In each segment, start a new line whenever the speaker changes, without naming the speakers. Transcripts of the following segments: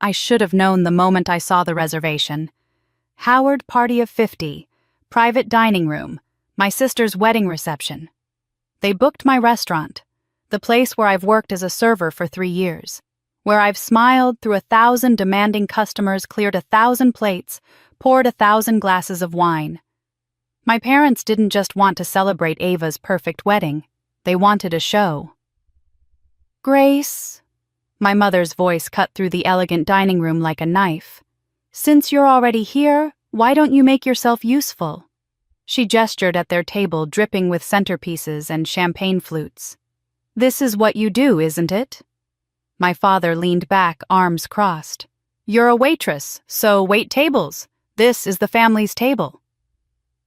I should have known the moment I saw the reservation. Howard party of 50, private dining room, my sister's wedding reception. They booked my restaurant, the place where I've worked as a server for 3 years, where I've smiled through 1,000 demanding customers, cleared 1,000 plates, poured 1,000 glasses of wine. My parents didn't just want to celebrate Ava's perfect wedding, they wanted a show. "Grace," my mother's voice cut through the elegant dining room like a knife. "Since you're already here, why don't you make yourself useful?" She gestured at their table dripping with centerpieces and champagne flutes. "This is what you do, isn't it?" My father leaned back, arms crossed. "You're a waitress, so wait tables. This is the family's table."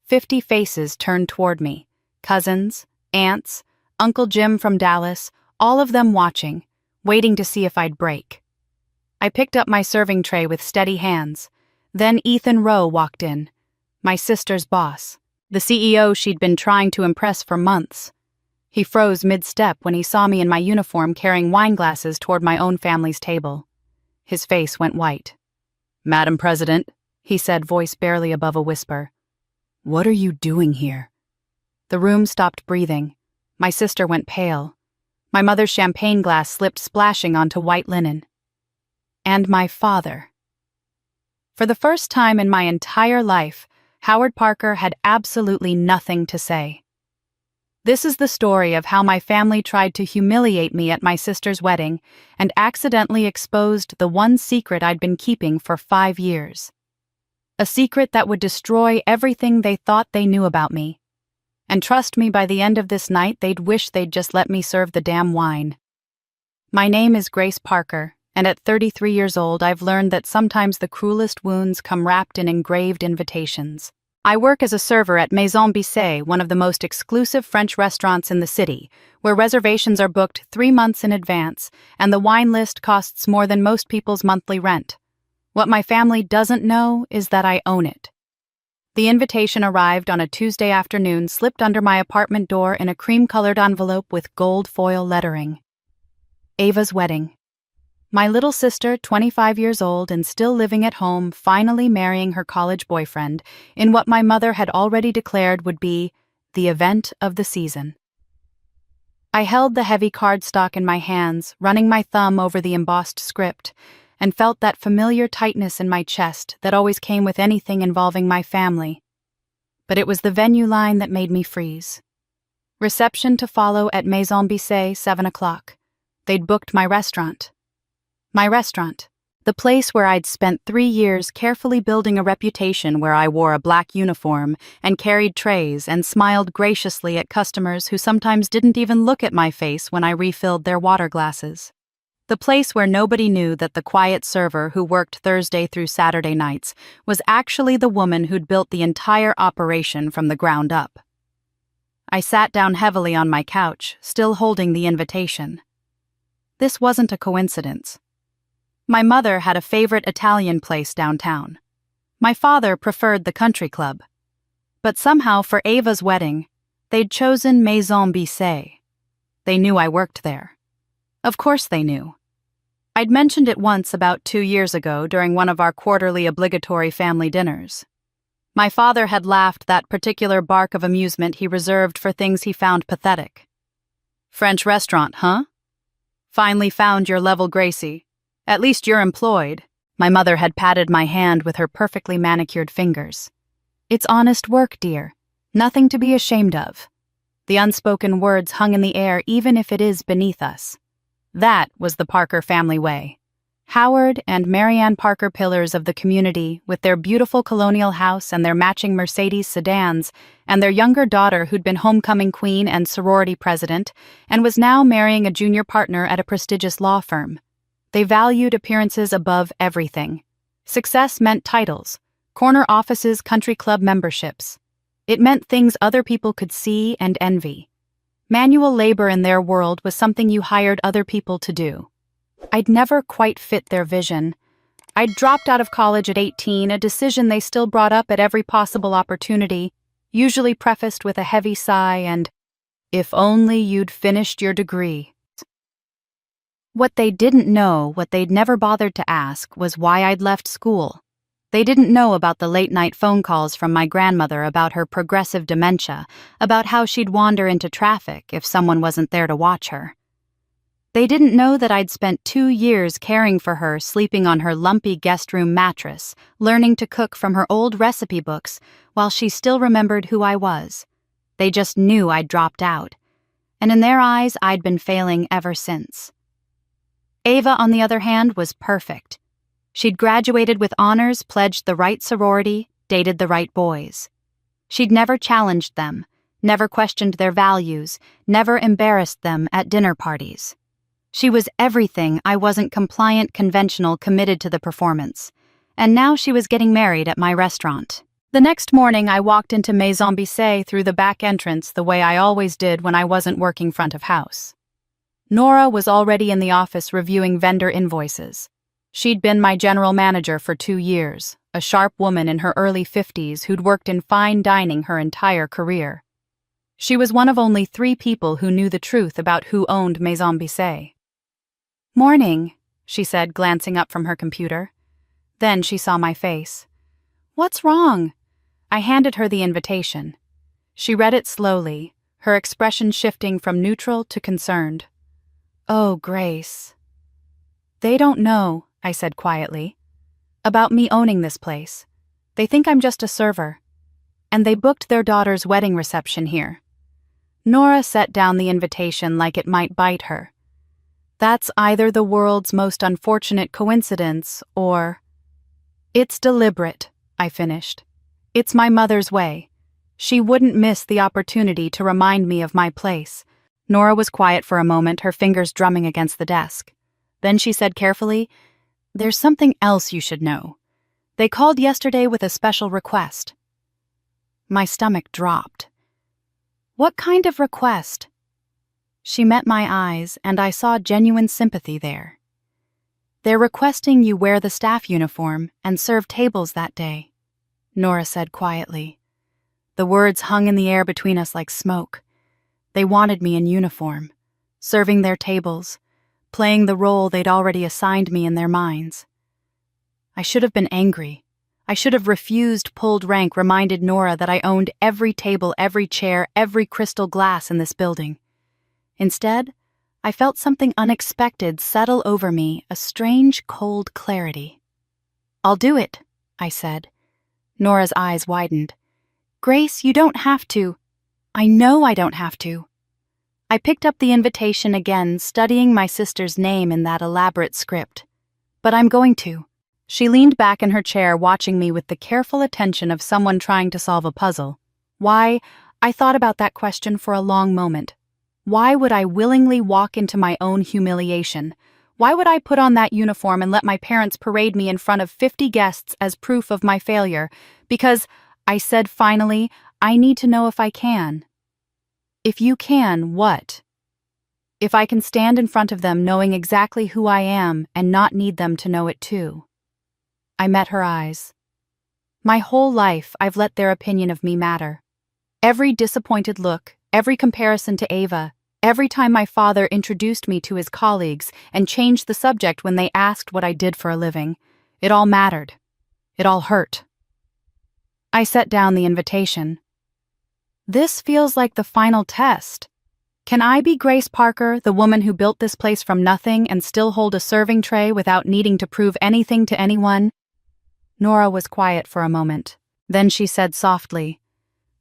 50 faces turned toward me. Cousins, aunts, Uncle Jim from Dallas, all of them watching, waiting to see if I'd break. I picked up my serving tray with steady hands. Then Ethan Rowe walked in, my sister's boss, the CEO she'd been trying to impress for months. He froze mid-step when he saw me in my uniform carrying wine glasses toward my own family's table. His face went white. "Madam President," he said, voice barely above a whisper. "What are you doing here?" The room stopped breathing. My sister went pale. My mother's champagne glass slipped splashing onto white linen. And my father. For the first time in my entire life, Howard Parker had absolutely nothing to say. This is the story of how my family tried to humiliate me at my sister's wedding and accidentally exposed the one secret I'd been keeping for 5 years. A secret that would destroy everything they thought they knew about me. And trust me, by the end of this night, they'd wish they'd just let me serve the damn wine. My name is Grace Parker, and at 33 years old, I've learned that sometimes the cruelest wounds come wrapped in engraved invitations. I work as a server at Maison Bissay, one of the most exclusive French restaurants in the city, where reservations are booked 3 months in advance, and the wine list costs more than most people's monthly rent. What my family doesn't know is that I own it. The invitation arrived on a Tuesday afternoon, slipped under my apartment door in a cream-colored envelope with gold foil lettering. Ava's wedding. My little sister, 25 years old and still living at home, finally marrying her college boyfriend in what my mother had already declared would be the event of the season. I held the heavy cardstock in my hands, running my thumb over the embossed script, and felt that familiar tightness in my chest that always came with anything involving my family. But it was the venue line that made me freeze. Reception to follow at Maison Bissay, 7 o'clock. They'd booked my restaurant. My restaurant, the place where I'd spent 3 years carefully building a reputation, where I wore a black uniform and carried trays and smiled graciously at customers who sometimes didn't even look at my face when I refilled their water glasses. The place where nobody knew that the quiet server who worked Thursday through Saturday nights was actually the woman who'd built the entire operation from the ground up. I sat down heavily on my couch, still holding the invitation. This wasn't a coincidence. My mother had a favorite Italian place downtown. My father preferred the country club. But somehow for Ava's wedding, they'd chosen Maison Bissay. They knew I worked there. Of course they knew. I'd mentioned it once about 2 years ago during one of our quarterly obligatory family dinners. My father had laughed that particular bark of amusement he reserved for things he found pathetic. "French restaurant, huh? Finally found your level, Gracie. At least you're employed." My mother had patted my hand with her perfectly manicured fingers. "It's honest work, dear. Nothing to be ashamed of." The unspoken words hung in the air, even if it is beneath us. That was the Parker family way. Howard and Marianne Parker, pillars of the community, with their beautiful colonial house and their matching Mercedes sedans, and their younger daughter who'd been homecoming queen and sorority president, and was now marrying a junior partner at a prestigious law firm. They valued appearances above everything. Success meant titles, corner offices, country club memberships. It meant things other people could see and envy. Manual labor in their world was something you hired other people to do. I'd never quite fit their vision. I'd dropped out of college at 18, a decision they still brought up at every possible opportunity, usually prefaced with a heavy sigh and, "If only you'd finished your degree." What they didn't know, what they'd never bothered to ask, was why I'd left school. They didn't know about the late-night phone calls from my grandmother about her progressive dementia, about how she'd wander into traffic if someone wasn't there to watch her. They didn't know that I'd spent 2 years caring for her, sleeping on her lumpy guest room mattress, learning to cook from her old recipe books, while she still remembered who I was. They just knew I'd dropped out, and in their eyes I'd been failing ever since. Ava, on the other hand, was perfect. She'd graduated with honors, pledged the right sorority, dated the right boys. She'd never challenged them, never questioned their values, never embarrassed them at dinner parties. She was everything I wasn't: compliant, conventional, committed to the performance. And now she was getting married at my restaurant. The next morning, I walked into Maison Bissé through the back entrance the way I always did when I wasn't working front of house. Nora was already in the office reviewing vendor invoices. She'd been my general manager for 2 years, a sharp woman in her early 50s who'd worked in fine dining her entire career. She was one of only 3 people who knew the truth about who owned Maison Bissé. "Morning," she said, glancing up from her computer. Then she saw my face. "What's wrong?" I handed her the invitation. She read it slowly, her expression shifting from neutral to concerned. "Oh, Grace." "They don't know," I said quietly, "about me owning this place. They think I'm just a server. And they booked their daughter's wedding reception here." Nora set down the invitation like it might bite her. "That's either the world's most unfortunate coincidence or—" "It's deliberate," I finished. "It's my mother's way. She wouldn't miss the opportunity to remind me of my place." Nora was quiet for a moment, her fingers drumming against the desk. Then she said carefully, "There's something else you should know. They called yesterday with a special request." My stomach dropped. "What kind of request?" She met my eyes, and I saw genuine sympathy there. "They're requesting you wear the staff uniform and serve tables that day," Nora said quietly. The words hung in the air between us like smoke. They wanted me in uniform, serving their tables, playing the role they'd already assigned me in their minds. I should have been angry. I should have refused, pulled rank, reminded Nora that I owned every table, every chair, every crystal glass in this building. Instead, I felt something unexpected settle over me, a strange, cold clarity. "I'll do it," I said. Nora's eyes widened. "Grace, you don't have to." "I know I don't have to." I picked up the invitation again, studying my sister's name in that elaborate script. "But I'm going to." She leaned back in her chair, watching me with the careful attention of someone trying to solve a puzzle. Why? I thought about that question for a long moment. Why would I willingly walk into my own humiliation? Why would I put on that uniform and let my parents parade me in front of 50 guests as proof of my failure? Because, I said finally, I need to know if I can. If you can, what? If I can stand in front of them knowing exactly who I am and not need them to know it too. I met her eyes. My whole life, I've let their opinion of me matter. Every disappointed look, every comparison to Ava, every time my father introduced me to his colleagues and changed the subject when they asked what I did for a living, it all mattered. It all hurt. I set down the invitation. This feels like the final test. Can I be Grace Parker, the woman who built this place from nothing and still hold a serving tray without needing to prove anything to anyone? Nora was quiet for a moment. Then she said softly,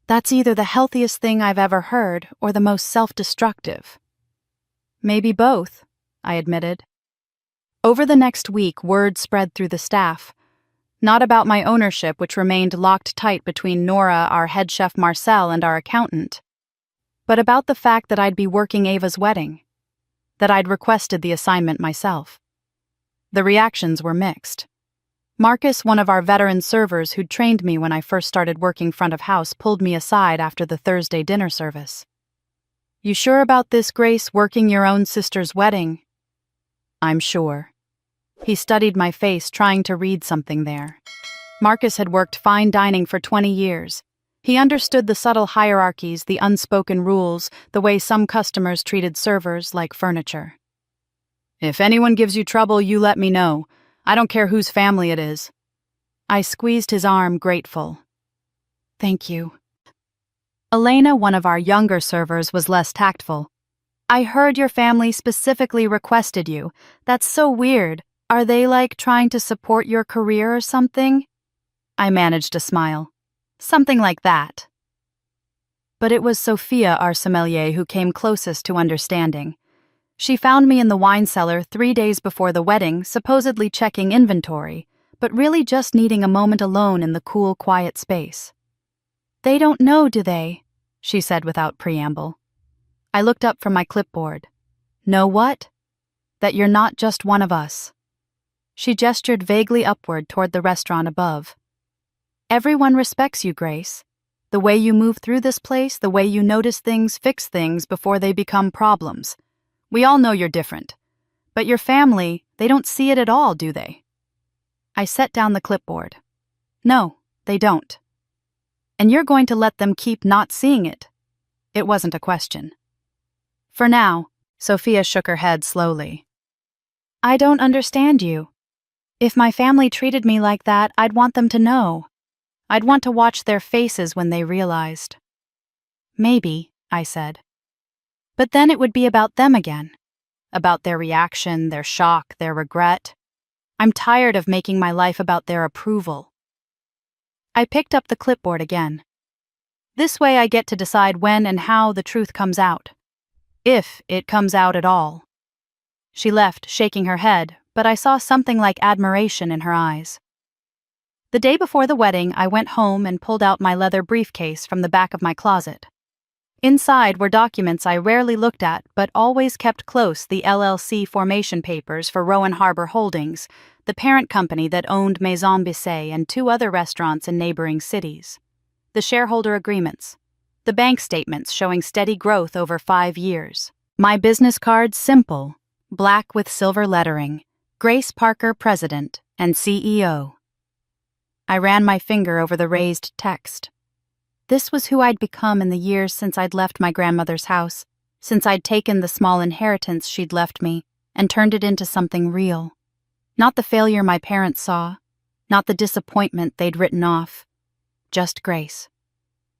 "That's either the healthiest thing I've ever heard or the most self-destructive." "Maybe both," I admitted. Over the next week, word spread through the staff. Not about my ownership, which remained locked tight between Nora, our head chef Marcel, and our accountant, but about the fact that I'd be working Ava's wedding, that I'd requested the assignment myself. The reactions were mixed. Marcus, one of our veteran servers who'd trained me when I first started working front of house, pulled me aside after the Thursday dinner service. "You sure about this, Grace, working your own sister's wedding?" "I'm sure." He studied my face, trying to read something there. Marcus had worked fine dining for 20 years. He understood the subtle hierarchies, the unspoken rules, the way some customers treated servers like furniture. If anyone gives you trouble, you let me know. I don't care whose family it is. I squeezed his arm, grateful. Thank you. Elena, one of our younger servers, was less tactful. I heard your family specifically requested you. That's so weird. Are they trying to support your career or something? I managed a smile. Something like that. But it was Sophia, our sommelier, who came closest to understanding. She found me in the wine cellar 3 days before the wedding, supposedly checking inventory, but really just needing a moment alone in the cool, quiet space. They don't know, do they? She said without preamble. I looked up from my clipboard. Know what? That you're not just one of us. She gestured vaguely upward toward the restaurant above. Everyone respects you, Grace. The way you move through this place, the way you notice things, fix things before they become problems. We all know you're different. But your family, they don't see it at all, do they? I set down the clipboard. No, they don't. And you're going to let them keep not seeing it? It wasn't a question. For now, Sophia shook her head slowly. I don't understand you. If my family treated me like that, I'd want them to know. I'd want to watch their faces when they realized. Maybe, I said. But then it would be about them again. About their reaction, their shock, their regret. I'm tired of making my life about their approval. I picked up the clipboard again. This way I get to decide when and how the truth comes out. If it comes out at all. She left, shaking her head, but I saw something like admiration in her eyes. The day before the wedding, I went home and pulled out my leather briefcase from the back of my closet. Inside were documents I rarely looked at but always kept close: the LLC formation papers for Rowan Harbor Holdings, the parent company that owned Maison Bisset and 2 other restaurants in neighboring cities. The shareholder agreements. The bank statements showing steady growth over 5 years. My business card simple, black with silver lettering, Grace Parker, President and CEO. I ran my finger over the raised text. This was who I'd become in the years since I'd left my grandmother's house, since I'd taken the small inheritance she'd left me and turned it into something real. Not the failure my parents saw, not the disappointment they'd written off. Just Grace.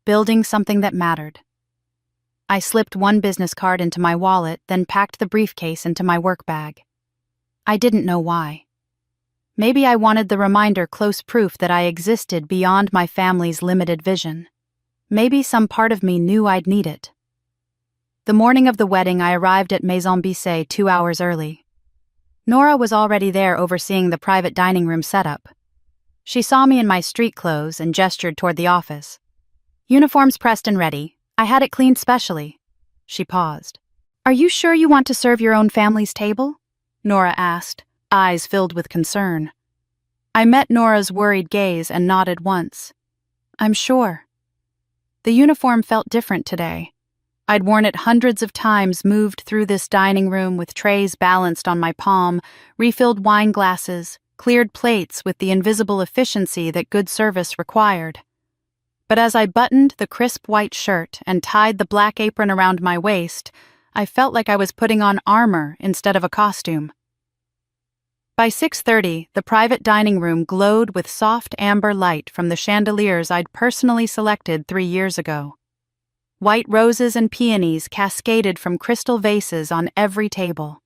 Building something that mattered. I slipped one business card into my wallet, then packed the briefcase into my work bag. I didn't know why. Maybe I wanted the reminder, close proof that I existed beyond my family's limited vision. Maybe some part of me knew I'd need it. The morning of the wedding, I arrived at Maison Bisset 2 hours early. Nora was already there overseeing the private dining room setup. She saw me in my street clothes and gestured toward the office. Uniforms pressed and ready. I had it cleaned specially. She paused. Are you sure you want to serve your own family's table? Nora asked, eyes filled with concern. I met Nora's worried gaze and nodded once. I'm sure. The uniform felt different today. I'd worn it hundreds of times, moved through this dining room with trays balanced on my palm, refilled wine glasses, cleared plates with the invisible efficiency that good service required. But as I buttoned the crisp white shirt and tied the black apron around my waist, I felt like I was putting on armor instead of a costume. By 6:30, the private dining room glowed with soft amber light from the chandeliers I'd personally selected 3 years ago. White roses and peonies cascaded from crystal vases on every table.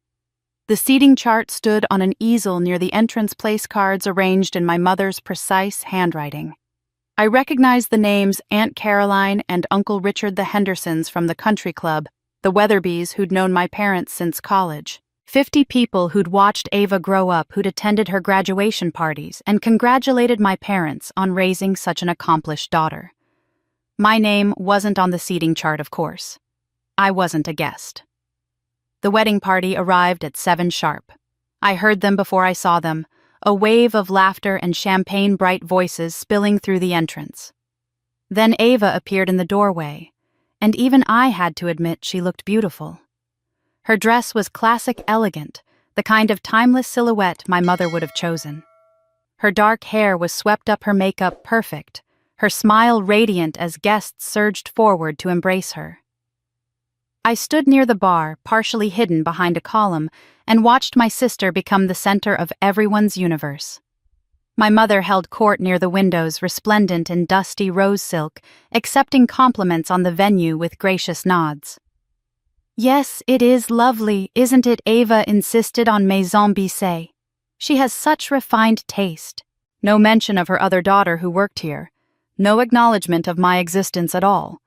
The seating chart stood on an easel near the entrance place cards arranged in my mother's precise handwriting. I recognized the names Aunt Caroline and Uncle Richard the Hendersons from the country club, the Weatherbys who'd known my parents since college. 50 people who'd watched Ava grow up, who'd attended her graduation parties and congratulated my parents on raising such an accomplished daughter. My name wasn't on the seating chart, of course. I wasn't a guest. The wedding party arrived at 7 sharp. I heard them before I saw them, a wave of laughter and champagne-bright voices spilling through the entrance. Then Ava appeared in the doorway, and even I had to admit she looked beautiful. Her dress was classic elegant, the kind of timeless silhouette my mother would have chosen. Her dark hair was swept up her makeup perfect, her smile radiant as guests surged forward to embrace her. I stood near the bar, partially hidden behind a column, and watched my sister become the center of everyone's universe. My mother held court near the windows, resplendent in dusty rose silk, accepting compliments on the venue with gracious nods. "Yes, it is lovely, isn't it?" Ava insisted on Maison Bissé. "She has such refined taste." No mention of her other daughter who worked here. No acknowledgement of my existence at all.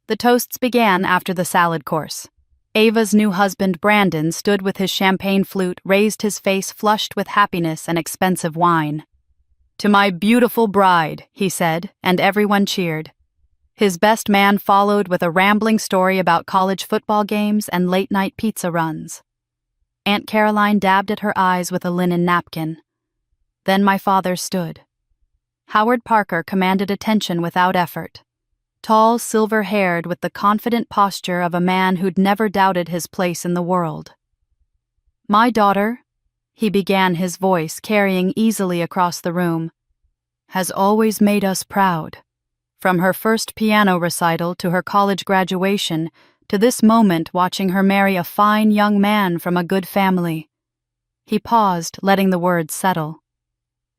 The toasts began after the salad course. Ava's new husband, Brandon, stood with his champagne flute, raised his face flushed with happiness and expensive wine. "To my beautiful bride," he said, and everyone cheered. His best man followed with a rambling story about college football games and late-night pizza runs. Aunt Caroline dabbed at her eyes with a linen napkin. Then my father stood. Howard Parker commanded attention without effort. Tall, silver-haired, with the confident posture of a man who'd never doubted his place in the world. "My daughter," he began, his voice carrying easily across the room, "has always made us proud. From her first piano recital to her college graduation, to this moment watching her marry a fine young man from a good family." He paused, letting the words settle.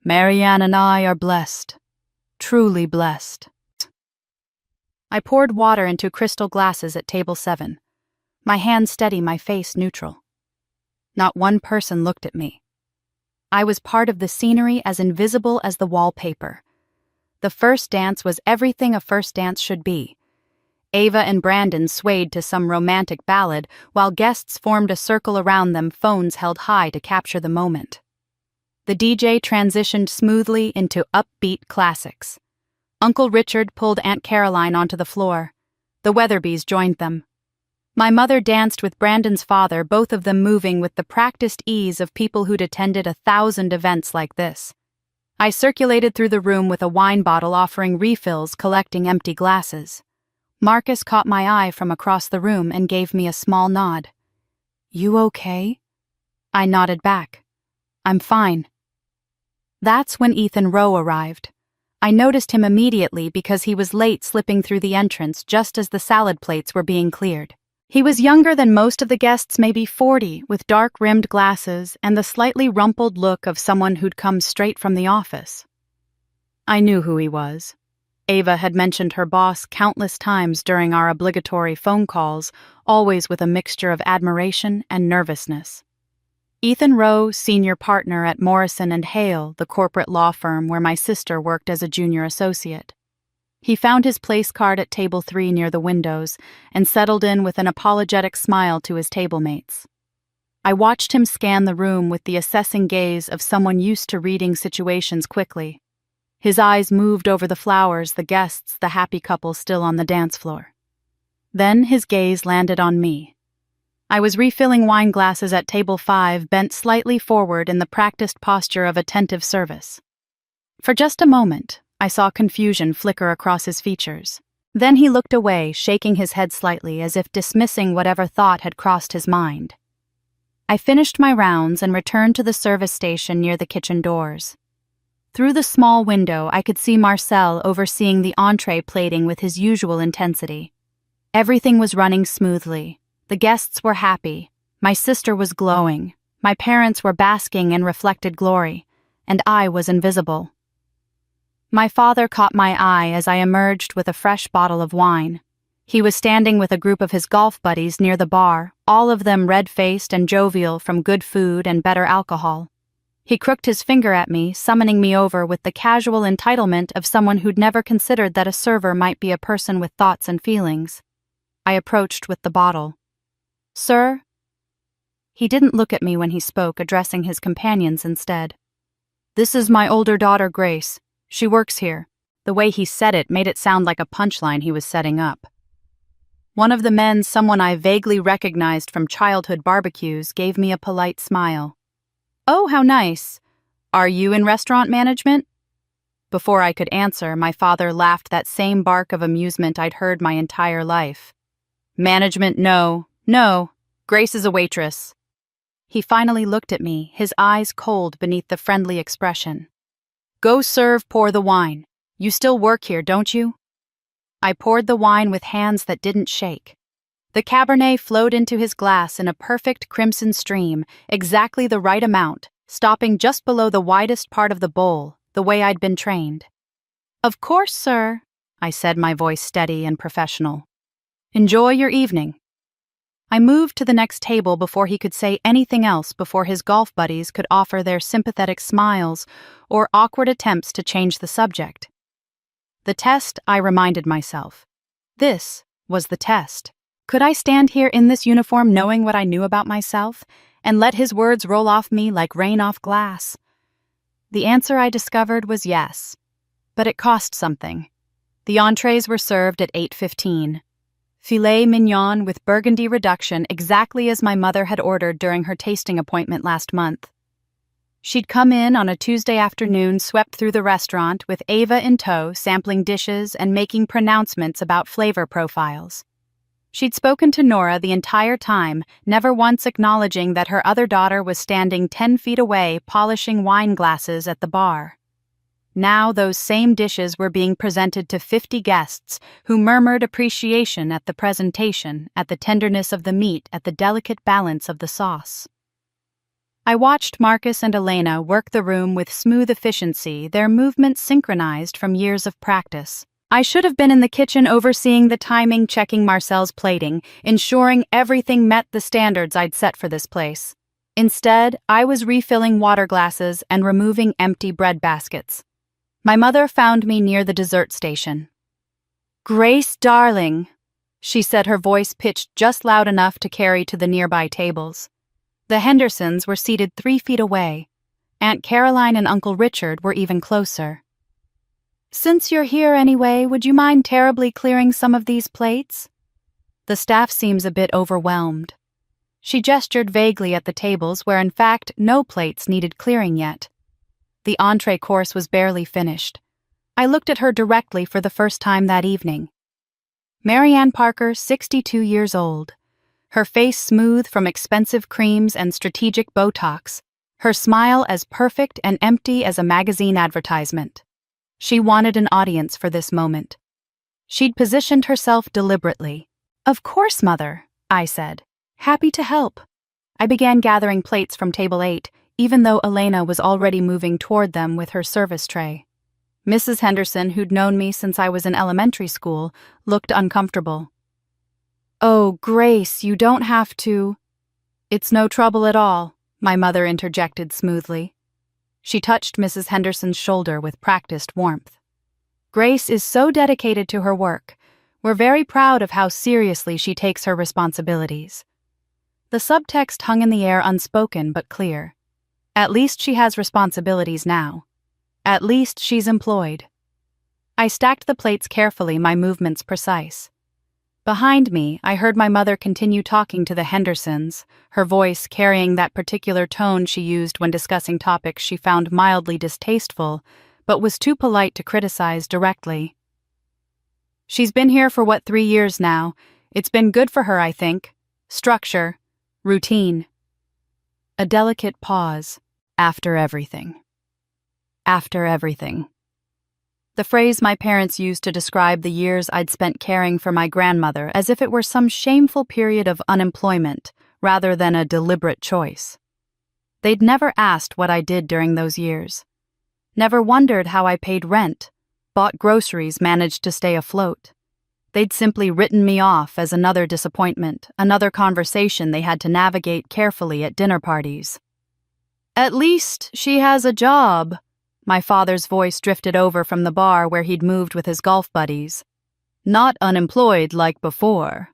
"Marianne and I are blessed. Truly blessed." I poured water into crystal glasses at table 7. My hand steady, my face neutral. Not one person looked at me. I was part of the scenery, as invisible as the wallpaper. The first dance was everything a first dance should be. Ava and Brandon swayed to some romantic ballad, while guests formed a circle around them, phones held high to capture the moment. The DJ transitioned smoothly into upbeat classics. Uncle Richard pulled Aunt Caroline onto the floor. The Weatherbys joined them. My mother danced with Brandon's father, both of them moving with the practiced ease of people who'd attended 1,000 events like this. I circulated through the room with a wine bottle, offering refills, collecting empty glasses. Marcus caught my eye from across the room and gave me a small nod. "You okay?" I nodded back. "I'm fine." That's when Ethan Rowe arrived. I noticed him immediately because he was late, slipping through the entrance just as the salad plates were being cleared. He was younger than most of the guests, maybe 40, with dark-rimmed glasses and the slightly rumpled look of someone who'd come straight from the office. I knew who he was. Ava had mentioned her boss countless times during our obligatory phone calls, always with a mixture of admiration and nervousness. Ethan Rowe, senior partner at Morrison & Hale, the corporate law firm where my sister worked as a junior associate. He found his place card at table 3 near the windows and settled in with an apologetic smile to his table mates. I watched him scan the room with the assessing gaze of someone used to reading situations quickly. His eyes moved over the flowers, the guests, the happy couple still on the dance floor. Then his gaze landed on me. I was refilling wine glasses at table 5, bent slightly forward in the practiced posture of attentive service. For just a moment, I saw confusion flicker across his features. Then he looked away, shaking his head slightly as if dismissing whatever thought had crossed his mind. I finished my rounds and returned to the service station near the kitchen doors. Through the small window, I could see Marcel overseeing the entree plating with his usual intensity. Everything was running smoothly. The guests were happy. My sister was glowing. My parents were basking in reflected glory. And I was invisible. My father caught my eye as I emerged with a fresh bottle of wine. He was standing with a group of his golf buddies near the bar, all of them red-faced and jovial from good food and better alcohol. He crooked his finger at me, summoning me over with the casual entitlement of someone who'd never considered that a server might be a person with thoughts and feelings. I approached with the bottle. "Sir?" He didn't look at me when he spoke, addressing his companions instead. "This is my older daughter, Grace. She works here." The way he said it made it sound like a punchline he was setting up. One of the men, someone I vaguely recognized from childhood barbecues, gave me a polite smile. "Oh, how nice. Are you in restaurant management?" Before I could answer, my father laughed that same bark of amusement I'd heard my entire life. "Management, no. Grace is a waitress." He finally looked at me, his eyes cold beneath the friendly expression. "Go serve, pour the wine. You still work here, don't you?" I poured the wine with hands that didn't shake. The Cabernet flowed into his glass in a perfect crimson stream, exactly the right amount, stopping just below the widest part of the bowl, the way I'd been trained. "Of course, sir," I said, my voice steady and professional. "Enjoy your evening." I moved to the next table before he could say anything else, before his golf buddies could offer their sympathetic smiles or awkward attempts to change the subject. The test, I reminded myself. This was the test. Could I stand here in this uniform knowing what I knew about myself and let his words roll off me like rain off glass? The answer, I discovered, was yes. But it cost something. The entrees were served at 8:15. Filet mignon with burgundy reduction, exactly as my mother had ordered during her tasting appointment last month. She'd come in on a Tuesday afternoon, swept through the restaurant with Ava in tow, sampling dishes and making pronouncements about flavor profiles. She'd spoken to Nora the entire time, never once acknowledging that her other daughter was standing 10 feet away polishing wine glasses at the bar. Now those same dishes were being presented to 50 guests who murmured appreciation at the presentation, at the tenderness of the meat, at the delicate balance of the sauce. I watched Marcus and Elena work the room with smooth efficiency, their movements synchronized from years of practice. I should have been in the kitchen overseeing the timing, checking Marcel's plating, ensuring everything met the standards I'd set for this place. Instead, I was refilling water glasses and removing empty bread baskets. My mother found me near the dessert station. "Grace, darling," she said, her voice pitched just loud enough to carry to the nearby tables. The Hendersons were seated 3 feet away. Aunt Caroline and Uncle Richard were even closer. "Since you're here anyway, would you mind terribly clearing some of these plates? The staff seems a bit overwhelmed." She gestured vaguely at the tables where, in fact, no plates needed clearing yet. The entree course was barely finished. I looked at her directly for the first time that evening. Marianne Parker, 62 years old. Her face smooth from expensive creams and strategic Botox. Her smile as perfect and empty as a magazine advertisement. She wanted an audience for this moment. She'd positioned herself deliberately. "Of course, Mother," I said. "Happy to help." I began gathering plates from table 8, even though Elena was already moving toward them with her service tray. Mrs. Henderson, who'd known me since I was in elementary school, looked uncomfortable. "Oh, Grace, you don't have to." "It's no trouble at all," my mother interjected smoothly. She touched Mrs. Henderson's shoulder with practiced warmth. "Grace is so dedicated to her work. We're very proud of how seriously she takes her responsibilities." The subtext hung in the air, unspoken but clear. At least she has responsibilities now. At least she's employed. I stacked the plates carefully, my movements precise. Behind me, I heard my mother continue talking to the Hendersons, her voice carrying that particular tone she used when discussing topics she found mildly distasteful, but was too polite to criticize directly. "She's been here for 3 years now. It's been good for her, I think. Structure. Routine." A delicate pause. After everything. After everything. The phrase my parents used to describe the years I'd spent caring for my grandmother, as if it were some shameful period of unemployment rather than a deliberate choice. They'd never asked what I did during those years. Never wondered how I paid rent, bought groceries, managed to stay afloat. They'd simply written me off as another disappointment, another conversation they had to navigate carefully at dinner parties. "At least she has a job." My father's voice drifted over from the bar where he'd moved with his golf buddies. "Not unemployed like before."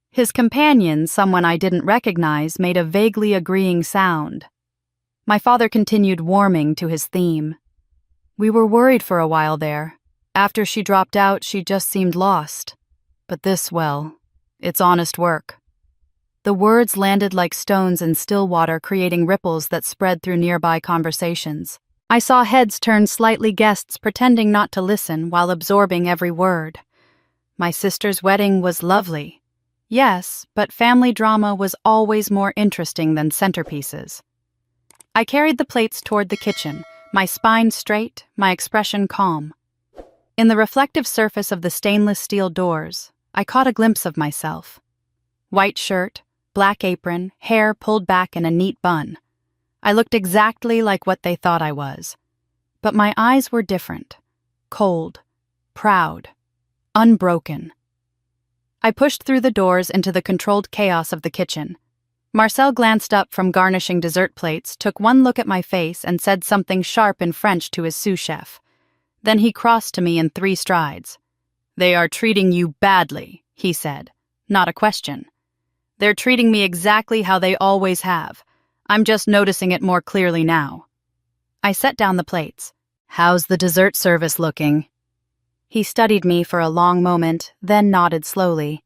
His companion, someone I didn't recognize, made a vaguely agreeing sound. My father continued warming to his theme. "We were worried for a while there. After she dropped out, she just seemed lost. But this, well, it's honest work." The words landed like stones in still water, creating ripples that spread through nearby conversations. I saw heads turn slightly, guests pretending not to listen while absorbing every word. My sister's wedding was lovely. Yes, but family drama was always more interesting than centerpieces. I carried the plates toward the kitchen, my spine straight, my expression calm. In the reflective surface of the stainless steel doors, I caught a glimpse of myself. White shirt, black apron, hair pulled back in a neat bun. I looked exactly like what they thought I was. But my eyes were different. Cold, proud, unbroken. I pushed through the doors into the controlled chaos of the kitchen. Marcel glanced up from garnishing dessert plates, took one look at my face, and said something sharp in French to his sous chef. Then he crossed to me in 3 strides. "They are treating you badly," he said. Not a question. "They're treating me exactly how they always have. I'm just noticing it more clearly now." I set down the plates. "How's the dessert service looking?" He studied me for a long moment, then nodded slowly.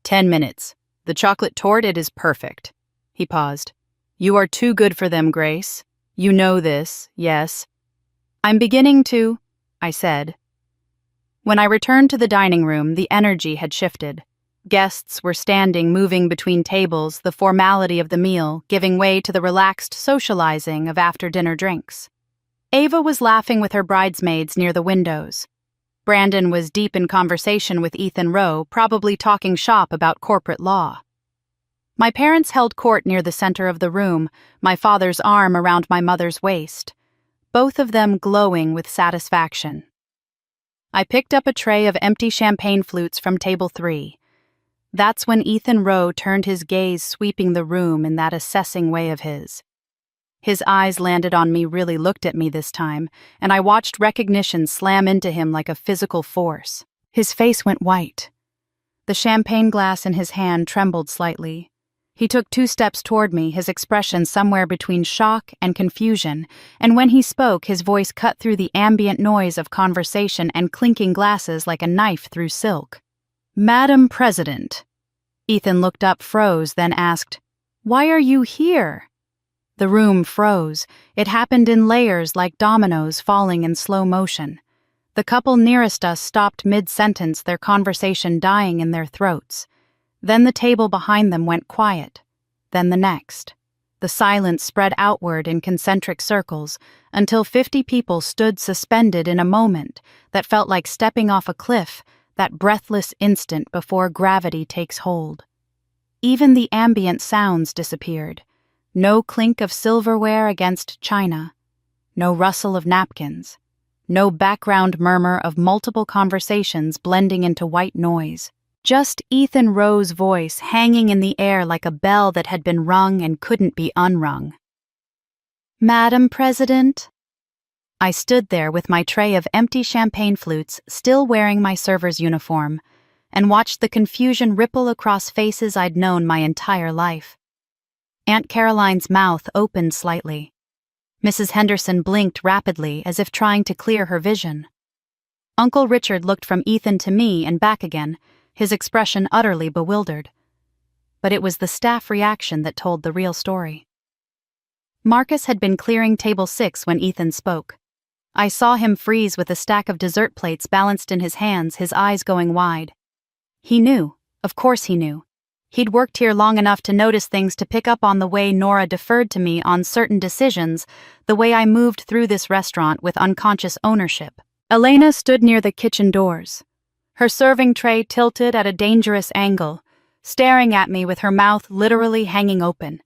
10 minutes. The chocolate torte is perfect." He paused. "You are too good for them, Grace. You know this, yes?" "I'm beginning to," I said. When I returned to the dining room, the energy had shifted. Guests were standing, moving between tables, the formality of the meal giving way to the relaxed socializing of after-dinner drinks. Ava was laughing with her bridesmaids near the windows. Brandon was deep in conversation with Ethan Rowe, probably talking shop about corporate law. My parents held court near the center of the room, my father's arm around my mother's waist, both of them glowing with satisfaction. I picked up a tray of empty champagne flutes from table 3. That's when Ethan Rowe turned his gaze, sweeping the room in that assessing way of his. His eyes landed on me, really looked at me this time, and I watched recognition slam into him like a physical force. His face went white. The champagne glass in his hand trembled slightly. He took 2 steps toward me, his expression somewhere between shock and confusion, and when he spoke, his voice cut through the ambient noise of conversation and clinking glasses like a knife through silk. "Madam President." Ethan looked up, froze, then asked, "Why are you here?" The room froze. It happened in layers like dominoes falling in slow motion. The couple nearest us stopped mid-sentence, their conversation dying in their throats. Then the table behind them went quiet. Then the next. The silence spread outward in concentric circles until 50 people stood suspended in a moment that felt like stepping off a cliff, that breathless instant before gravity takes hold. Even the ambient sounds disappeared. No clink of silverware against china. No rustle of napkins. No background murmur of multiple conversations blending into white noise. Just Ethan Rowe's voice hanging in the air like a bell that had been rung and couldn't be unrung. "Madam President?" I stood there with my tray of empty champagne flutes, still wearing my server's uniform, and watched the confusion ripple across faces I'd known my entire life. Aunt Caroline's mouth opened slightly. Mrs. Henderson blinked rapidly as if trying to clear her vision. Uncle Richard looked from Ethan to me and back again, his expression utterly bewildered. But it was the staff reaction that told the real story. Marcus had been clearing table 6 when Ethan spoke. I saw him freeze with a stack of dessert plates balanced in his hands, his eyes going wide. He knew. Of course he knew. He'd worked here long enough to notice things, to pick up on the way Nora deferred to me on certain decisions, the way I moved through this restaurant with unconscious ownership. Elena stood near the kitchen doors, her serving tray tilted at a dangerous angle, staring at me with her mouth literally hanging open.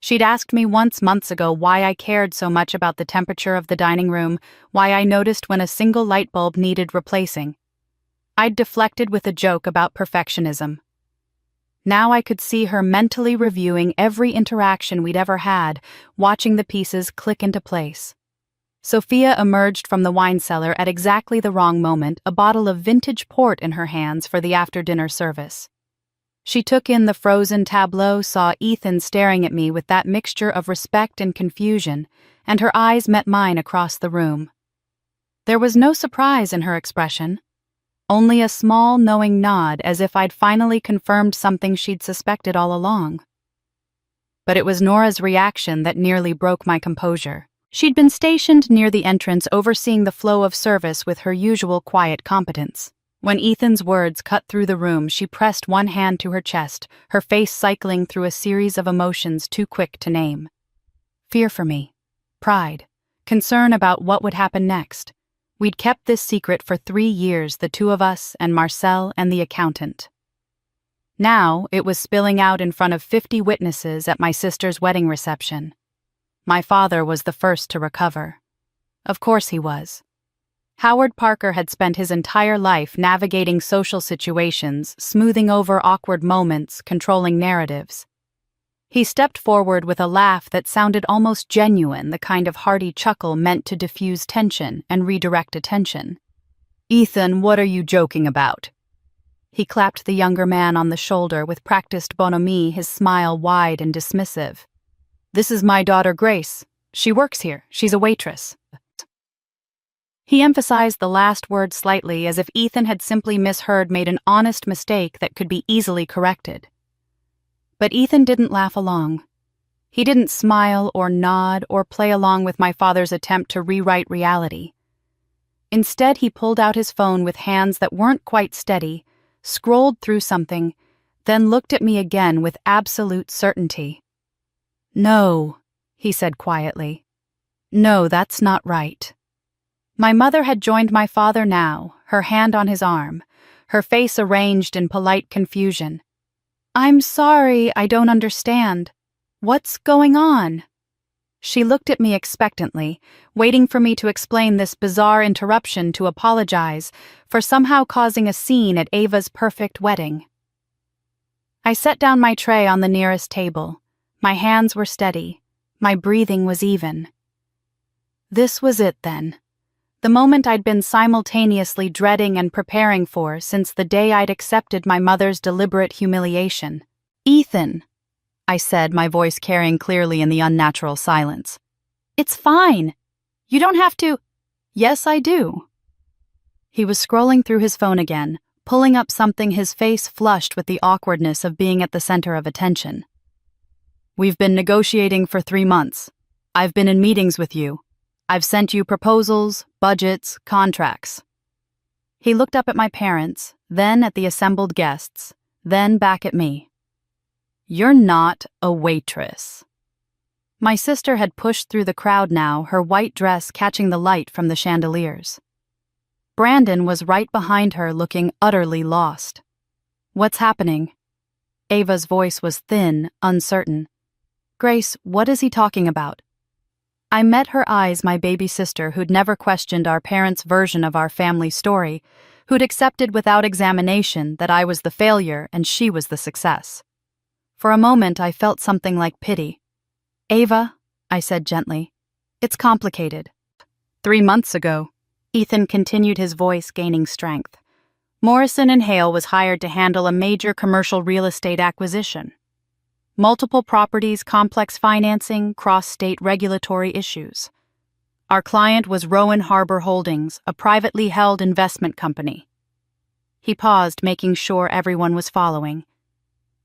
She'd asked me once months ago why I cared so much about the temperature of the dining room, why I noticed when a single light bulb needed replacing. I'd deflected with a joke about perfectionism. Now I could see her mentally reviewing every interaction we'd ever had, watching the pieces click into place. Sophia emerged from the wine cellar at exactly the wrong moment, a bottle of vintage port in her hands for the after-dinner service. She took in the frozen tableau, saw Ethan staring at me with that mixture of respect and confusion, and her eyes met mine across the room. There was no surprise in her expression. Only a small, knowing nod, as if I'd finally confirmed something she'd suspected all along. But it was Nora's reaction that nearly broke my composure. She'd been stationed near the entrance, overseeing the flow of service with her usual quiet competence. When Ethan's words cut through the room, she pressed one hand to her chest, her face cycling through a series of emotions too quick to name. Fear for me, pride, concern about what would happen next. We'd kept this secret for 3 years, the two of us and Marcel and the accountant. Now it was spilling out in front of 50 witnesses at my sister's wedding reception. My father was the first to recover. Of course he was. Howard Parker had spent his entire life navigating social situations, smoothing over awkward moments, controlling narratives. He stepped forward with a laugh that sounded almost genuine, the kind of hearty chuckle meant to diffuse tension and redirect attention. "Ethan, what are you joking about?" He clapped the younger man on the shoulder with practiced bonhomie, his smile wide and dismissive. "This is my daughter Grace. She works here. She's a waitress." He emphasized the last word slightly, as if Ethan had simply made an honest mistake that could be easily corrected. But Ethan didn't laugh along. He didn't smile or nod or play along with my father's attempt to rewrite reality. Instead, he pulled out his phone with hands that weren't quite steady, scrolled through something, then looked at me again with absolute certainty. "No," he said quietly. "No, that's not right." My mother had joined my father now, her hand on his arm, her face arranged in polite confusion. "I'm sorry, I don't understand. What's going on?" She looked at me expectantly, waiting for me to explain this bizarre interruption, to apologize for somehow causing a scene at Ava's perfect wedding. I set down my tray on the nearest table. My hands were steady. My breathing was even. This was it then. The moment I'd been simultaneously dreading and preparing for since the day I'd accepted my mother's deliberate humiliation. "Ethan," I said, my voice carrying clearly in the unnatural silence. "It's fine. You don't have to—" "Yes, I do." He was scrolling through his phone again, pulling up something, his face flushed with the awkwardness of being at the center of attention. "We've been negotiating for 3 months. I've been in meetings with you. I've sent you proposals, budgets, contracts." He looked up at my parents, then at the assembled guests, then back at me. "You're not a waitress." My sister had pushed through the crowd now, her white dress catching the light from the chandeliers. Brandon was right behind her, looking utterly lost. "What's happening?" Ava's voice was thin, uncertain. "Grace, what is he talking about?" I met her eyes, my baby sister, who'd never questioned our parents' version of our family story, who'd accepted without examination that I was the failure and she was the success. For a moment, I felt something like pity. "Ava," I said gently, "it's complicated." 3 months ago, Ethan continued, his voice gaining strength. Morrison & Hale was hired to handle a major commercial real estate acquisition. Multiple properties, complex financing, cross-state regulatory issues. Our client was Rowan Harbor Holdings, a privately held investment company. He paused, making sure everyone was following.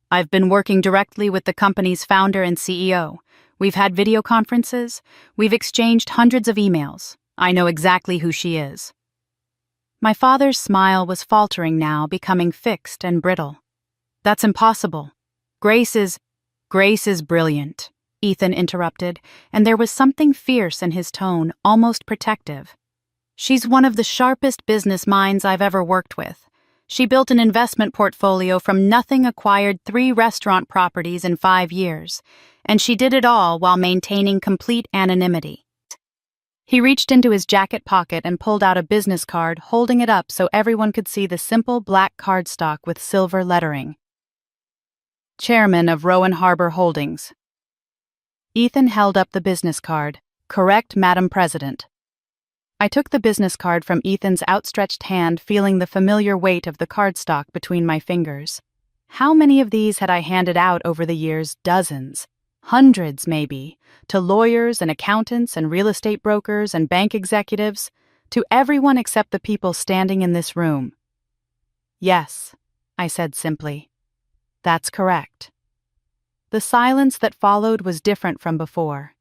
"I've been working directly with the company's founder and CEO. We've had video conferences. We've exchanged hundreds of emails. I know exactly who she is." My father's smile was faltering now, becoming fixed and brittle. "That's impossible. Grace is brilliant," Ethan interrupted, and there was something fierce in his tone, almost protective. "She's one of the sharpest business minds I've ever worked with. She built an investment portfolio from nothing, acquired 3 restaurant properties in 5 years, and she did it all while maintaining complete anonymity." He reached into his jacket pocket and pulled out a business card, holding it up so everyone could see the simple black cardstock with silver lettering. "Chairman of Rowan Harbor Holdings." Ethan held up the business card. "Correct, Madam President." I took the business card from Ethan's outstretched hand, feeling the familiar weight of the cardstock between my fingers. How many of these had I handed out over the years? Dozens. Hundreds, maybe. To lawyers and accountants and real estate brokers and bank executives. To everyone except the people standing in this room. "Yes," I said simply. "That's correct." The silence that followed was different from before.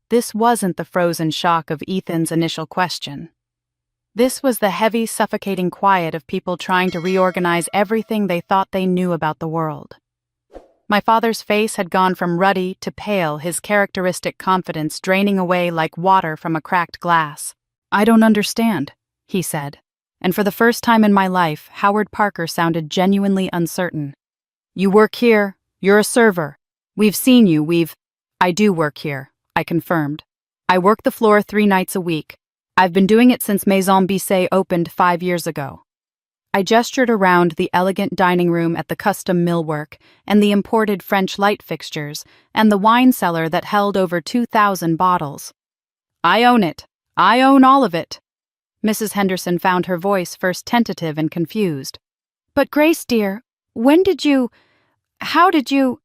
This wasn't the frozen shock of Ethan's initial question. This was the heavy, suffocating quiet of people trying to reorganize everything they thought they knew about the world. My father's face had gone from ruddy to pale, his characteristic confidence draining away like water from a cracked glass. "I don't understand," he said, and for the first time in my life, Howard Parker sounded genuinely uncertain. You work here. You're a server. We've seen you, I do work here, I confirmed. I work the floor 3 nights a week. I've been doing it since Maison Bissé opened 5 years ago. I gestured around the elegant dining room at the custom millwork and the imported French light fixtures and the wine cellar that held over 2,000 bottles. I own it. I own all of it. Mrs. Henderson found her voice first tentative and confused. But Grace, dear, how did you…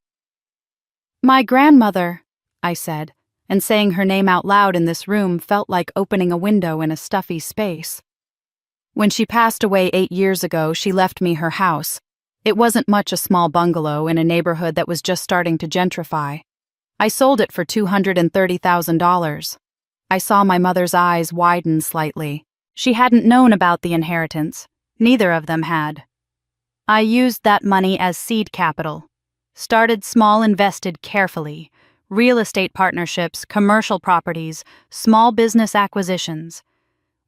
My grandmother, I said, and saying her name out loud in this room felt like opening a window in a stuffy space. When she passed away 8 years ago, she left me her house. It wasn't much a small bungalow in a neighborhood that was just starting to gentrify. I sold it for $230,000. I saw my mother's eyes widen slightly. She hadn't known about the inheritance. Neither of them had. I used that money as seed capital. Started small, invested carefully. Real estate partnerships, commercial properties, small business acquisitions.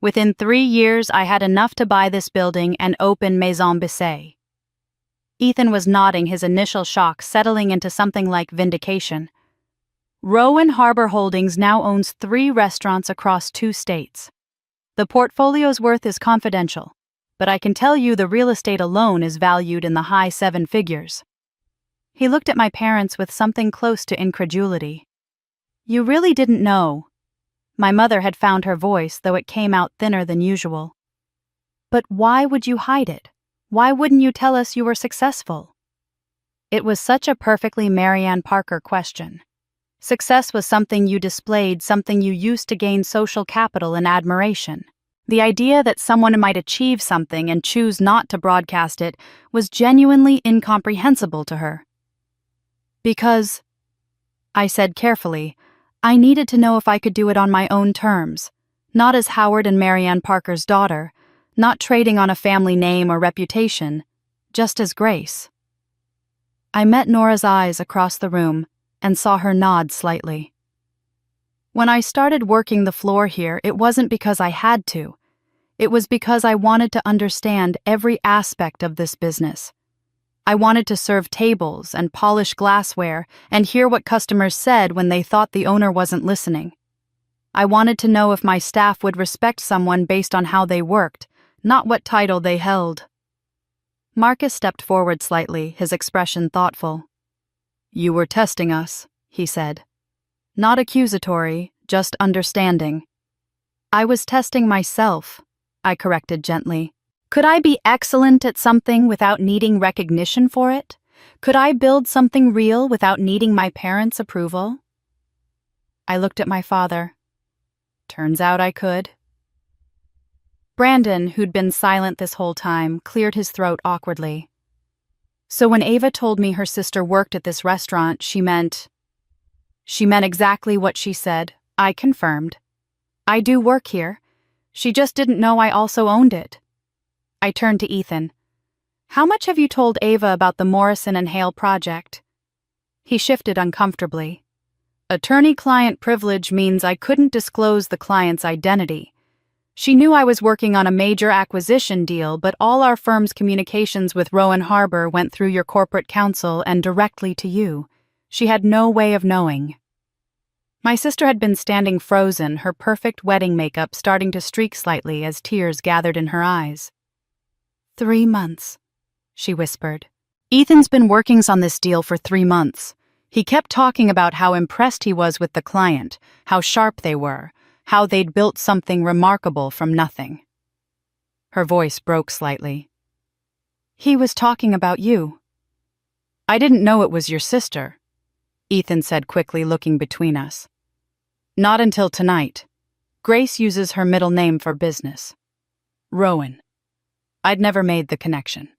Within 3 years, I had enough to buy this building and open Maison Bissé. Ethan was nodding, his initial shock settling into something like vindication. Rowan Harbor Holdings now owns 3 restaurants across 2 states. The portfolio's worth is confidential, but I can tell you the real estate alone is valued in the high 7 figures. He looked at my parents with something close to incredulity. You really didn't know. My mother had found her voice, though it came out thinner than usual. But why would you hide it? Why wouldn't you tell us you were successful? It was such a perfectly Marianne Parker question. Success was something you displayed, something you used to gain social capital and admiration. The idea that someone might achieve something and choose not to broadcast it was genuinely incomprehensible to her. Because, I said carefully, I needed to know if I could do it on my own terms, not as Howard and Marianne Parker's daughter, not trading on a family name or reputation, just as Grace. I met Nora's eyes across the room and saw her nod slightly. When I started working the floor here, it wasn't because I had to. It was because I wanted to understand every aspect of this business. I wanted to serve tables and polish glassware and hear what customers said when they thought the owner wasn't listening. I wanted to know if my staff would respect someone based on how they worked, not what title they held. Marcus stepped forward slightly, his expression thoughtful. You were testing us, he said. Not accusatory, just understanding. I was testing myself, I corrected gently. Could I be excellent at something without needing recognition for it? Could I build something real without needing my parents' approval? I looked at my father. Turns out I could. Brandon, who'd been silent this whole time, cleared his throat awkwardly. So when Ava told me her sister worked at this restaurant, she meant exactly what she said, I confirmed. I do work here. She just didn't know I also owned it. I turned to Ethan. How much have you told Ava about the Morrison and Hale project? He shifted uncomfortably. Attorney-client privilege means I couldn't disclose the client's identity. She knew I was working on a major acquisition deal, but all our firm's communications with Rowan Harbor went through your corporate counsel and directly to you. She had no way of knowing. My sister had been standing frozen, her perfect wedding makeup starting to streak slightly as tears gathered in her eyes. 3 months, she whispered. Ethan's been working on this deal for 3 months. He kept talking about how impressed he was with the client, how sharp they were, how they'd built something remarkable from nothing. Her voice broke slightly. He was talking about you. I didn't know it was your sister, Ethan said quickly, looking between us. Not until tonight. Grace uses her middle name for business. Rowan. I'd never made the connection.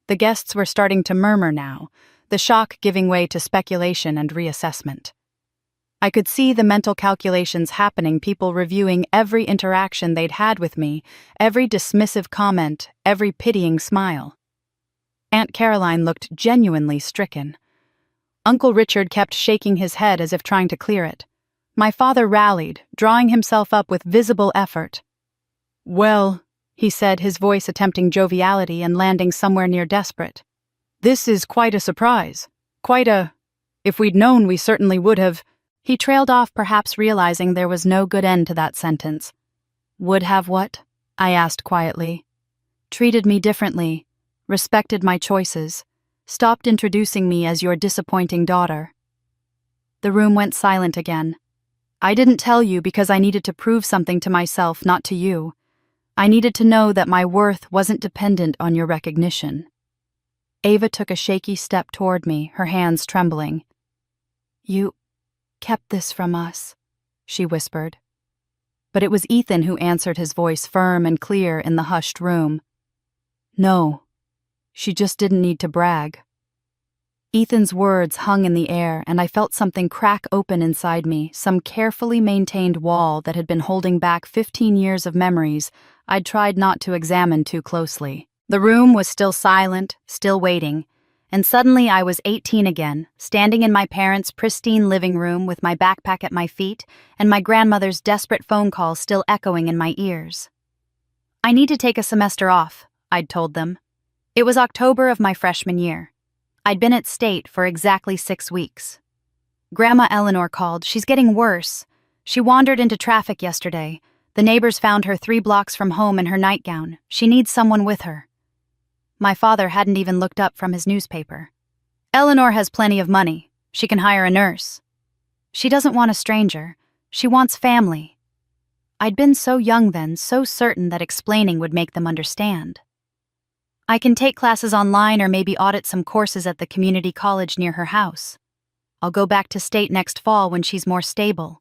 The guests were starting to murmur now, the shock giving way to speculation and reassessment. I could see the mental calculations happening, people reviewing every interaction they'd had with me, every dismissive comment, every pitying smile. Aunt Caroline looked genuinely stricken. Uncle Richard kept shaking his head as if trying to clear it. My father rallied, drawing himself up with visible effort. Well, he said, his voice attempting joviality and landing somewhere near desperate. This is quite a surprise. If we'd known, we certainly would have. He trailed off, perhaps realizing there was no good end to that sentence. Would have what? I asked quietly. Treated me differently, respected my choices, stopped introducing me as your disappointing daughter. The room went silent again. I didn't tell you because I needed to prove something to myself, not to you. I needed to know that my worth wasn't dependent on your recognition. Ava took a shaky step toward me, her hands trembling. You kept this from us, she whispered. But it was Ethan who answered, his voice firm and clear in the hushed room. No, she just didn't need to brag. Ethan's words hung in the air, and I felt something crack open inside me, some carefully maintained wall that had been holding back 15 years of memories I'd tried not to examine too closely. The room was still silent, still waiting, and suddenly I was 18 again, standing in my parents' pristine living room with my backpack at my feet and my grandmother's desperate phone call still echoing in my ears. I need to take a semester off, I'd told them. It was October of my freshman year. I'd been at State for exactly 6 weeks. Grandma Eleanor called. She's getting worse. She wandered into traffic yesterday. The neighbors found her 3 blocks from home in her nightgown. She needs someone with her. My father hadn't even looked up from his newspaper. Eleanor has plenty of money. She can hire a nurse. She doesn't want a stranger. She wants family. I'd been so young then, so certain that explaining would make them understand. I can take classes online or maybe audit some courses at the community college near her house. I'll go back to State next fall when she's more stable.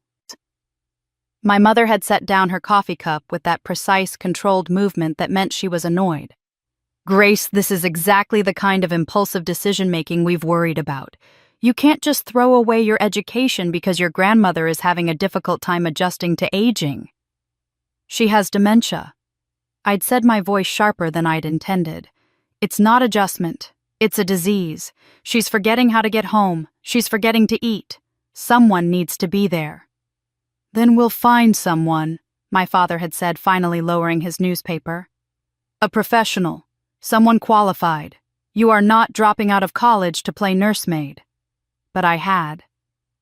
My mother had set down her coffee cup with that precise, controlled movement that meant she was annoyed. Grace, this is exactly the kind of impulsive decision-making we've worried about. You can't just throw away your education because your grandmother is having a difficult time adjusting to aging. She has dementia. I'd said, my voice sharper than I'd intended. It's not adjustment. It's a disease. She's forgetting how to get home. She's forgetting to eat. Someone needs to be there. Then we'll find someone, my father had said, finally lowering his newspaper. A professional. Someone qualified. You are not dropping out of college to play nursemaid. But I had.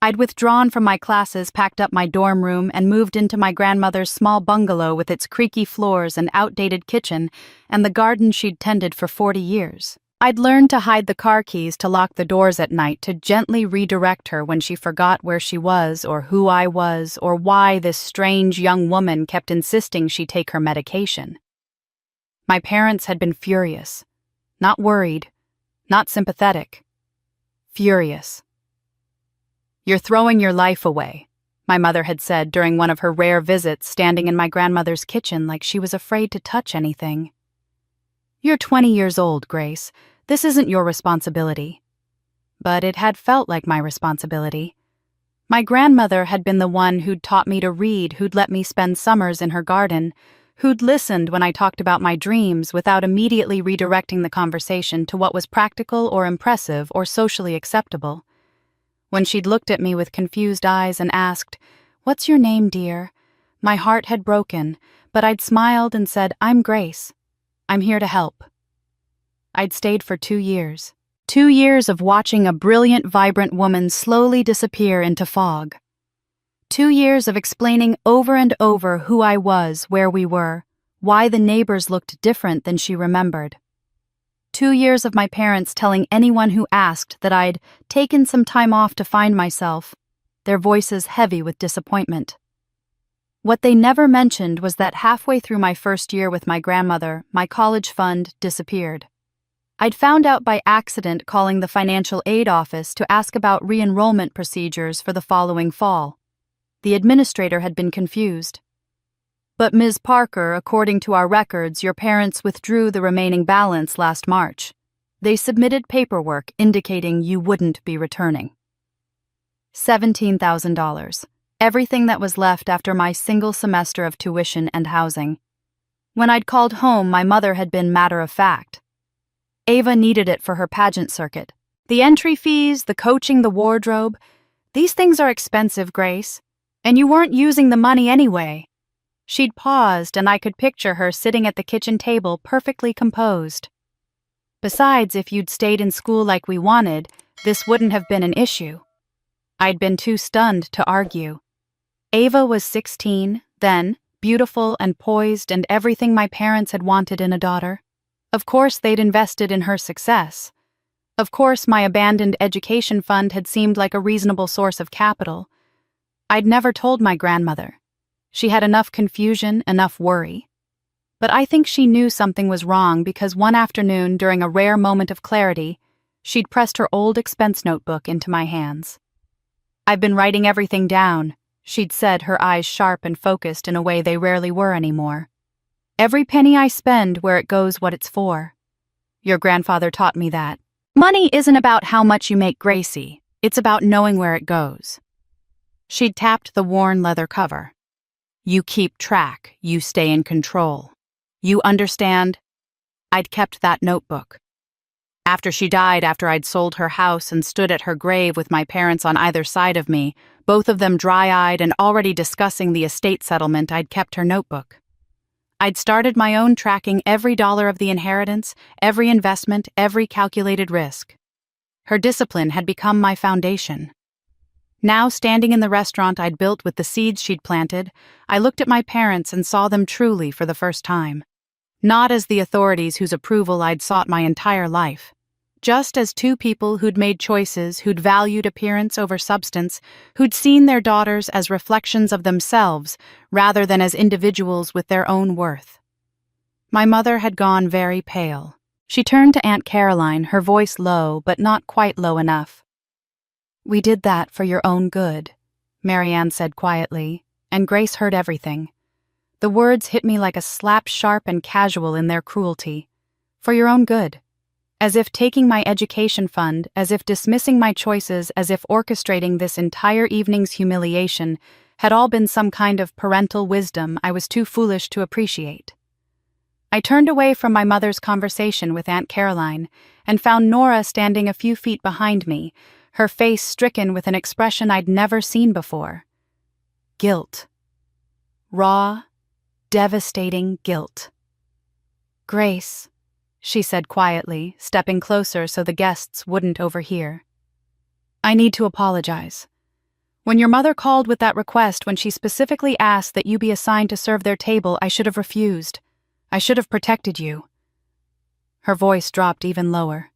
I'd withdrawn from my classes, packed up my dorm room, and moved into my grandmother's small bungalow with its creaky floors and outdated kitchen and the garden she'd tended for 40 years. I'd learned to hide the car keys to lock the doors at night to gently redirect her when she forgot where she was or who I was or why this strange young woman kept insisting she take her medication. My parents had been furious. Not worried. Not sympathetic. Furious. You're throwing your life away, my mother had said during one of her rare visits, standing in my grandmother's kitchen like she was afraid to touch anything. You're 20 years old, Grace. This isn't your responsibility. But it had felt like my responsibility. My grandmother had been the one who'd taught me to read, who'd let me spend summers in her garden, who'd listened when I talked about my dreams without immediately redirecting the conversation to what was practical or impressive or socially acceptable. When she'd looked at me with confused eyes and asked, "What's your name, dear?" my heart had broken, but I'd smiled and said, "I'm Grace. I'm here to help." I'd stayed for 2 years. 2 years of watching a brilliant, vibrant woman slowly disappear into fog. 2 years of explaining over and over who I was, where we were, why the neighbors looked different than she remembered. 2 years of my parents telling anyone who asked that I'd taken some time off to find myself, their voices heavy with disappointment. What they never mentioned was that halfway through my first year with my grandmother, my college fund disappeared. I'd found out by accident calling the financial aid office to ask about re-enrollment procedures for the following fall. The administrator had been confused. "But Ms. Parker, according to our records, your parents withdrew the remaining balance last March. They submitted paperwork indicating you wouldn't be returning." $17,000. Everything that was left after my single semester of tuition and housing. When I'd called home, my mother had been matter-of-fact. Ava needed it for her pageant circuit. The entry fees, the coaching, the wardrobe. These things are expensive, Grace. And you weren't using the money anyway. She'd paused, and I could picture her sitting at the kitchen table perfectly composed. Besides, if you'd stayed in school like we wanted, this wouldn't have been an issue. I'd been too stunned to argue. Ava was 16, then, beautiful and poised and everything my parents had wanted in a daughter. Of course they'd invested in her success. Of course my abandoned education fund had seemed like a reasonable source of capital. I'd never told my grandmother. She had enough confusion, enough worry. But I think she knew something was wrong because one afternoon, during a rare moment of clarity, she'd pressed her old expense notebook into my hands. "I've been writing everything down," she'd said, her eyes sharp and focused in a way they rarely were anymore. "Every penny I spend, where it goes, what it's for. Your grandfather taught me that. Money isn't about how much you make, Gracie. It's about knowing where it goes." She'd tapped the worn leather cover. "You keep track, you stay in control. You understand?" I'd kept that notebook. After she died, after I'd sold her house and stood at her grave with my parents on either side of me, both of them dry-eyed and already discussing the estate settlement, I'd kept her notebook. I'd started my own, tracking every dollar of the inheritance, every investment, every calculated risk. Her discipline had become my foundation. Now, standing in the restaurant I'd built with the seeds she'd planted, I looked at my parents and saw them truly for the first time. Not as the authorities whose approval I'd sought my entire life. Just as two people who'd made choices, who'd valued appearance over substance, who'd seen their daughters as reflections of themselves rather than as individuals with their own worth. My mother had gone very pale. She turned to Aunt Caroline, her voice low, but not quite low enough. "We did that for your own good," Marianne said quietly, and Grace heard everything. The words hit me like a slap, sharp and casual in their cruelty. For your own good. As if taking my education fund, as if dismissing my choices, as if orchestrating this entire evening's humiliation had all been some kind of parental wisdom I was too foolish to appreciate. I turned away from my mother's conversation with Aunt Caroline and found Nora standing a few feet behind me, her face stricken with an expression I'd never seen before. Guilt. Raw, devastating guilt. "Grace," she said quietly, stepping closer so the guests wouldn't overhear. "I need to apologize. When your mother called with that request, when she specifically asked that you be assigned to serve their table, I should have refused. I should have protected you." Her voice dropped even lower.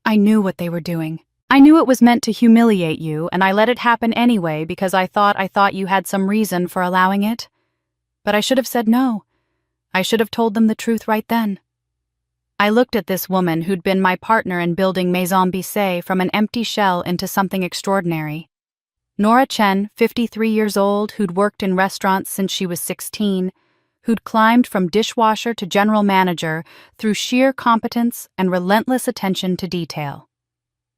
"I knew what they were doing. I knew it was meant to humiliate you, and I let it happen anyway because I thought you had some reason for allowing it. But I should have said no. I should have told them the truth right then." I looked at this woman who'd been my partner in building Maison Bissé from an empty shell into something extraordinary. Nora Chen, 53 years old, who'd worked in restaurants since she was 16, who'd climbed from dishwasher to general manager through sheer competence and relentless attention to detail.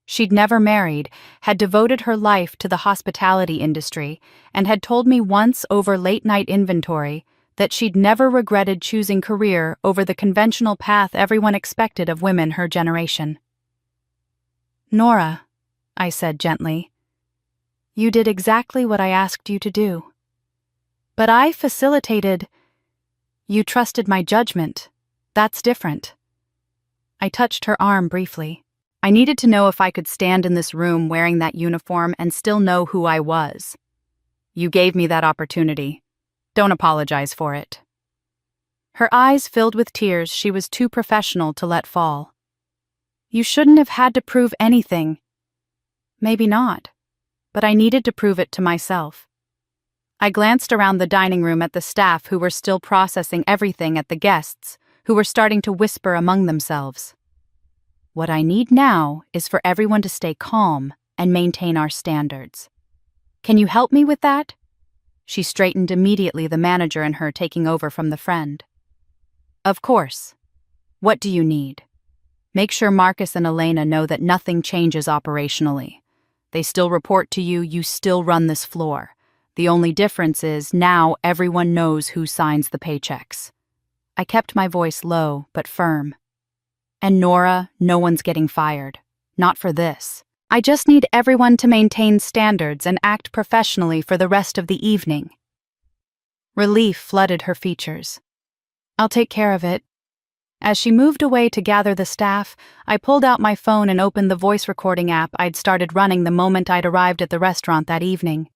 She'd never married, had devoted her life to the hospitality industry, and had told me once over late-night inventory that she'd never regretted choosing career over the conventional path everyone expected of women her generation. "Nora," I said gently, "you did exactly what I asked you to do. But I facilitated. You trusted my judgment. That's different." I touched her arm briefly. I needed to know if I could stand in this room wearing that uniform and still know who I was. "You gave me that opportunity. Don't apologize for it." Her eyes filled with tears she was too professional to let fall. "You shouldn't have had to prove anything." Maybe not, but I needed to prove it to myself. I glanced around the dining room at the staff who were still processing everything, at the guests who were starting to whisper among themselves. What I need now is for everyone to stay calm and maintain our standards. Can you help me with that? She straightened immediately, the manager in her taking over from the friend. Of course. What do you need? Make sure Marcus and Elena know that nothing changes operationally. They still report to you, you still run this floor. The only difference is now everyone knows who signs the paychecks. I kept my voice low but firm. And Nora, no one's getting fired. Not for this. I just need everyone to maintain standards and act professionally for the rest of the evening. Relief flooded her features. I'll take care of it. As she moved away to gather the staff, I pulled out my phone and opened the voice recording app I'd started running the moment I'd arrived at the restaurant that evening.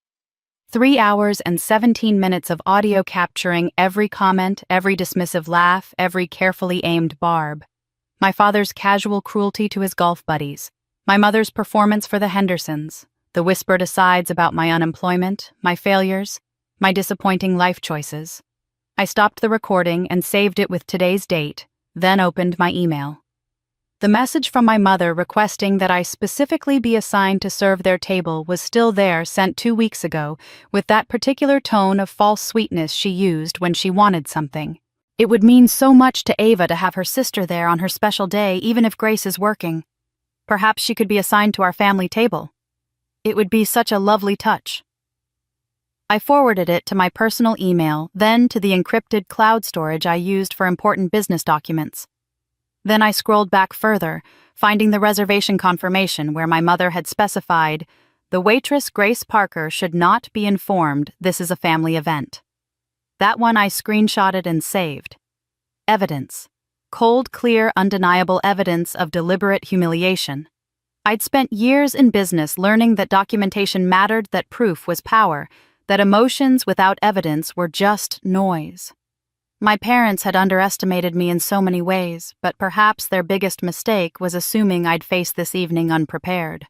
3 hours and 17 minutes of audio capturing every comment, every dismissive laugh, every carefully aimed barb. My father's casual cruelty to his golf buddies, my mother's performance for the Hendersons, the whispered asides about my unemployment, my failures, my disappointing life choices. I stopped the recording and saved it with today's date, then opened my email. The message from my mother requesting that I specifically be assigned to serve their table was still there, sent 2 weeks ago, with that particular tone of false sweetness she used when she wanted something. It would mean so much to Ava to have her sister there on her special day, even if Grace is working. Perhaps she could be assigned to our family table. It would be such a lovely touch. I forwarded it to my personal email, then to the encrypted cloud storage I used for important business documents. Then I scrolled back further, finding the reservation confirmation where my mother had specified, "The waitress Grace Parker should not be informed this is a family event." That one I screenshotted and saved. Evidence. Cold, clear, undeniable evidence of deliberate humiliation. I'd spent years in business learning that documentation mattered, that proof was power, that emotions without evidence were just noise. My parents had underestimated me in so many ways, but perhaps their biggest mistake was assuming I'd face this evening unprepared.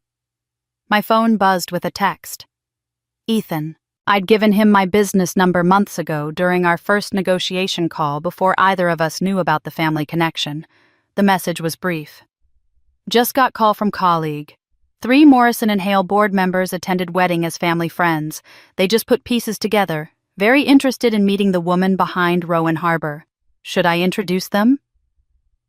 My phone buzzed with a text. Ethan. I'd given him my business number months ago during our first negotiation call before either of us knew about the family connection. The message was brief. Just got call from colleague. 3 Morrison & Hale board members attended wedding as family friends. They just put pieces together. Very interested in meeting the woman behind Rowan Harbor. Should I introduce them?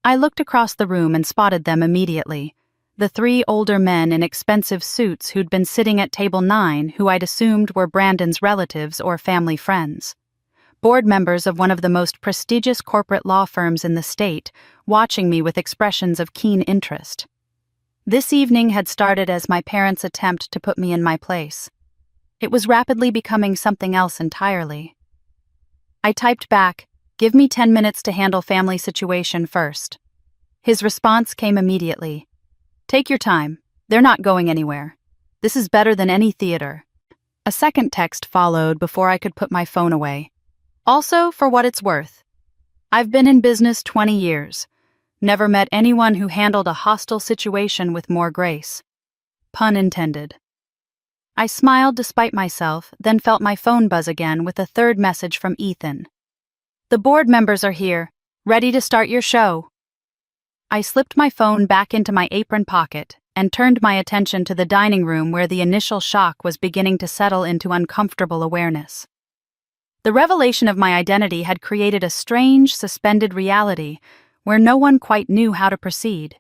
I looked across the room and spotted them immediately. The 3 older men in expensive suits who'd been sitting at table 9, who I'd assumed were Brandon's relatives or family friends. Board members of one of the most prestigious corporate law firms in the state, watching me with expressions of keen interest. This evening had started as my parents' attempt to put me in my place. It was rapidly becoming something else entirely. I typed back, "Give me 10 minutes to handle family situation first." His response came immediately. "Take your time. They're not going anywhere. This is better than any theater." A second text followed before I could put my phone away. "Also, for what it's worth. I've been in business 20 years. Never met anyone who handled a hostile situation with more grace." Pun intended. I smiled despite myself, then felt my phone buzz again with a third message from Ethan. "The board members are here, ready to start your show." I slipped my phone back into my apron pocket and turned my attention to the dining room where the initial shock was beginning to settle into uncomfortable awareness. The revelation of my identity had created a strange, suspended reality where no one quite knew how to proceed.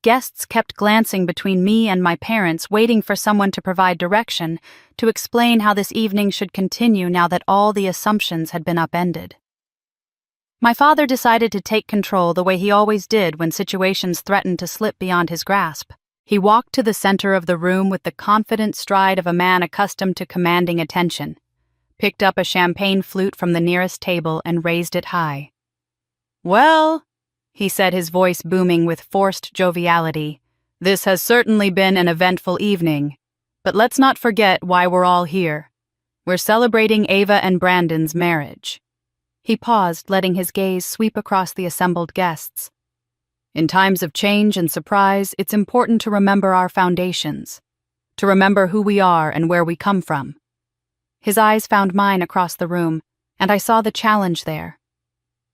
Guests kept glancing between me and my parents, waiting for someone to provide direction, to explain how this evening should continue now that all the assumptions had been upended. My father decided to take control the way he always did when situations threatened to slip beyond his grasp. He walked to the center of the room with the confident stride of a man accustomed to commanding attention, picked up a champagne flute from the nearest table and raised it high. "Well," he said, his voice booming with forced joviality, "this has certainly been an eventful evening. But let's not forget why we're all here. We're celebrating Ava and Brandon's marriage." He paused, letting his gaze sweep across the assembled guests. "In times of change and surprise, it's important to remember our foundations, to remember who we are and where we come from." His eyes found mine across the room, and I saw the challenge there.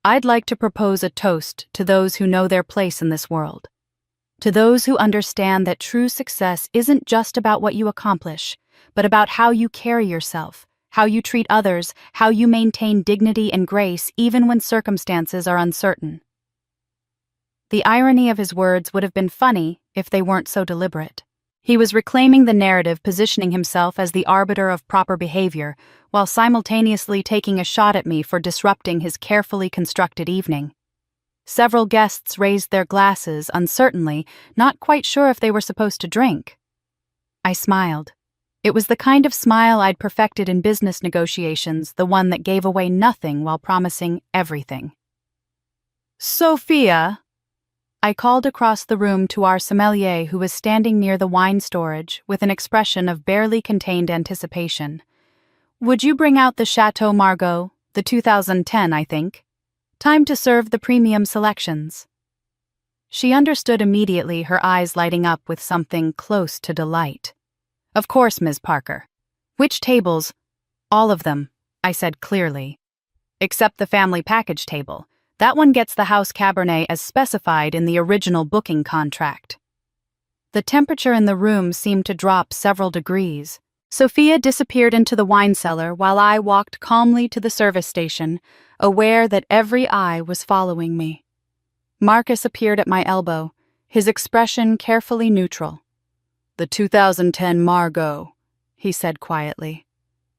"I'd like to propose a toast to those who know their place in this world. To those who understand that true success isn't just about what you accomplish, but about how you carry yourself, how you treat others, how you maintain dignity and grace even when circumstances are uncertain." The irony of his words would have been funny if they weren't so deliberate. He was reclaiming the narrative, positioning himself as the arbiter of proper behavior, while simultaneously taking a shot at me for disrupting his carefully constructed evening. Several guests raised their glasses uncertainly, not quite sure if they were supposed to drink. I smiled. It was the kind of smile I'd perfected in business negotiations, the one that gave away nothing while promising everything. Sophia! I called across the room to our sommelier who was standing near the wine storage with an expression of barely contained anticipation. Would you bring out the Chateau Margaux, the 2010, I think? Time to serve the premium selections. She understood immediately, her eyes lighting up with something close to delight. Of course, Ms. Parker. Which tables? All of them, I said clearly. Except the family package table. That one gets the house Cabernet as specified in the original booking contract. The temperature in the room seemed to drop several degrees. Sophia disappeared into the wine cellar while I walked calmly to the service station, aware that every eye was following me. Marcus appeared at my elbow, his expression carefully neutral. The 2010 Margaux, he said quietly.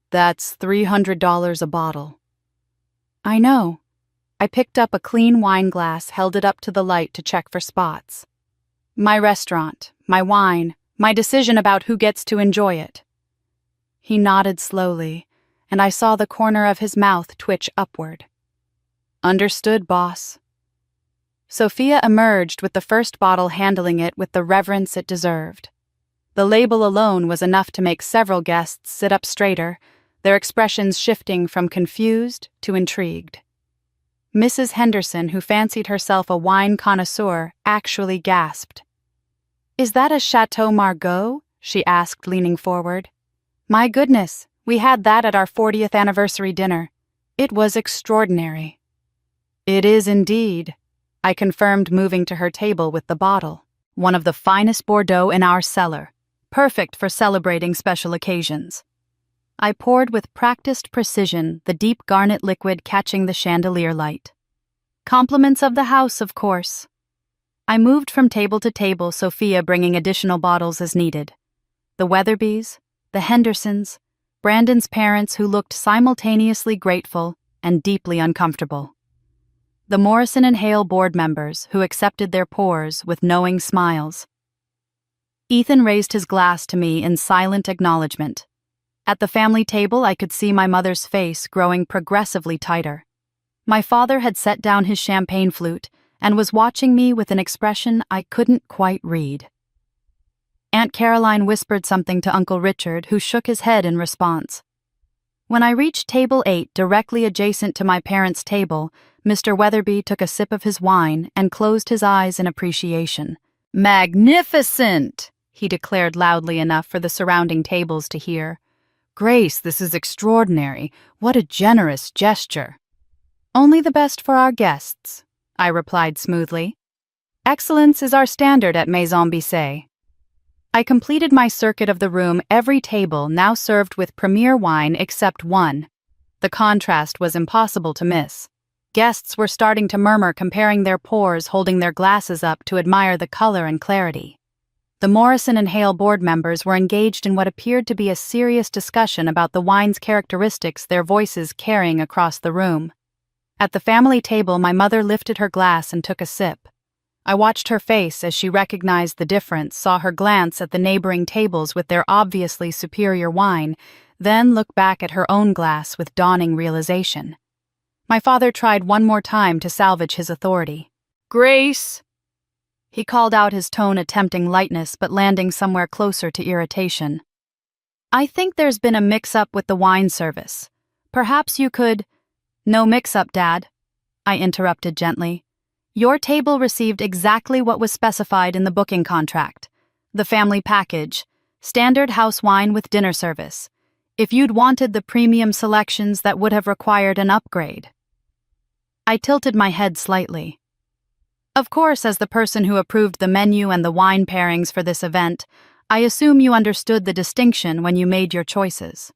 That's $300 a bottle. I know. I picked up a clean wine glass, held it up to the light to check for spots. My restaurant, my wine, my decision about who gets to enjoy it. He nodded slowly, and I saw the corner of his mouth twitch upward. Understood, boss. Sophia emerged with the first bottle, handling it with the reverence it deserved. The label alone was enough to make several guests sit up straighter, their expressions shifting from confused to intrigued. Mrs. Henderson, who fancied herself a wine connoisseur, actually gasped. Is that a Chateau Margaux? She asked, leaning forward. My goodness, we had that at our 40th anniversary dinner. It was extraordinary. It is indeed, I confirmed, moving to her table with the bottle. One of the finest Bordeaux in our cellar, perfect for celebrating special occasions. I poured with practiced precision, the deep garnet liquid catching the chandelier light. Compliments of the house, of course. I moved from table to table, Sophia bringing additional bottles as needed. The Weatherbys, the Hendersons, Brandon's parents, who looked simultaneously grateful and deeply uncomfortable. The Morrison and Hale board members, who accepted their pours with knowing smiles. Ethan raised his glass to me in silent acknowledgement. At the family table, I could see my mother's face growing progressively tighter. My father had set down his champagne flute and was watching me with an expression I couldn't quite read. Aunt Caroline whispered something to Uncle Richard, who shook his head in response. When I reached table 8, directly adjacent to my parents' table, Mr. Weatherby took a sip of his wine and closed his eyes in appreciation. Magnificent! He declared loudly enough for the surrounding tables to hear. Grace, this is extraordinary. What a generous gesture. Only the best for our guests, I replied smoothly. Excellence is our standard at Maison Bisset. I completed my circuit of the room, every table now served with premier wine except one. The contrast was impossible to miss. Guests were starting to murmur, comparing their pours, holding their glasses up to admire the color and clarity. The Morrison and Hale board members were engaged in what appeared to be a serious discussion about the wine's characteristics, their voices carrying across the room. At the family table, my mother lifted her glass and took a sip. I watched her face as she recognized the difference, saw her glance at the neighboring tables with their obviously superior wine, then look back at her own glass with dawning realization. My father tried one more time to salvage his authority. Grace! He called out, his tone attempting lightness but landing somewhere closer to irritation. I think there's been a mix-up with the wine service. Perhaps you could— No mix-up, Dad, I interrupted gently. Your table received exactly what was specified in the booking contract. The family package, standard house wine with dinner service. If you'd wanted the premium selections, that would have required an upgrade. I tilted my head slightly. Of course, as the person who approved the menu and the wine pairings for this event, I assume you understood the distinction when you made your choices.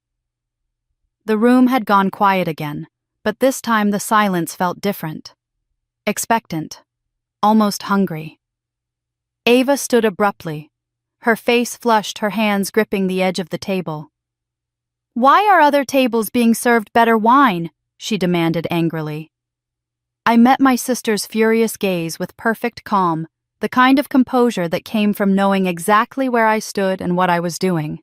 The room had gone quiet again, but this time the silence felt different. Expectant, almost hungry. Ava stood abruptly, her face flushed, her hands gripping the edge of the table. Why are other tables being served better wine? She demanded angrily. I met my sister's furious gaze with perfect calm, the kind of composure that came from knowing exactly where I stood and what I was doing.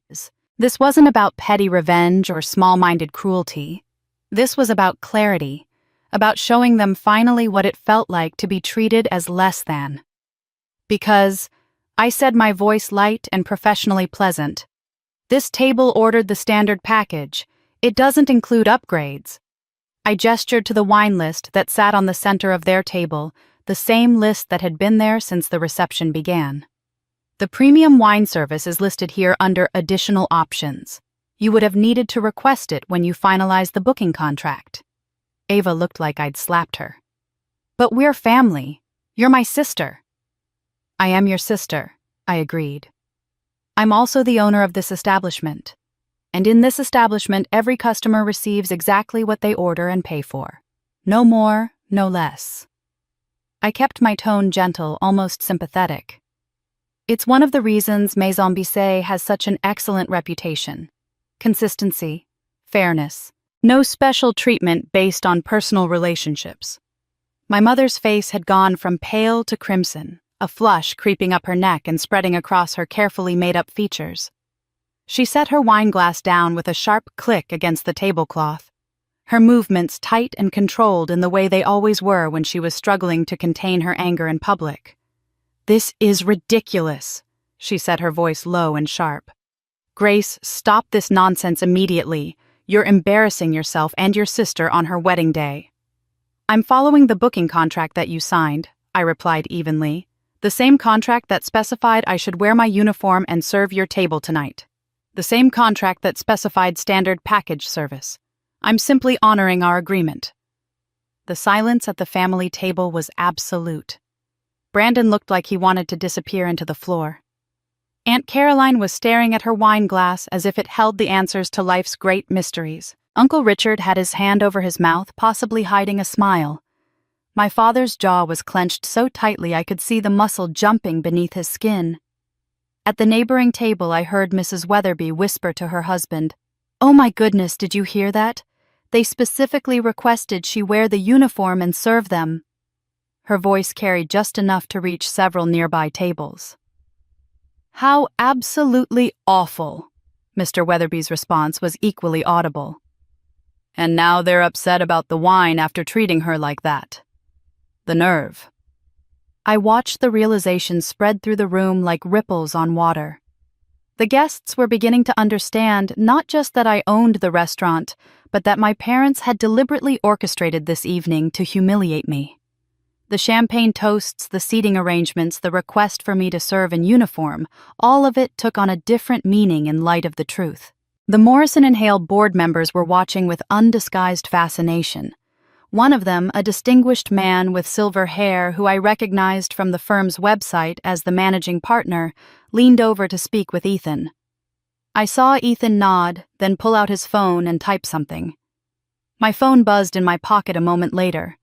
This wasn't about petty revenge or small-minded cruelty. This was about clarity, about showing them finally what it felt like to be treated as less than. Because, I said, my voice light and professionally pleasant, this table ordered the standard package. It doesn't include upgrades. I gestured to the wine list that sat on the center of their table, the same list that had been there since the reception began. The premium wine service is listed here under additional options. You would have needed to request it when you finalized the booking contract. Ava looked like I'd slapped her. But we're family. You're my sister. I am your sister, I agreed. I'm also the owner of this establishment. And in this establishment, every customer receives exactly what they order and pay for. No more, no less. I kept my tone gentle, almost sympathetic. It's one of the reasons Maison Bissé has such an excellent reputation. Consistency, fairness, no special treatment based on personal relationships. My mother's face had gone from pale to crimson, a flush creeping up her neck and spreading across her carefully made-up features. She set her wine glass down with a sharp click against the tablecloth, her movements tight and controlled in the way they always were when she was struggling to contain her anger in public. "This is ridiculous," she said, her voice low and sharp. "Grace, stop this nonsense immediately. You're embarrassing yourself and your sister on her wedding day." "I'm following the booking contract that you signed," I replied evenly. "The same contract that specified I should wear my uniform and serve your table tonight. The same contract that specified standard package service. I'm simply honoring our agreement." The silence at the family table was absolute. Brandon looked like he wanted to disappear into the floor. Aunt Caroline was staring at her wine glass as if it held the answers to life's great mysteries. Uncle Richard had his hand over his mouth, possibly hiding a smile. My father's jaw was clenched so tightly I could see the muscle jumping beneath his skin. At the neighboring table, I heard Mrs. Weatherby whisper to her husband, "Oh my goodness, did you hear that? They specifically requested she wear the uniform and serve them." Her voice carried just enough to reach several nearby tables. "How absolutely awful!" Mr. Weatherby's response was equally audible. "And now they're upset about the wine after treating her like that. The nerve." I watched the realization spread through the room like ripples on water. The guests were beginning to understand not just that I owned the restaurant, but that my parents had deliberately orchestrated this evening to humiliate me. The champagne toasts, the seating arrangements, the request for me to serve in uniform, all of it took on a different meaning in light of the truth. The Morrison & Hale board members were watching with undisguised fascination. One of them, a distinguished man with silver hair who I recognized from the firm's website as the managing partner, leaned over to speak with Ethan. I saw Ethan nod, then pull out his phone and type something. My phone buzzed in my pocket a moment later.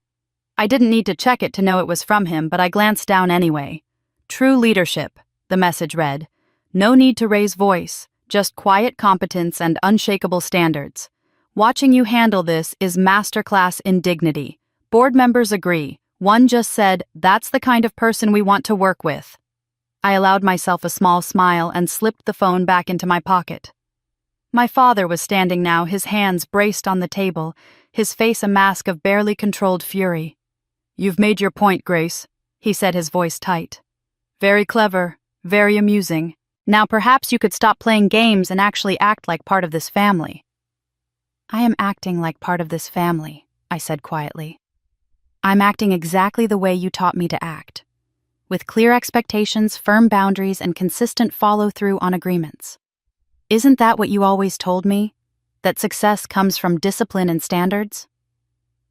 I didn't need to check it to know it was from him, but I glanced down anyway. "True leadership," the message read. "No need to raise voice, just quiet competence and unshakable standards. Watching you handle this is masterclass in dignity. Board members agree. One just said, that's the kind of person we want to work with." I allowed myself a small smile and slipped the phone back into my pocket. My father was standing now, his hands braced on the table, his face a mask of barely controlled fury. "You've made your point, Grace," he said, his voice tight. "Very clever, very amusing. Now perhaps you could stop playing games and actually act like part of this family." "I am acting like part of this family," I said quietly. "I'm acting exactly the way you taught me to act, with clear expectations, firm boundaries, and consistent follow-through on agreements. Isn't that what you always told me? That success comes from discipline and standards?"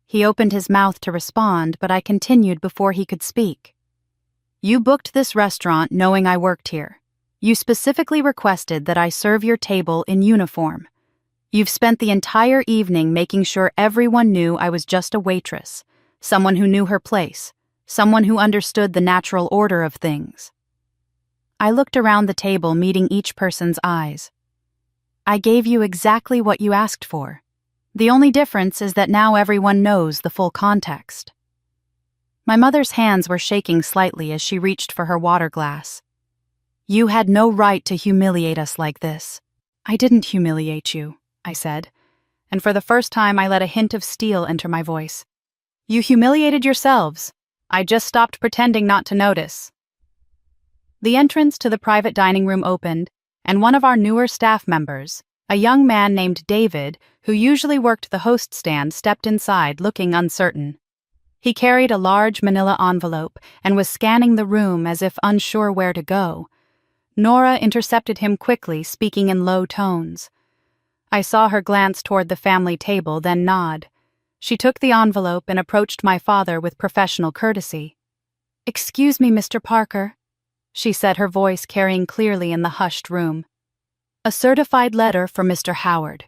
He opened his mouth to respond, but I continued before he could speak. "You booked this restaurant knowing I worked here. You specifically requested that I serve your table in uniform. You've spent the entire evening making sure everyone knew I was just a waitress, someone who knew her place, someone who understood the natural order of things." I looked around the table, meeting each person's eyes. "I gave you exactly what you asked for. The only difference is that now everyone knows the full context." My mother's hands were shaking slightly as she reached for her water glass. "You had no right to humiliate us like this." "I didn't humiliate you," I said, and for the first time I let a hint of steel enter my voice. You humiliated yourselves. I just stopped pretending not to notice. The entrance to the private dining room opened, and one of our newer staff members, a young man named David, who usually worked the host stand, stepped inside, looking uncertain. He carried a large manila envelope and was scanning the room as if unsure where to go. Nora intercepted him quickly, speaking in low tones. I saw her glance toward the family table, then nod. She took the envelope and approached my father with professional courtesy. "Excuse me, Mr. Parker," she said, her voice carrying clearly in the hushed room. "A certified letter for Mr. Howard.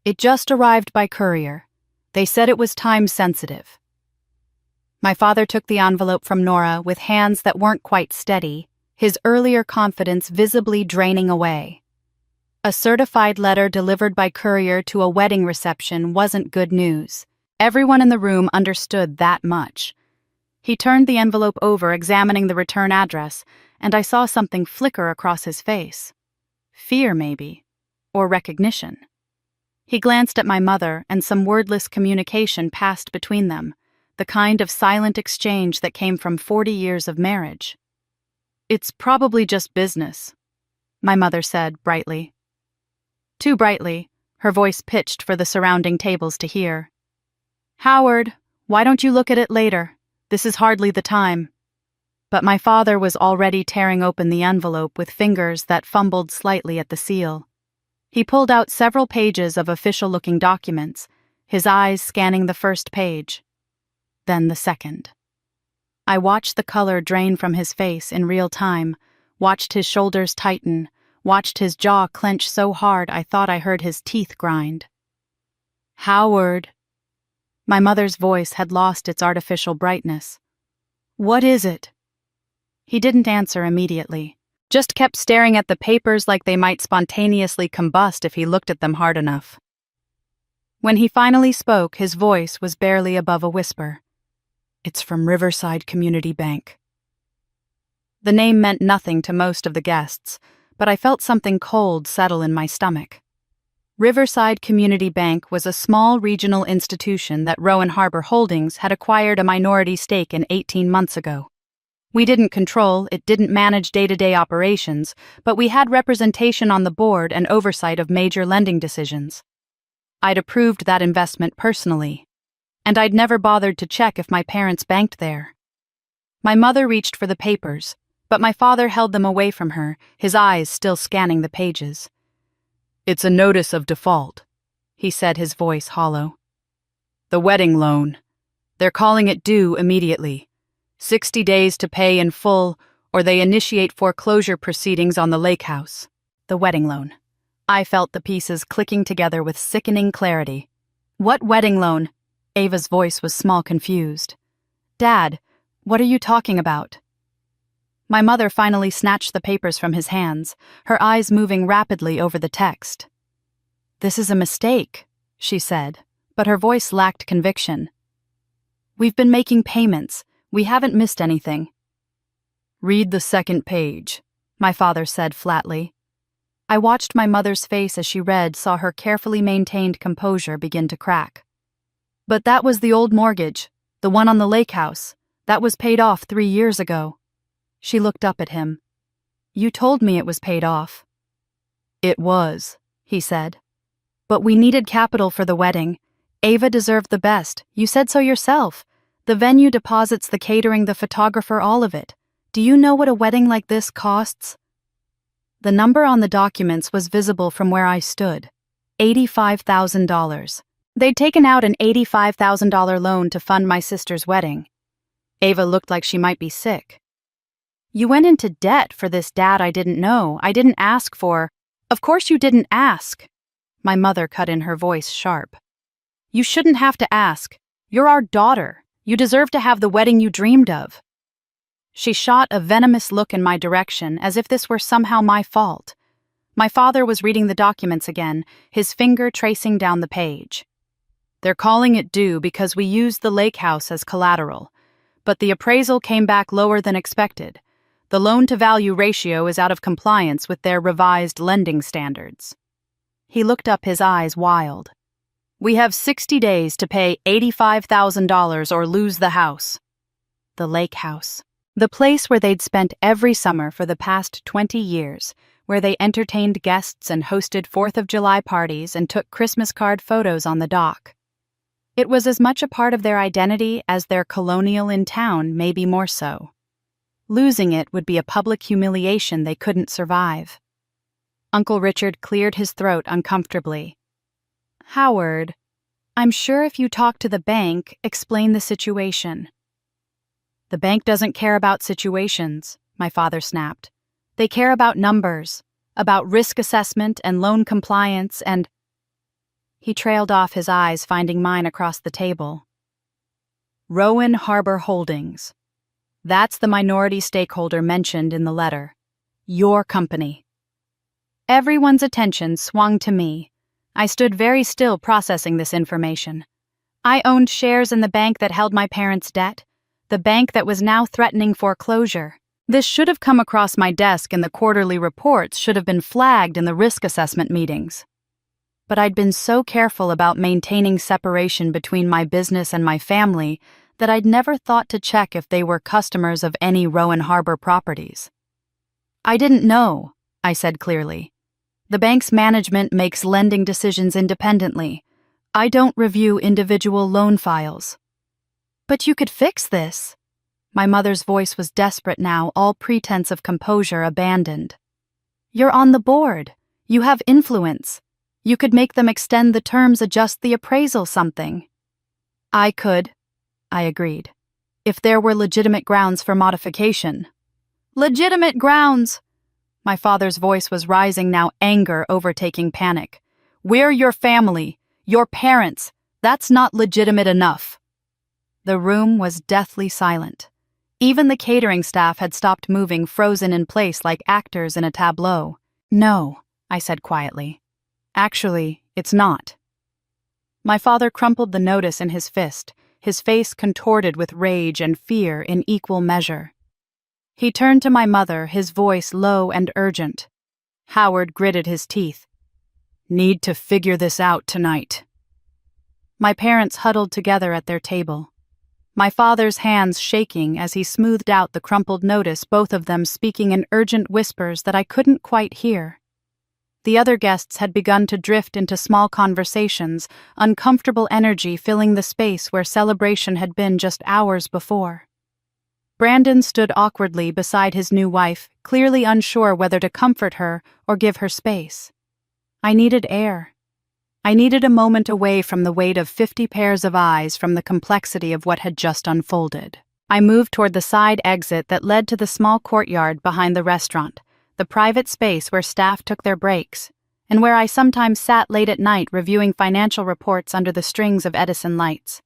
It just arrived by courier. They said it was time-sensitive." My father took the envelope from Nora with hands that weren't quite steady, his earlier confidence visibly draining away. A certified letter delivered by courier to a wedding reception wasn't good news. Everyone in the room understood that much. He turned the envelope over, examining the return address, and I saw something flicker across his face. Fear, maybe, or recognition. He glanced at my mother, and some wordless communication passed between them, the kind of silent exchange that came from 40 years of marriage. "It's probably just business," my mother said brightly. Too brightly, her voice pitched for the surrounding tables to hear. "Howard, why don't you look at it later? This is hardly the time." But my father was already tearing open the envelope with fingers that fumbled slightly at the seal. He pulled out several pages of official-looking documents, his eyes scanning the first page. Then the second. I watched the color drain from his face in real time, watched his shoulders tighten, watched his jaw clench so hard I thought I heard his teeth grind. "Howard." My mother's voice had lost its artificial brightness. "What is it?" He didn't answer immediately, just kept staring at the papers like they might spontaneously combust if he looked at them hard enough. When he finally spoke, his voice was barely above a whisper. "It's from Riverside Community Bank." The name meant nothing to most of the guests, but I felt something cold settle in my stomach. Riverside Community Bank was a small regional institution that Rowan Harbor Holdings had acquired a minority stake in 18 months ago. We didn't control, it didn't manage day-to-day operations, but we had representation on the board and oversight of major lending decisions. I'd approved that investment personally, and I'd never bothered to check if my parents banked there. My mother reached for the papers, but my father held them away from her, his eyes still scanning the pages. "It's a notice of default," he said, his voice hollow. "The wedding loan. They're calling it due immediately. 60 days to pay in full, or they initiate foreclosure proceedings on the lake house." The wedding loan. I felt the pieces clicking together with sickening clarity. "What wedding loan?" Ava's voice was small, confused. "Dad, what are you talking about?" My mother finally snatched the papers from his hands, her eyes moving rapidly over the text. "This is a mistake," she said, but her voice lacked conviction. "We've been making payments. We haven't missed anything." "Read the second page," my father said flatly. I watched my mother's face as she read, saw her carefully maintained composure begin to crack. "But that was the old mortgage, the one on the lake house. That was paid off 3 years ago." She looked up at him. "You told me it was paid off." "It was," he said. "But we needed capital for the wedding. Ava deserved the best. You said so yourself. The venue deposits the catering, the photographer, all of it. Do you know what a wedding like this costs?" The number on the documents was visible from where I stood. $85,000. They'd taken out an $85,000 loan to fund my sister's wedding. Ava looked like she might be sick. "You went into debt for this, Dad. I didn't know. I didn't ask for—" "Of course you didn't ask." My mother cut in, her voice sharp. "You shouldn't have to ask. You're our daughter. You deserve to have the wedding you dreamed of." She shot a venomous look in my direction, as if this were somehow my fault. My father was reading the documents again, his finger tracing down the page. "They're calling it due because we used the lake house as collateral. But the appraisal came back lower than expected. The loan-to-value ratio is out of compliance with their revised lending standards." He looked up, his eyes wild. We have 60 days to pay $85,000 or lose the house. The lake house. The place where they'd spent every summer for the past 20 years, where they entertained guests and hosted 4th of July parties and took Christmas card photos on the dock. It was as much a part of their identity as their colonial in town, maybe more so. Losing it would be a public humiliation they couldn't survive. Uncle Richard cleared his throat uncomfortably. Howard, I'm sure if you talk to the bank, explain the situation. The bank doesn't care about situations, my father snapped. They care about numbers, about risk assessment and loan compliance and... He trailed off, his eyes finding mine across the table. Rowan Harbor Holdings. That's the minority stakeholder mentioned in the letter. Your company. Everyone's attention swung to me. I stood very still processing this information. I owned shares in the bank that held my parents' debt, the bank that was now threatening foreclosure. This should have come across my desk and the quarterly reports should have been flagged in the risk assessment meetings. But I'd been so careful about maintaining separation between my business and my family that I'd never thought to check if they were customers of any Rowan Harbor properties. I didn't know, I said clearly. The bank's management makes lending decisions independently. I don't review individual loan files. But you could fix this. My mother's voice was desperate now, all pretense of composure abandoned. You're on the board. You have influence. You could make them extend the terms, adjust the appraisal, something. I could, I agreed, if there were legitimate grounds for modification. Legitimate grounds! My father's voice was rising now, anger overtaking panic. We're your family, your parents. That's not legitimate enough. The room was deathly silent. Even the catering staff had stopped moving, frozen in place like actors in a tableau. No, I said quietly. Actually, it's not. My father crumpled the notice in his fist, his face contorted with rage and fear in equal measure. He turned to my mother, his voice low and urgent. Howard gritted his teeth. Need to figure this out tonight. My parents huddled together at their table. My father's hands shaking as he smoothed out the crumpled notice, both of them speaking in urgent whispers that I couldn't quite hear. The other guests had begun to drift into small conversations, uncomfortable energy filling the space where celebration had been just hours before. Brandon stood awkwardly beside his new wife, clearly unsure whether to comfort her or give her space. I needed air. I needed a moment away from the weight of 50 pairs of eyes, from the complexity of what had just unfolded. I moved toward the side exit that led to the small courtyard behind the restaurant, the private space where staff took their breaks, and where I sometimes sat late at night reviewing financial reports under the strings of Edison lights.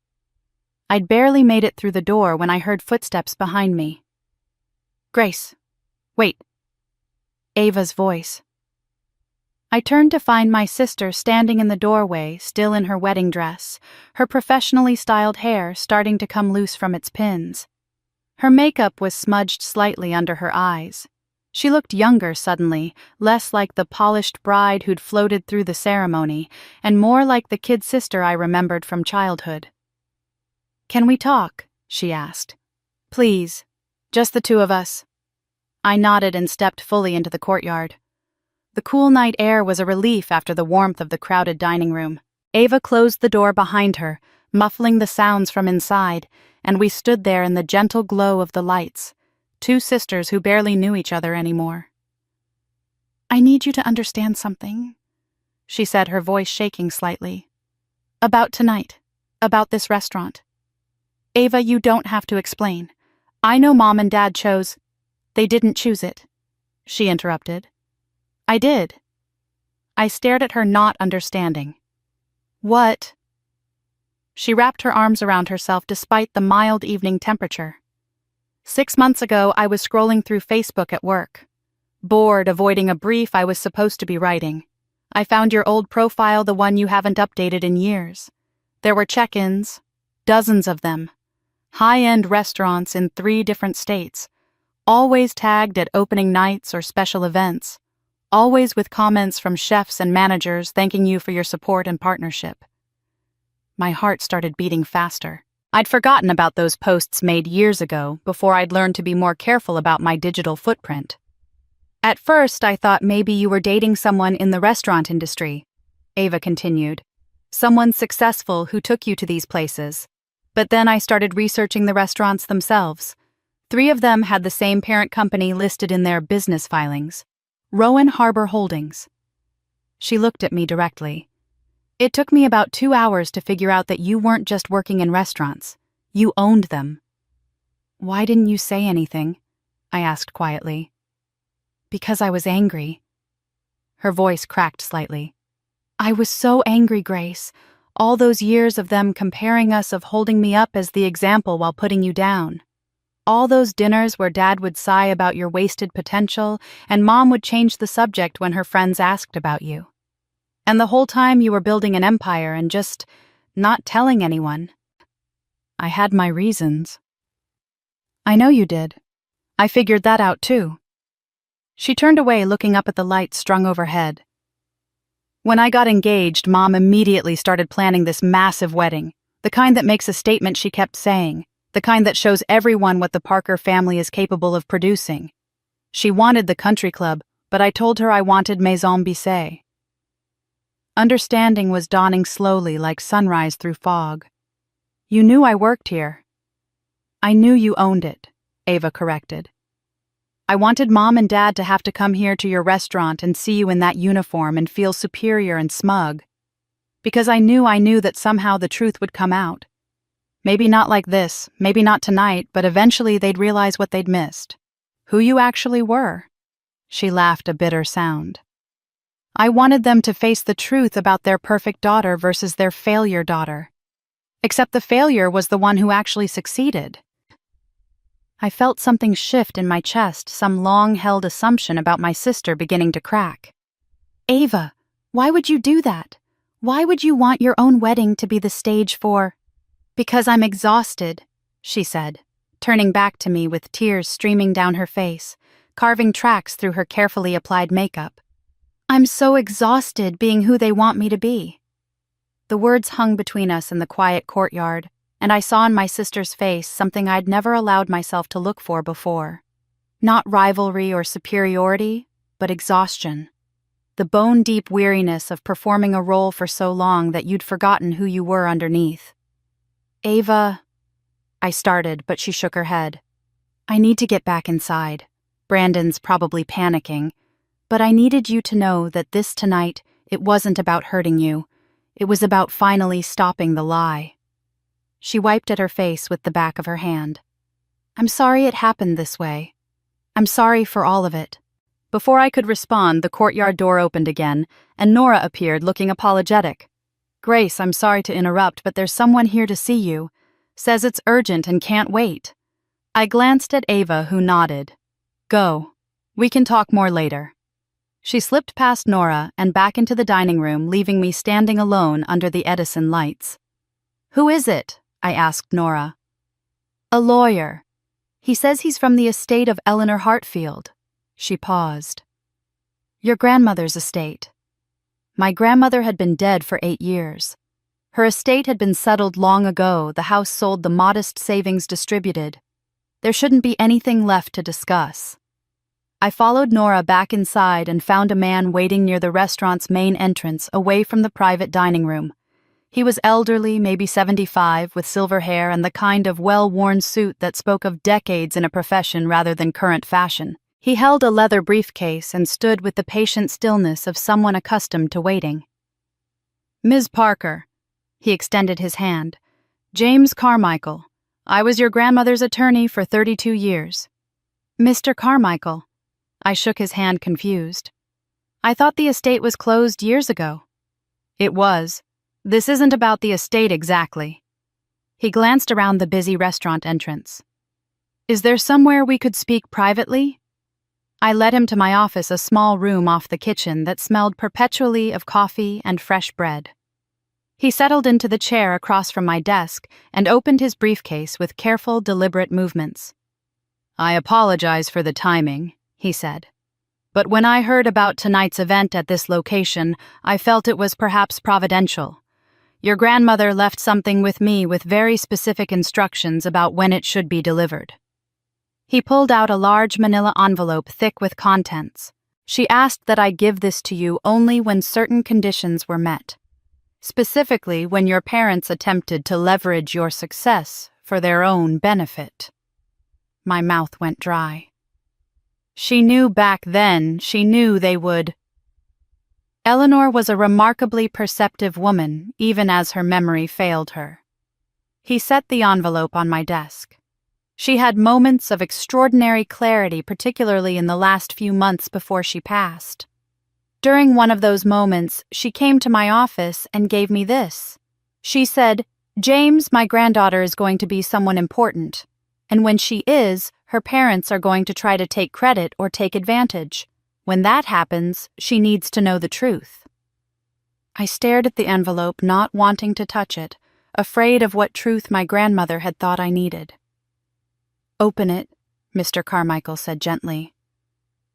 I'd barely made it through the door when I heard footsteps behind me. Grace, wait. Ava's voice. I turned to find my sister standing in the doorway, still in her wedding dress, her professionally styled hair starting to come loose from its pins. Her makeup was smudged slightly under her eyes. She looked younger suddenly, less like the polished bride who'd floated through the ceremony, and more like the kid sister I remembered from childhood. Can we talk? She asked. Please, just the two of us. I nodded and stepped fully into the courtyard. The cool night air was a relief after the warmth of the crowded dining room. Ava closed the door behind her, muffling the sounds from inside, and we stood there in the gentle glow of the lights, two sisters who barely knew each other anymore. I need you to understand something, she said, her voice shaking slightly. About tonight, about this restaurant. Ava, you don't have to explain. I know Mom and Dad chose... They didn't choose it, she interrupted. I did. I stared at her, not understanding. What? She wrapped her arms around herself despite the mild evening temperature. 6 months ago, I was scrolling through Facebook at work. Bored, avoiding a brief I was supposed to be writing. I found your old profile, the one you haven't updated in years. There were check-ins, dozens of them. High-end restaurants in 3 different states, always tagged at opening nights or special events, always with comments from chefs and managers thanking you for your support and partnership. My heart started beating faster. I'd forgotten about those posts made years ago before I'd learned to be more careful about my digital footprint. At first, I thought maybe you were dating someone in the restaurant industry, Ava continued. Someone successful who took you to these places. But then I started researching the restaurants themselves. 3 of them had the same parent company listed in their business filings, Rowan Harbor Holdings. She looked at me directly. It took me about 2 hours to figure out that you weren't just working in restaurants. You owned them. Why didn't you say anything? I asked quietly. Because I was angry. Her voice cracked slightly. I was so angry, Grace. All those years of them comparing us, of holding me up as the example while putting you down. All those dinners where Dad would sigh about your wasted potential and Mom would change the subject when her friends asked about you. And the whole time you were building an empire and just not telling anyone. I had my reasons. I know you did. I figured that out too. She turned away, looking up at the lights strung overhead. When I got engaged, Mom immediately started planning this massive wedding, the kind that makes a statement, she kept saying, the kind that shows everyone what the Parker family is capable of producing. She wanted the country club, but I told her I wanted Maison Bissé. Understanding was dawning slowly like sunrise through fog. You knew I worked here. I knew you owned it, Ava corrected. I wanted Mom and Dad to have to come here to your restaurant and see you in that uniform and feel superior and smug. Because I knew that somehow the truth would come out. Maybe not like this, maybe not tonight, but eventually they'd realize what they'd missed. Who you actually were. She laughed a bitter sound. I wanted them to face the truth about their perfect daughter versus their failure daughter. Except the failure was the one who actually succeeded. I felt something shift in my chest, some long-held assumption about my sister beginning to crack. Ava, why would you do that? Why would you want your own wedding to be the stage for... Because I'm exhausted, she said, turning back to me with tears streaming down her face, carving tracks through her carefully applied makeup. I'm so exhausted being who they want me to be. The words hung between us in the quiet courtyard, and I saw in my sister's face something I'd never allowed myself to look for before. Not rivalry or superiority, but exhaustion. The bone-deep weariness of performing a role for so long that you'd forgotten who you were underneath. Ava, I started, but she shook her head. I need to get back inside. Brandon's probably panicking. But I needed you to know that this tonight, it wasn't about hurting you. It was about finally stopping the lie. She wiped at her face with the back of her hand. I'm sorry it happened this way. I'm sorry for all of it. Before I could respond, the courtyard door opened again, and Nora appeared looking apologetic. Grace, I'm sorry to interrupt, but there's someone here to see you. Says it's urgent and can't wait. I glanced at Ava, who nodded. Go. We can talk more later. She slipped past Nora and back into the dining room, leaving me standing alone under the Edison lights. Who is it? I asked Nora. A lawyer. He says he's from the estate of Eleanor Hartfield. She paused. Your grandmother's estate. My grandmother had been dead for 8 years. Her estate had been settled long ago, the house sold, the modest savings distributed. There shouldn't be anything left to discuss. I followed Nora back inside and found a man waiting near the restaurant's main entrance, away from the private dining room. He was elderly, maybe 75, with silver hair and the kind of well-worn suit that spoke of decades in a profession rather than current fashion. He held a leather briefcase and stood with the patient stillness of someone accustomed to waiting. Ms. Parker. He extended his hand. James Carmichael. I was your grandmother's attorney for 32 years. Mr. Carmichael. I shook his hand, confused. I thought the estate was closed years ago. It was. This isn't about the estate exactly. He glanced around the busy restaurant entrance. Is there somewhere we could speak privately? I led him to my office, a small room off the kitchen that smelled perpetually of coffee and fresh bread. He settled into the chair across from my desk and opened his briefcase with careful, deliberate movements. I apologize for the timing, he said. But when I heard about tonight's event at this location, I felt it was perhaps providential. Your grandmother left something with me with very specific instructions about when it should be delivered." He pulled out a large manila envelope thick with contents. "She asked that I give this to you only when certain conditions were met. Specifically when your parents attempted to leverage your success for their own benefit." My mouth went dry. She knew back then, she knew they would. Eleanor was a remarkably perceptive woman, even as her memory failed her. He set the envelope on my desk. She had moments of extraordinary clarity, particularly in the last few months before she passed. During one of those moments, she came to my office and gave me this. She said, "James, my granddaughter is going to be someone important, and when she is, her parents are going to try to take credit or take advantage. When that happens, she needs to know the truth." I stared at the envelope, not wanting to touch it, afraid of what truth my grandmother had thought I needed. "Open it," Mr. Carmichael said gently.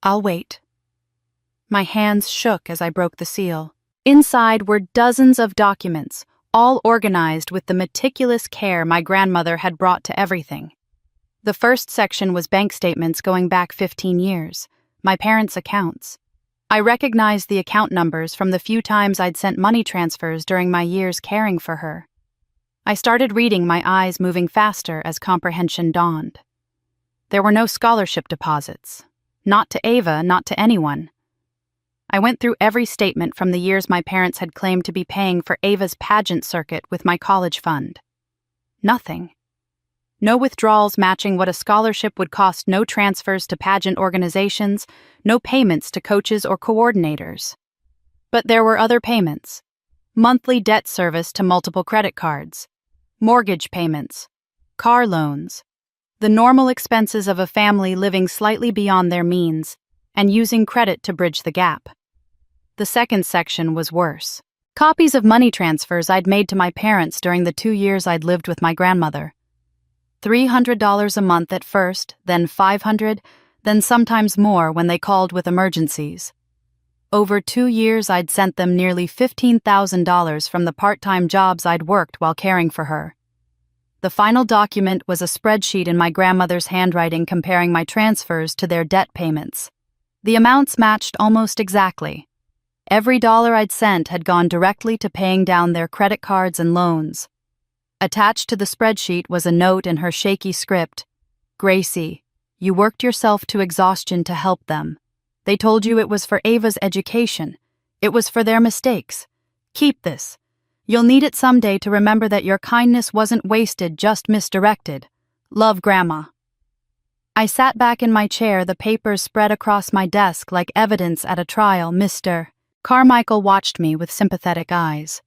"I'll wait." My hands shook as I broke the seal. Inside were dozens of documents, all organized with the meticulous care my grandmother had brought to everything. The first section was bank statements going back 15 years, my parents' accounts. I recognized the account numbers from the few times I'd sent money transfers during my years caring for her. I started reading, my eyes moving faster as comprehension dawned. There were no scholarship deposits. Not to Ava, not to anyone. I went through every statement from the years my parents had claimed to be paying for Ava's pageant circuit with my college fund. Nothing. No withdrawals matching what a scholarship would cost, no transfers to pageant organizations, no payments to coaches or coordinators. But there were other payments. Monthly debt service to multiple credit cards, mortgage payments, car loans, the normal expenses of a family living slightly beyond their means and using credit to bridge the gap. The second section was worse. Copies of money transfers I'd made to my parents during the 2 years I'd lived with my grandmother. $300 a month at first, then $500, then sometimes more when they called with emergencies. Over 2 years I'd sent them nearly $15,000 from the part-time jobs I'd worked while caring for her. The final document was a spreadsheet in my grandmother's handwriting comparing my transfers to their debt payments. The amounts matched almost exactly. Every dollar I'd sent had gone directly to paying down their credit cards and loans. Attached to the spreadsheet was a note in her shaky script. "Gracie, you worked yourself to exhaustion to help them. They told you it was for Ava's education. It was for their mistakes. Keep this. You'll need it someday to remember that your kindness wasn't wasted, just misdirected. Love, Grandma." I sat back in my chair, the papers spread across my desk like evidence at a trial. Mr. Carmichael watched me with sympathetic eyes.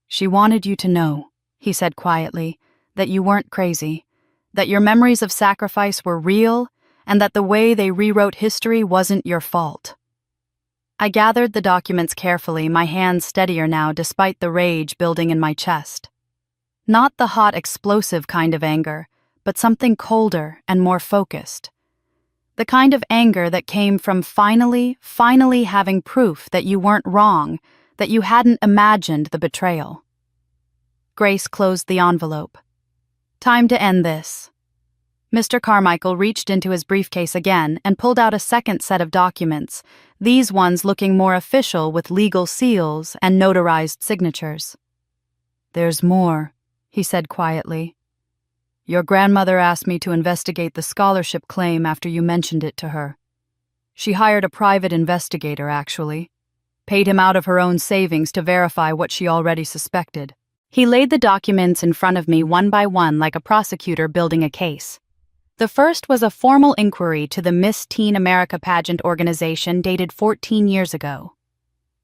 "She wanted you to know," he said quietly, "that you weren't crazy, that your memories of sacrifice were real, and that the way they rewrote history wasn't your fault." I gathered the documents carefully, my hands steadier now despite the rage building in my chest. Not the hot, explosive kind of anger, but something colder and more focused. The kind of anger that came from finally having proof that you weren't wrong, that you hadn't imagined the betrayal. Grace closed the envelope. "Time to end this." Mr. Carmichael reached into his briefcase again and pulled out a second set of documents, these ones looking more official with legal seals and notarized signatures. "There's more," he said quietly. "Your grandmother asked me to investigate the scholarship claim after you mentioned it to her. She hired a private investigator, actually. Paid him out of her own savings to verify what she already suspected." He laid the documents in front of me one by one like a prosecutor building a case. The first was a formal inquiry to the Miss Teen America pageant organization dated 14 years ago.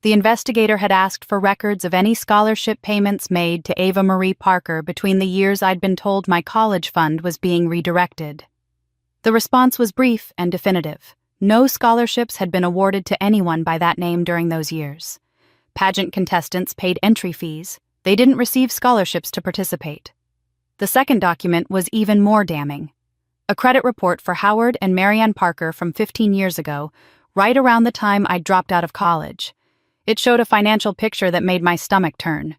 The investigator had asked for records of any scholarship payments made to Ava Marie Parker between the years I'd been told my college fund was being redirected. The response was brief and definitive. No scholarships had been awarded to anyone by that name during those years. Pageant contestants paid entry fees. They didn't receive scholarships to participate. The second document was even more damning. A credit report for Howard and Marianne Parker from 15 years ago, right around the time I'd dropped out of college. It showed a financial picture that made my stomach turn.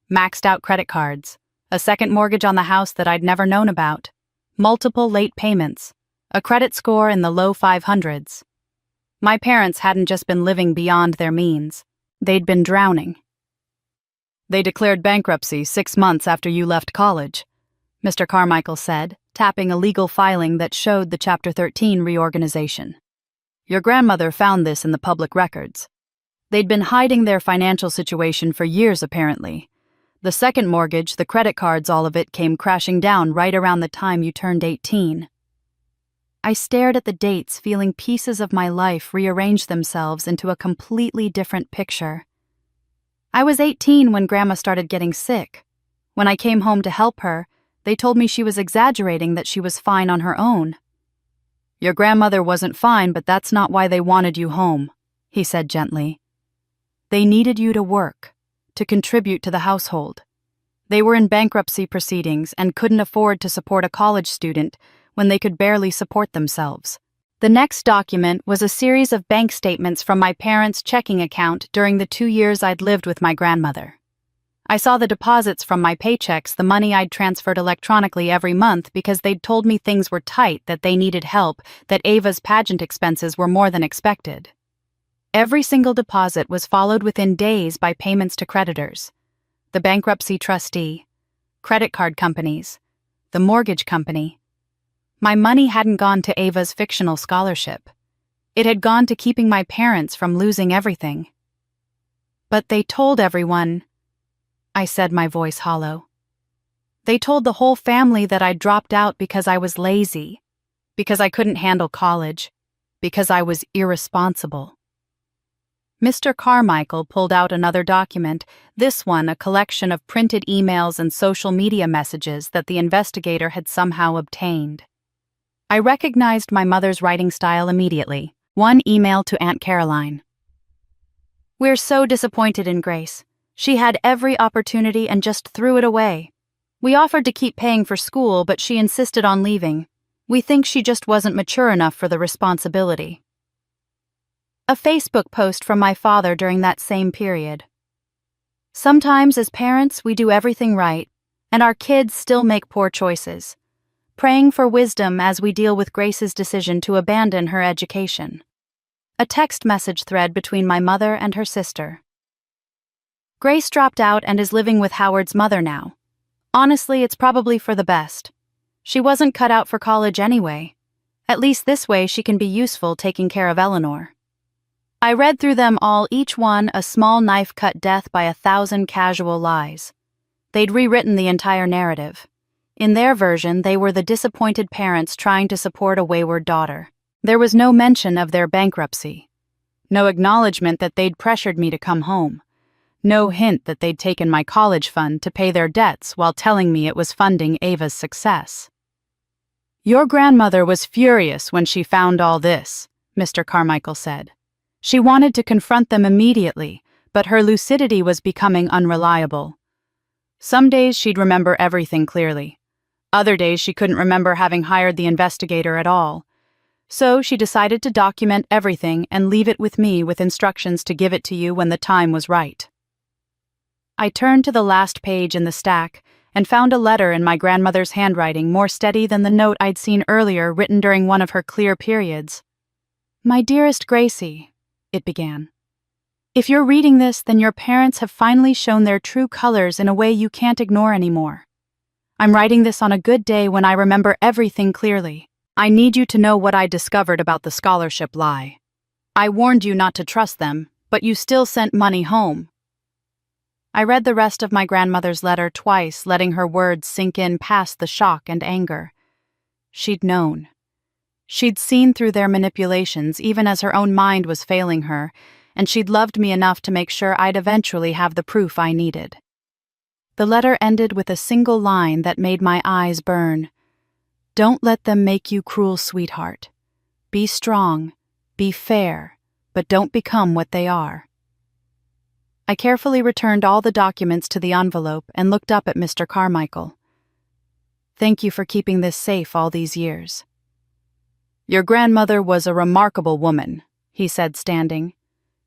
maxed out credit cards, a second mortgage on the house that I'd never known about, multiple late payments, a credit score in the low 500s. My parents hadn't just been living beyond their means, they'd been drowning. "They declared bankruptcy 6 months after you left college," Mr. Carmichael said, tapping a legal filing that showed the Chapter 13 reorganization. "Your grandmother found this in the public records. They'd been hiding their financial situation for years, apparently. The second mortgage, the credit cards, all of it came crashing down right around the time you turned 18. I stared at the dates, feeling pieces of my life rearrange themselves into a completely different picture. I was 18 when Grandma started getting sick. When I came home to help her, they told me she was exaggerating, that she was fine on her own. "Your grandmother wasn't fine, but that's not why they wanted you home," he said gently. "They needed you to work, to contribute to the household. They were in bankruptcy proceedings and couldn't afford to support a college student when they could barely support themselves." The next document was a series of bank statements from my parents' checking account during the 2 years I'd lived with my grandmother. I saw the deposits from my paychecks, the money I'd transferred electronically every month because they'd told me things were tight, that they needed help, that Ava's pageant expenses were more than expected. Every single deposit was followed within days by payments to creditors: the bankruptcy trustee, credit card companies, the mortgage company. My money hadn't gone to Ava's fictional scholarship. It had gone to keeping my parents from losing everything. "But they told everyone," I said, my voice hollow. "They told the whole family that I dropped out because I was lazy, because I couldn't handle college, because I was irresponsible." Mr. Carmichael pulled out another document, this one a collection of printed emails and social media messages that the investigator had somehow obtained. I recognized my mother's writing style immediately. One email to Aunt Caroline. "We're so disappointed in Grace. She had every opportunity and just threw it away. We offered to keep paying for school, but she insisted on leaving. We think she just wasn't mature enough for the responsibility." A Facebook post from my father during that same period. "Sometimes as parents we do everything right, and our kids still make poor choices. Praying for wisdom as we deal with Grace's decision to abandon her education." A text message thread between my mother and her sister. "Grace dropped out and is living with Howard's mother now. Honestly, it's probably for the best. She wasn't cut out for college anyway. At least this way she can be useful taking care of Eleanor." I read through them all, each one a small knife-cut death by 1,000 casual lies. They'd rewritten the entire narrative. In their version, they were the disappointed parents trying to support a wayward daughter. There was no mention of their bankruptcy. No acknowledgement that they'd pressured me to come home. No hint that they'd taken my college fund to pay their debts while telling me it was funding Ava's success. "Your grandmother was furious when she found all this," Mr. Carmichael said. "She wanted to confront them immediately, but her lucidity was becoming unreliable. Some days she'd remember everything clearly. Other days she couldn't remember having hired the investigator at all. So she decided to document everything and leave it with me with instructions to give it to you when the time was right." I turned to the last page in the stack and found a letter in my grandmother's handwriting, more steady than the note I'd seen earlier, written during one of her clear periods. "My dearest Gracie," it began. "If you're reading this, then your parents have finally shown their true colors in a way you can't ignore anymore. I'm writing this on a good day when I remember everything clearly. I need you to know what I discovered about the scholarship lie. I warned you not to trust them, but you still sent money home." I read the rest of my grandmother's letter twice, letting her words sink in past the shock and anger. She'd known. She'd seen through their manipulations even as her own mind was failing her, and she'd loved me enough to make sure I'd eventually have the proof I needed. The letter ended with a single line that made my eyes burn. "Don't let them make you cruel, sweetheart. Be strong, be fair, but don't become what they are." I carefully returned all the documents to the envelope and looked up at Mr. Carmichael. "Thank you for keeping this safe all these years." "Your grandmother was a remarkable woman," he said, standing.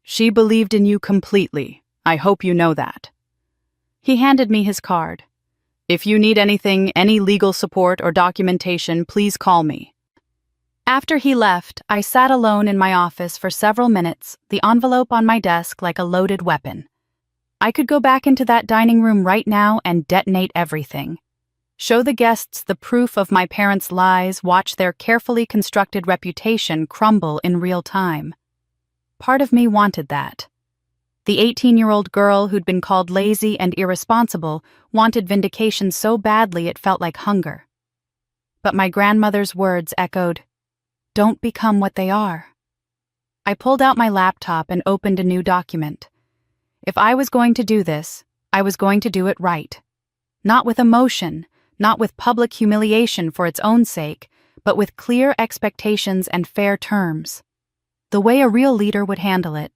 "She believed in you completely. I hope you know that. He handed me his card. "If you need anything, any legal support or documentation, please call me." After he left, I sat alone in my office for several minutes, the envelope on my desk like a loaded weapon. I could go back into that dining room right now and detonate everything. Show the guests the proof of my parents' lies, watch their carefully constructed reputation crumble in real time. Part of me wanted that. The 18-year-old girl who'd been called lazy and irresponsible wanted vindication so badly it felt like hunger. But my grandmother's words echoed, "Don't become what they are." I pulled out my laptop and opened a new document. If I was going to do this, I was going to do it right. Not with emotion, not with public humiliation for its own sake, but with clear expectations and fair terms. The way a real leader would handle it.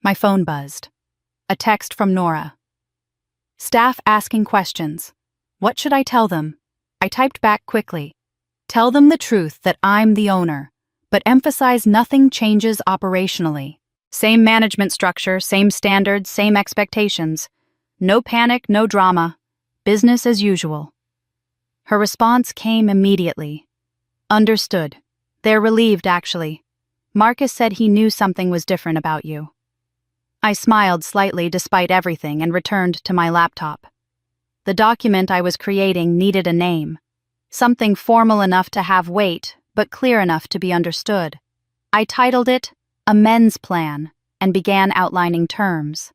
My phone buzzed. A text from Nora. "Staff asking questions. What should I tell them?" I typed back quickly. "Tell them the truth that I'm the owner, but emphasize nothing changes operationally. Same management structure, same standards, same expectations. No panic, no drama. Business as usual." Her response came immediately. "Understood. They're relieved, actually. Marcus said he knew something was different about you." I smiled slightly despite everything and returned to my laptop. The document I was creating needed a name. Something formal enough to have weight, but clear enough to be understood. I titled it Amends Plan and began outlining terms.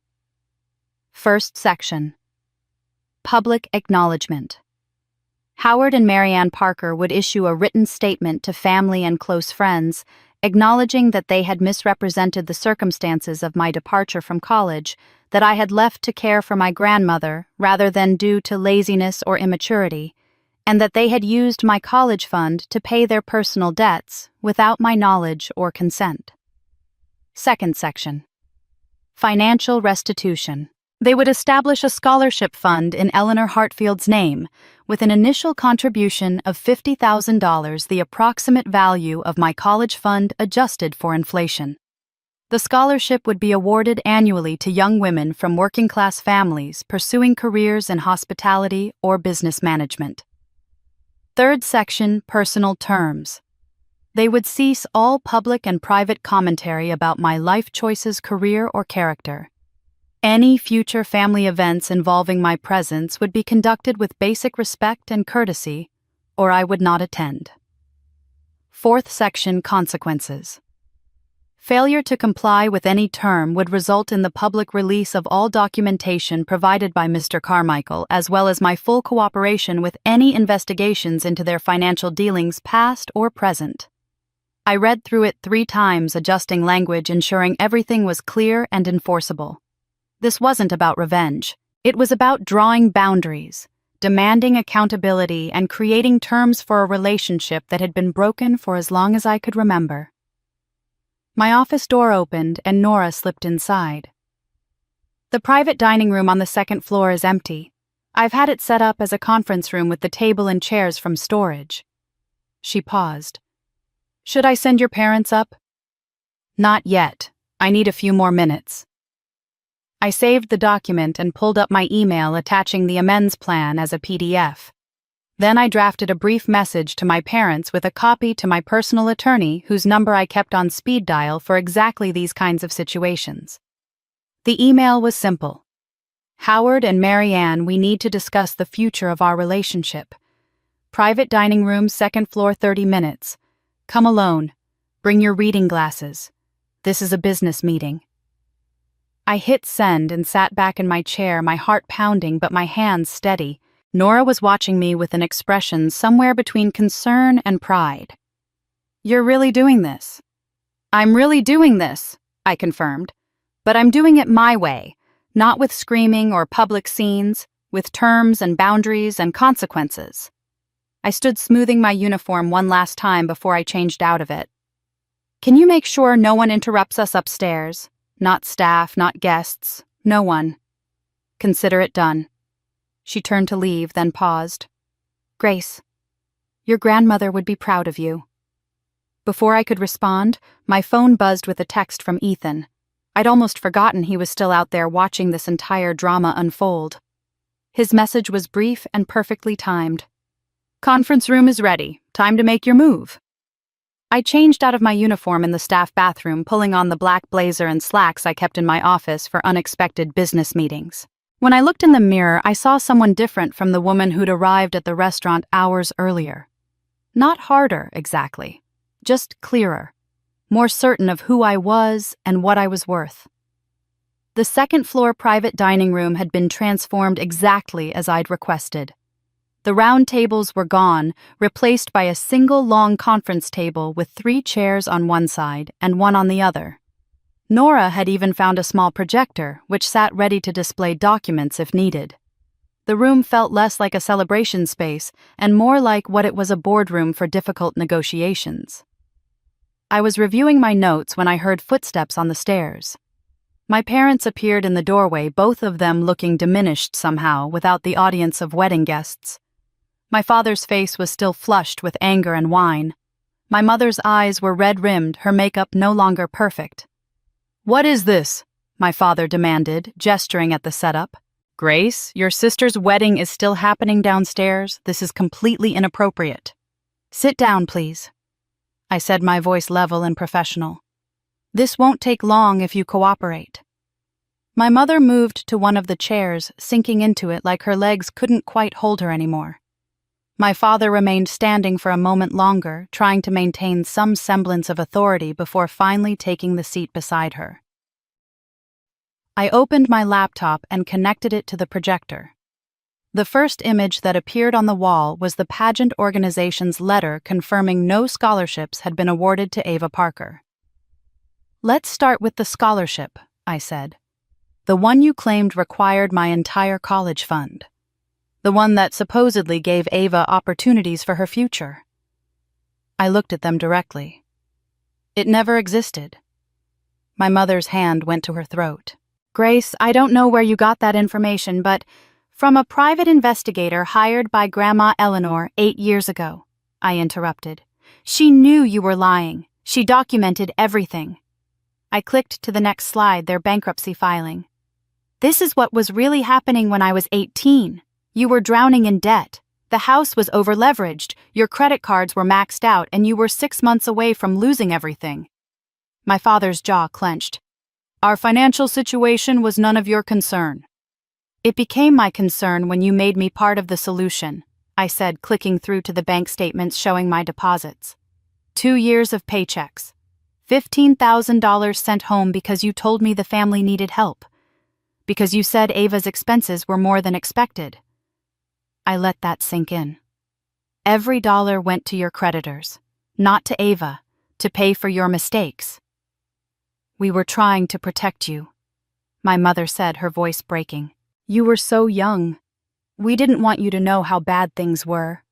First section. Public Acknowledgement. Howard and Marianne Parker would issue a written statement to family and close friends, acknowledging that they had misrepresented the circumstances of my departure from college, that I had left to care for my grandmother rather than due to laziness or immaturity, and that they had used my college fund to pay their personal debts without my knowledge or consent. Second section. Financial restitution. They would establish a scholarship fund in Eleanor Hartfield's name, with an initial contribution of $50,000, the approximate value of my college fund adjusted for inflation. The scholarship would be awarded annually to young women from working-class families pursuing careers in hospitality or business management. Third section, personal terms. They would cease all public and private commentary about my life choices, career, or character. Any future family events involving my presence would be conducted with basic respect and courtesy, or I would not attend. Fourth section, consequences. Failure to comply with any term would result in the public release of all documentation provided by Mr. Carmichael, as well as my full cooperation with any investigations into their financial dealings, past or present. I read through it 3 times, adjusting language, ensuring everything was clear and enforceable. This wasn't about revenge. It was about drawing boundaries, demanding accountability, and creating terms for a relationship that had been broken for as long as I could remember. My office door opened and Nora slipped inside. "The private dining room on the second floor is empty. I've had it set up as a conference room with the table and chairs from storage." She paused. "Should I send your parents up?" "Not yet. I need a few more minutes." I saved the document and pulled up my email attaching the amends plan as a PDF. Then I drafted a brief message to my parents with a copy to my personal attorney, whose number I kept on speed dial for exactly these kinds of situations. The email was simple. "Howard and Marianne, we need to discuss the future of our relationship. Private dining room, second floor, 30 minutes. Come alone. Bring your reading glasses. This is a business meeting." I hit send and sat back in my chair, my heart pounding but my hands steady. Nora was watching me with an expression somewhere between concern and pride. "You're really doing this?" "I'm really doing this," I confirmed. "But I'm doing it my way, not with screaming or public scenes, with terms and boundaries and consequences." I stood smoothing my uniform one last time before I changed out of it. "Can you make sure no one interrupts us upstairs? Not staff, not guests, no one." "Consider it done." She turned to leave, then paused. "Grace, your grandmother would be proud of you." Before I could respond, my phone buzzed with a text from Ethan. I'd almost forgotten he was still out there watching this entire drama unfold. His message was brief and perfectly timed. "Conference room is ready. Time to make your move." I changed out of my uniform in the staff bathroom, pulling on the black blazer and slacks I kept in my office for unexpected business meetings. When I looked in the mirror, I saw someone different from the woman who'd arrived at the restaurant hours earlier. Not harder, exactly. Just clearer. More certain of who I was and what I was worth. The second-floor private dining room had been transformed exactly as I'd requested. The round tables were gone, replaced by a single long conference table with 3 chairs on one side and one on the other. Nora had even found a small projector, which sat ready to display documents if needed. The room felt less like a celebration space and more like what it was, a boardroom for difficult negotiations. I was reviewing my notes when I heard footsteps on the stairs. My parents appeared in the doorway, both of them looking diminished somehow without the audience of wedding guests. My father's face was still flushed with anger and wine. My mother's eyes were red-rimmed, her makeup no longer perfect. "What is this?" my father demanded, gesturing at the setup. "Grace, your sister's wedding is still happening downstairs. This is completely inappropriate." "Sit down, please," I said, my voice level and professional. "This won't take long if you cooperate." My mother moved to one of the chairs, sinking into it like her legs couldn't quite hold her anymore. My father remained standing for a moment longer, trying to maintain some semblance of authority before finally taking the seat beside her. I opened my laptop and connected it to the projector. The first image that appeared on the wall was the pageant organization's letter confirming no scholarships had been awarded to Ava Parker. "Let's start with the scholarship," I said. "The one you claimed required my entire college fund. The one that supposedly gave Ava opportunities for her future." I looked at them directly. "It never existed." My mother's hand went to her throat. "Grace, I don't know where you got that information, but from a private investigator hired by Grandma Eleanor 8 years ago," I interrupted. "She knew you were lying. She documented everything." I clicked to the next slide, their bankruptcy filing. "This is what was really happening when I was 18. You were drowning in debt. The house was over-leveraged, your credit cards were maxed out, and you were 6 months away from losing everything." My father's jaw clenched. "Our financial situation was none of your concern." "It became my concern when you made me part of the solution," I said, clicking through to the bank statements showing my deposits. 2 years of paychecks. $15,000 sent home because you told me the family needed help. Because you said Ava's expenses were more than expected. I let that sink in. Every dollar went to your creditors, not to Ava, to pay for your mistakes. "We were trying to protect you," my mother said, her voice breaking. "You were so young. We didn't want you to know how bad things were.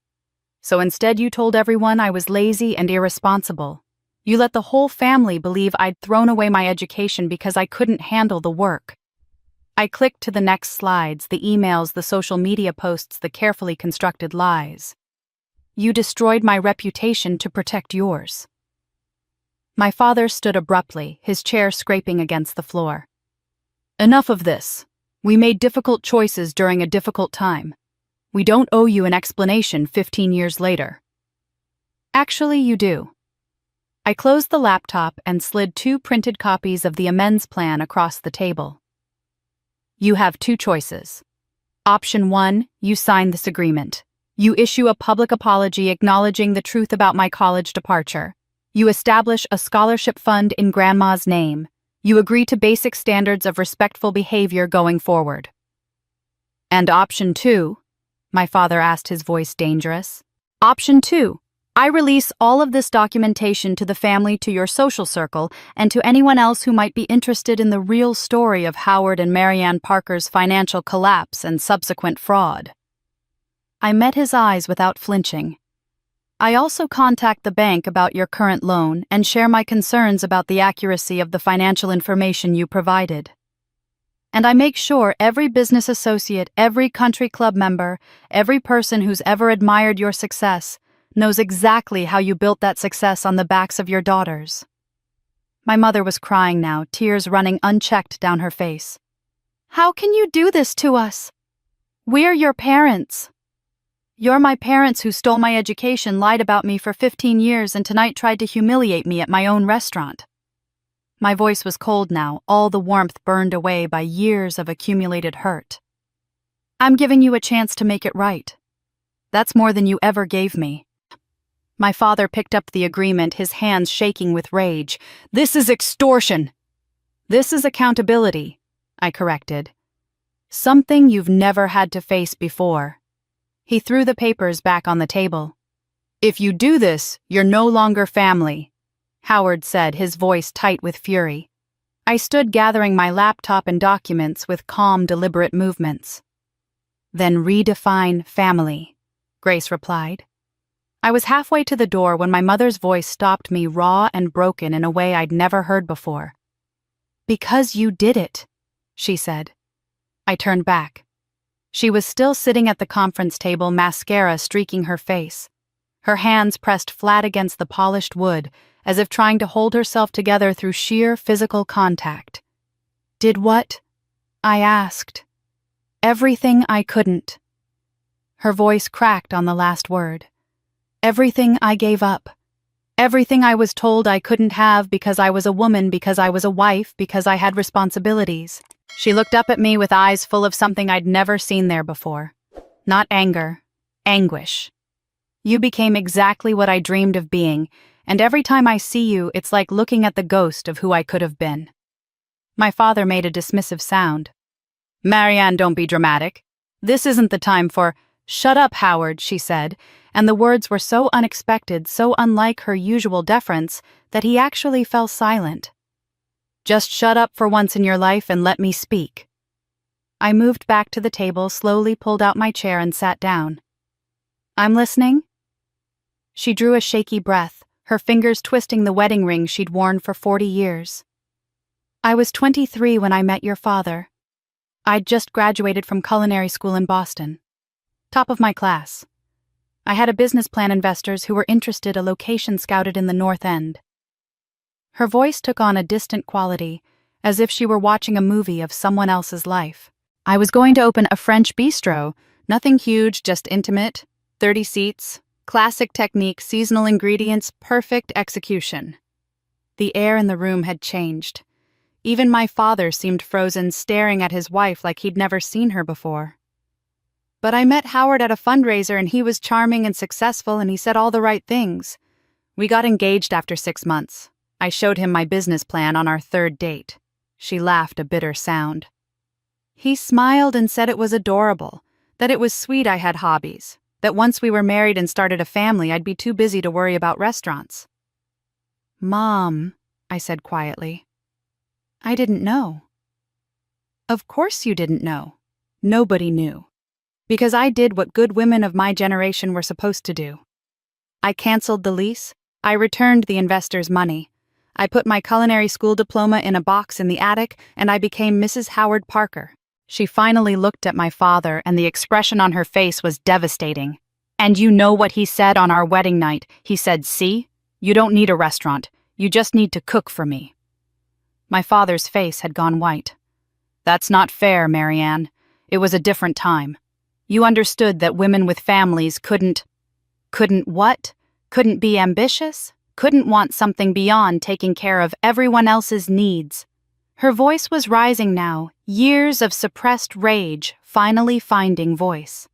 So instead you told everyone I was lazy and irresponsible. You let the whole family believe I'd thrown away my education because I couldn't handle the work." I clicked to the next slides, the emails, the social media posts, the carefully constructed lies. "You destroyed my reputation to protect yours." My father stood abruptly, his chair scraping against the floor. "Enough of this. We made difficult choices during a difficult time. We don't owe you an explanation 15 years later." "Actually, you do." I closed the laptop and slid 2 printed copies of the amends plan across the table. "You have 2 choices. Option 1, you sign this agreement. You issue a public apology acknowledging the truth about my college departure. You establish a scholarship fund in Grandma's name. You agree to basic standards of respectful behavior going forward." "And option 2, my father asked, his voice dangerous. "Option 2, I release all of this documentation to the family, to your social circle, and to anyone else who might be interested in the real story of Howard and Marianne Parker's financial collapse and subsequent fraud." I met his eyes without flinching. "I also contact the bank about your current loan and share my concerns about the accuracy of the financial information you provided. And I make sure every business associate, every country club member, every person who's ever admired your success knows exactly how you built that success on the backs of your daughters." My mother was crying now, tears running unchecked down her face. "How can you do this to us? We're your parents. You're my parents who stole my education, lied about me for 15 years, and tonight tried to humiliate me at my own restaurant." My voice was cold now, all the warmth burned away by years of accumulated hurt. "I'm giving you a chance to make it right. That's more than you ever gave me." My father picked up the agreement, his hands shaking with rage. "This is extortion." "This is accountability," I corrected. "Something you've never had to face before." He threw the papers back on the table. "If you do this, you're no longer family," Howard said, his voice tight with fury. I stood gathering my laptop and documents with calm, deliberate movements. "Then redefine family," Grace replied. I was halfway to the door when my mother's voice stopped me, raw and broken in a way I'd never heard before. "Because you did it," she said. I turned back. She was still sitting at the conference table, mascara streaking her face. Her hands pressed flat against the polished wood, as if trying to hold herself together through sheer physical contact. "Did what?" I asked. "Everything I couldn't." Her voice cracked on the last word. "Everything I gave up. Everything I was told I couldn't have because I was a woman, because I was a wife, because I had responsibilities." She looked up at me with eyes full of something I'd never seen there before. Not anger, anguish. "You became exactly what I dreamed of being, and every time I see you, it's like looking at the ghost of who I could have been." My father made a dismissive sound. "Marianne, don't be dramatic. This isn't the time for—" "Shut up, Howard," she said, and the words were so unexpected, so unlike her usual deference, that he actually fell silent. "Just shut up for once in your life and let me speak." I moved back to the table, slowly pulled out my chair and sat down. "I'm listening." She drew a shaky breath, her fingers twisting the wedding ring she'd worn for 40 years. "I was 23 when I met your father. I'd just graduated from culinary school in Boston. Top of my class. I had a business plan investors who were interested, a location scouted in the North End." Her voice took on a distant quality, as if she were watching a movie of someone else's life. "I was going to open a French bistro, nothing huge, just intimate, 30 seats, classic technique, seasonal ingredients, perfect execution." The air in the room had changed. Even my father seemed frozen, staring at his wife like he'd never seen her before. "But I met Howard at a fundraiser and he was charming and successful and he said all the right things. We got engaged after 6 months. I showed him my business plan on our 3rd date." She laughed a bitter sound. "He smiled and said it was adorable, that it was sweet I had hobbies, that once we were married and started a family I'd be too busy to worry about restaurants." "Mom," I said quietly. "I didn't know." "Of course you didn't know. Nobody knew. Because I did what good women of my generation were supposed to do. I canceled the lease. I returned the investors' money. I put my culinary school diploma in a box in the attic, and I became Mrs. Howard Parker." She finally looked at my father, and the expression on her face was devastating. "And you know what he said on our wedding night? He said, 'See, you don't need a restaurant. You just need to cook for me.'" My father's face had gone white. "That's not fair, Marianne. It was a different time. You understood that women with families couldn't what? Couldn't be ambitious? Couldn't want something beyond taking care of everyone else's needs." Her voice was rising now, years of suppressed rage finally finding voice.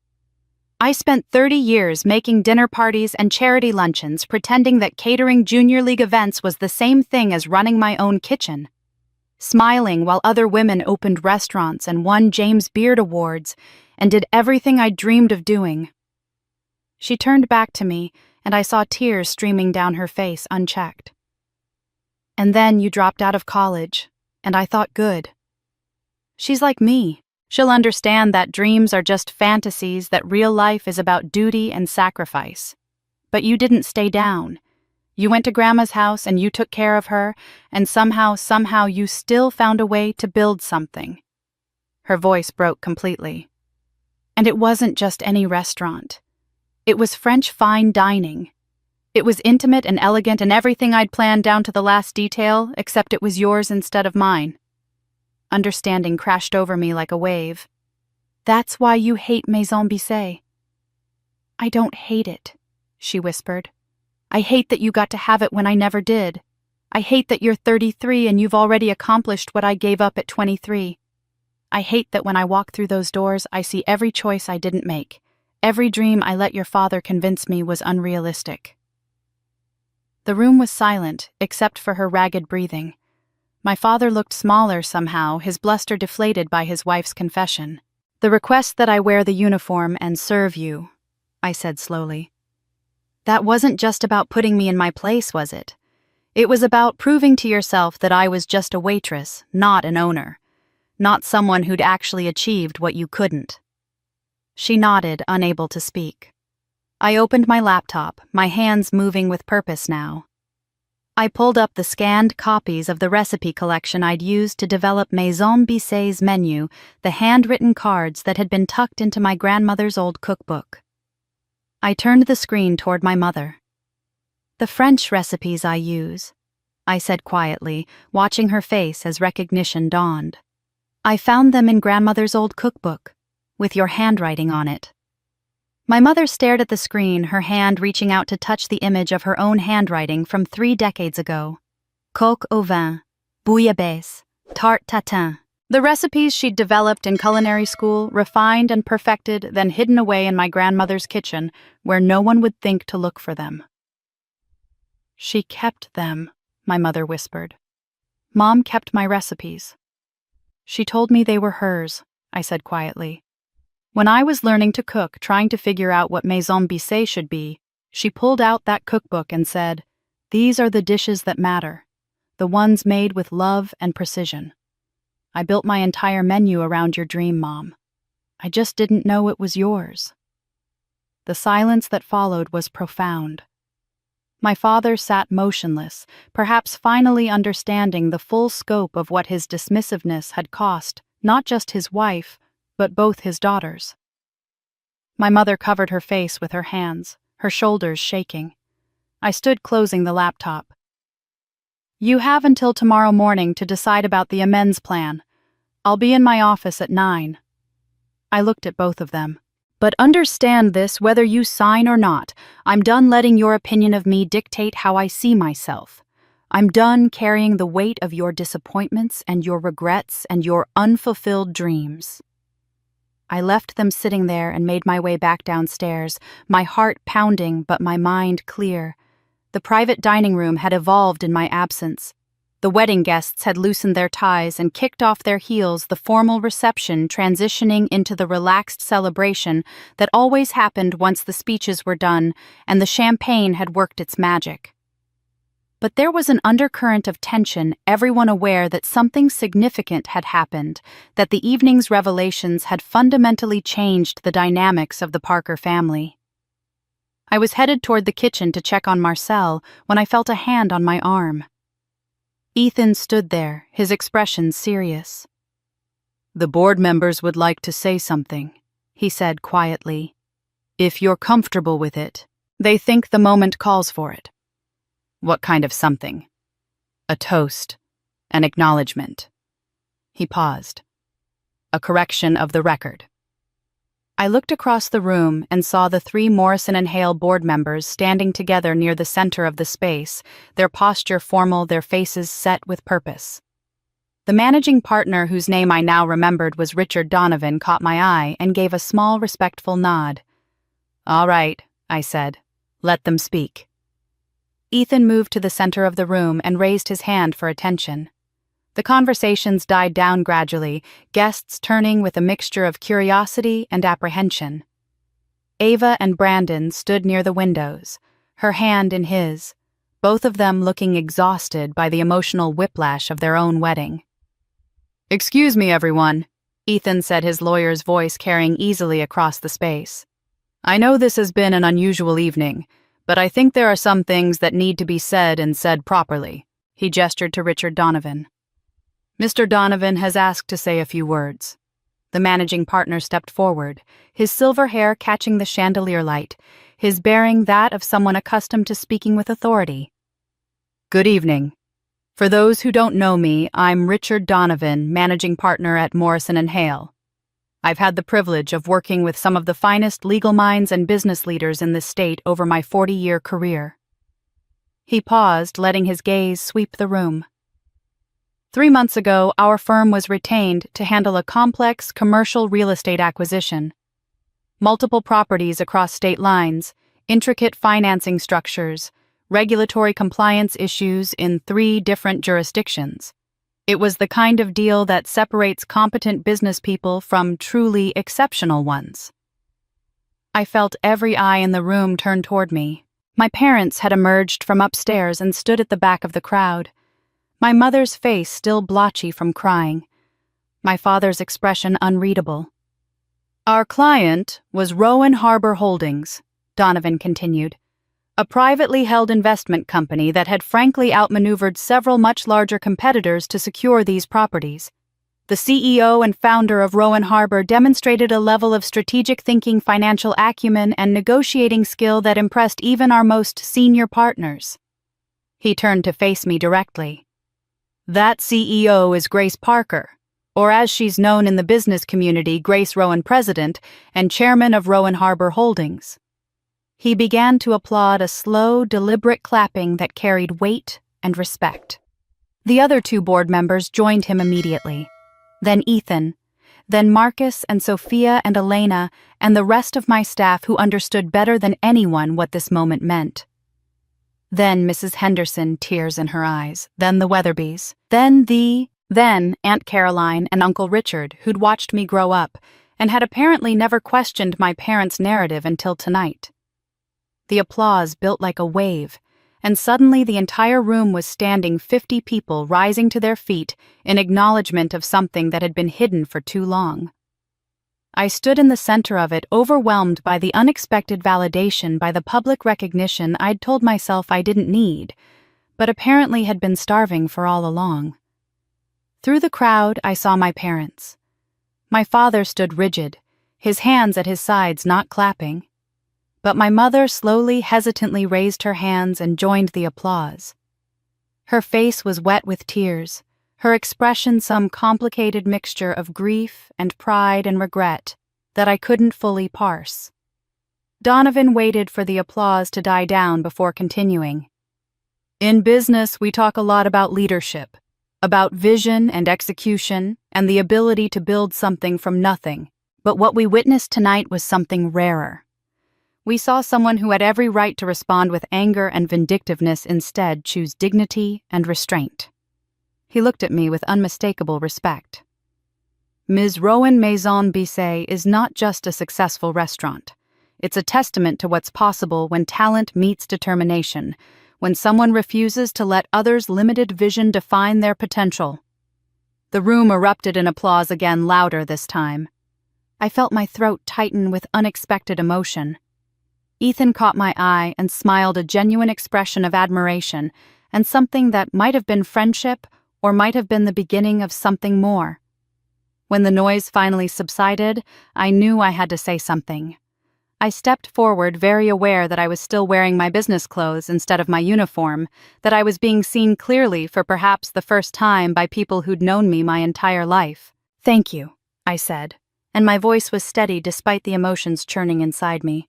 "I spent 30 years making dinner parties and charity luncheons, pretending that catering junior league events was the same thing as running my own kitchen. Smiling while other women opened restaurants and won James Beard Awards, and did everything I dreamed of doing." She turned back to me, and I saw tears streaming down her face unchecked. "And then you dropped out of college, and I thought good. She's like me. She'll understand that dreams are just fantasies, that real life is about duty and sacrifice. But you didn't stay down. You went to Grandma's house and you took care of her, and somehow you still found a way to build something." Her voice broke completely. "And it wasn't just any restaurant. It was French fine dining. It was intimate and elegant and everything I'd planned down to the last detail, except it was yours instead of mine. Understanding crashed over me like a wave. That's why you hate Maison Bissé. I don't hate it, she whispered. I hate that you got to have it when I never did. I hate that you're 33 and you've already accomplished what I gave up at 23. I hate that when I walk through those doors, I see every choice I didn't make, every dream I let your father convince me was unrealistic. The room was silent, except for her ragged breathing. My father looked smaller somehow, his bluster deflated by his wife's confession. The request that I wear the uniform and serve you, I said slowly. That wasn't just about putting me in my place, was it? It was about proving to yourself that I was just a waitress, not an owner. Not someone who'd actually achieved what you couldn't. She nodded, unable to speak. I opened my laptop, my hands moving with purpose now. I pulled up the scanned copies of the recipe collection I'd used to develop Maison Bissé's menu, the handwritten cards that had been tucked into my grandmother's old cookbook. I turned the screen toward my mother. The French recipes I use, I said quietly, watching her face as recognition dawned. I found them in grandmother's old cookbook, with your handwriting on it. My mother stared at the screen, her hand reaching out to touch the image of her own handwriting from 3 decades ago. Coq au vin, bouillabaisse, tarte tatin. The recipes she'd developed in culinary school, refined and perfected, then hidden away in my grandmother's kitchen, where no one would think to look for them. She kept them, my mother whispered. Mom kept my recipes. She told me they were hers, I said quietly. When I was learning to cook, trying to figure out what Maison Bissé should be, she pulled out that cookbook and said, "These are the dishes that matter, the ones made with love and precision. I built my entire menu around your dream, Mom. I just didn't know it was yours." The silence that followed was profound. My father sat motionless, perhaps finally understanding the full scope of what his dismissiveness had cost, not just his wife, but both his daughters. My mother covered her face with her hands, her shoulders shaking. I stood closing the laptop. You have until tomorrow morning to decide about the amends plan. I'll be in my office at 9. I looked at both of them. But understand this, whether you sign or not, I'm done letting your opinion of me dictate how I see myself. I'm done carrying the weight of your disappointments and your regrets and your unfulfilled dreams. I left them sitting there and made my way back downstairs, my heart pounding but my mind clear. The private dining room had evolved in my absence. The wedding guests had loosened their ties and kicked off their heels, the formal reception transitioning into the relaxed celebration that always happened once the speeches were done and the champagne had worked its magic. But there was an undercurrent of tension, everyone aware that something significant had happened, that the evening's revelations had fundamentally changed the dynamics of the Parker family. I was headed toward the kitchen to check on Marcel when I felt a hand on my arm. Ethan stood there, his expression serious. "The board members would like to say something," he said quietly. "If you're comfortable with it, they think the moment calls for it." "What kind of something?" "A toast. An acknowledgement." He paused. "A correction of the record." I looked across the room and saw the 3 Morrison & Hale board members standing together near the center of the space, their posture formal, their faces set with purpose. The managing partner, whose name I now remembered was Richard Donovan, caught my eye and gave a small, respectful nod. "All right," I said. "Let them speak." Ethan moved to the center of the room and raised his hand for attention. The conversations died down gradually, guests turning with a mixture of curiosity and apprehension. Ava and Brandon stood near the windows, her hand in his, both of them looking exhausted by the emotional whiplash of their own wedding. "Excuse me, everyone," Ethan said, his lawyer's voice carrying easily across the space. "I know this has been an unusual evening, but I think there are some things that need to be said and said properly." He gestured to Richard Donovan. "Mr. Donovan has asked to say a few words." The managing partner stepped forward, his silver hair catching the chandelier light, his bearing that of someone accustomed to speaking with authority. "Good evening. For those who don't know me, I'm Richard Donovan, managing partner at Morrison & Hale. I've had the privilege of working with some of the finest legal minds and business leaders in this state over my 40-year career." He paused, letting his gaze sweep the room. 3 months ago, our firm was retained to handle a complex commercial real estate acquisition. Multiple properties across state lines, intricate financing structures, regulatory compliance issues in 3 different jurisdictions. It was the kind of deal that separates competent business people from truly exceptional ones. I felt every eye in the room turn toward me. My parents had emerged from upstairs and stood at the back of the crowd. My mother's face still blotchy from crying. My father's expression unreadable. "Our client was Rowan Harbor Holdings," Donovan continued, "a privately held investment company that had frankly outmaneuvered several much larger competitors to secure these properties. The CEO and founder of Rowan Harbor demonstrated a level of strategic thinking, financial acumen, and negotiating skill that impressed even our most senior partners." He turned to face me directly. "That CEO is Grace Parker, or as she's known in the business community, Grace Rowan, President and Chairman of Rowan Harbor Holdings." He began to applaud, a slow, deliberate clapping that carried weight and respect. The other 2 board members joined him immediately. Then Ethan, then Marcus and Sophia and Elena, and the rest of my staff who understood better than anyone what this moment meant. Then Mrs. Henderson, tears in her eyes, then the Weatherbys, then Aunt Caroline and Uncle Richard, who'd watched me grow up and had apparently never questioned my parents' narrative until tonight. The applause built like a wave, and suddenly the entire room was standing, 50 people rising to their feet in acknowledgement of something that had been hidden for too long. I stood in the center of it, overwhelmed by the unexpected validation, by the public recognition I'd told myself I didn't need, but apparently had been starving for all along. Through the crowd, I saw my parents. My father stood rigid, his hands at his sides, not clapping. But my mother slowly, hesitantly raised her hands and joined the applause. Her face was wet with tears, her expression some complicated mixture of grief and pride and regret that I couldn't fully parse. Donovan waited for the applause to die down before continuing. "In business, we talk a lot about leadership, about vision and execution and the ability to build something from nothing, but what we witnessed tonight was something rarer. We saw someone who had every right to respond with anger and vindictiveness instead choose dignity and restraint." He looked at me with unmistakable respect. "Ms. Rowan Maison Bissay is not just a successful restaurant. It's a testament to what's possible when talent meets determination, when someone refuses to let others' limited vision define their potential." The room erupted in applause again, louder this time. I felt my throat tighten with unexpected emotion. Ethan caught my eye and smiled, a genuine expression of admiration and something that might have been friendship or might have been the beginning of something more. When the noise finally subsided, I knew I had to say something. I stepped forward, very aware that I was still wearing my business clothes instead of my uniform, that I was being seen clearly for perhaps the first time by people who'd known me my entire life. "Thank you," I said, and my voice was steady despite the emotions churning inside me.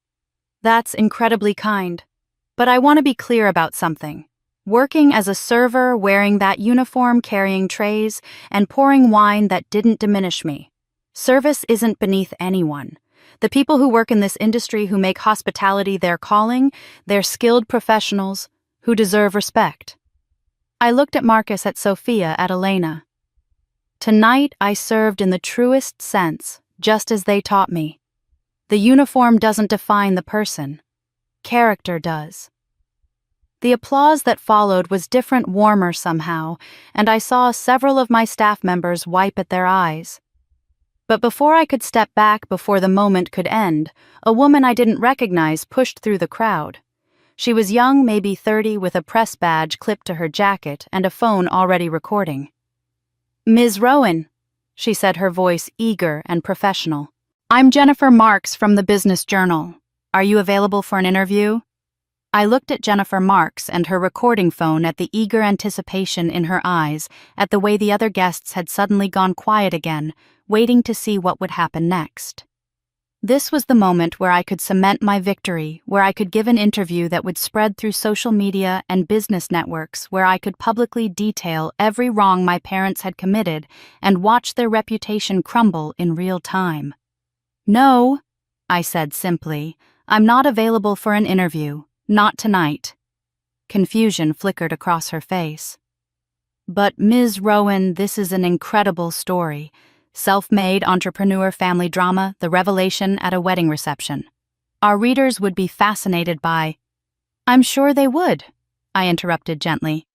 "That's incredibly kind. But I want to be clear about something. Working as a server, wearing that uniform, carrying trays, and pouring wine, that didn't diminish me. Service isn't beneath anyone. The people who work in this industry, who make hospitality their calling, they're skilled professionals who deserve respect." I looked at Marcus, at Sophia, at Elena. Tonight I served in the truest sense, just as they taught me. The uniform doesn't define the person. Character does. The applause that followed was different, warmer somehow, and I saw several of my staff members wipe at their eyes. But before I could step back, before the moment could end, a woman I didn't recognize pushed through the crowd. She was young, maybe 30, with a press badge clipped to her jacket and a phone already recording. "Ms. Rowan," she said, her voice eager and professional. "I'm Jennifer Marks from the Business Journal. Are you available for an interview? I looked at Jennifer Marks and her recording phone at the eager anticipation in her eyes, at the way the other guests had suddenly gone quiet again, waiting to see what would happen next. This was the moment where I could cement my victory, where I could give an interview that would spread through social media and business networks, where I could publicly detail every wrong my parents had committed and watch their reputation crumble in real time. "No," I said simply, "I'm not available for an interview. Not tonight." Confusion flickered across her face. "But Ms. Rowan, this is an incredible story. Self-made entrepreneur family drama, the revelation at a wedding reception. Our readers would be fascinated by—" "I'm sure they would," I interrupted gently.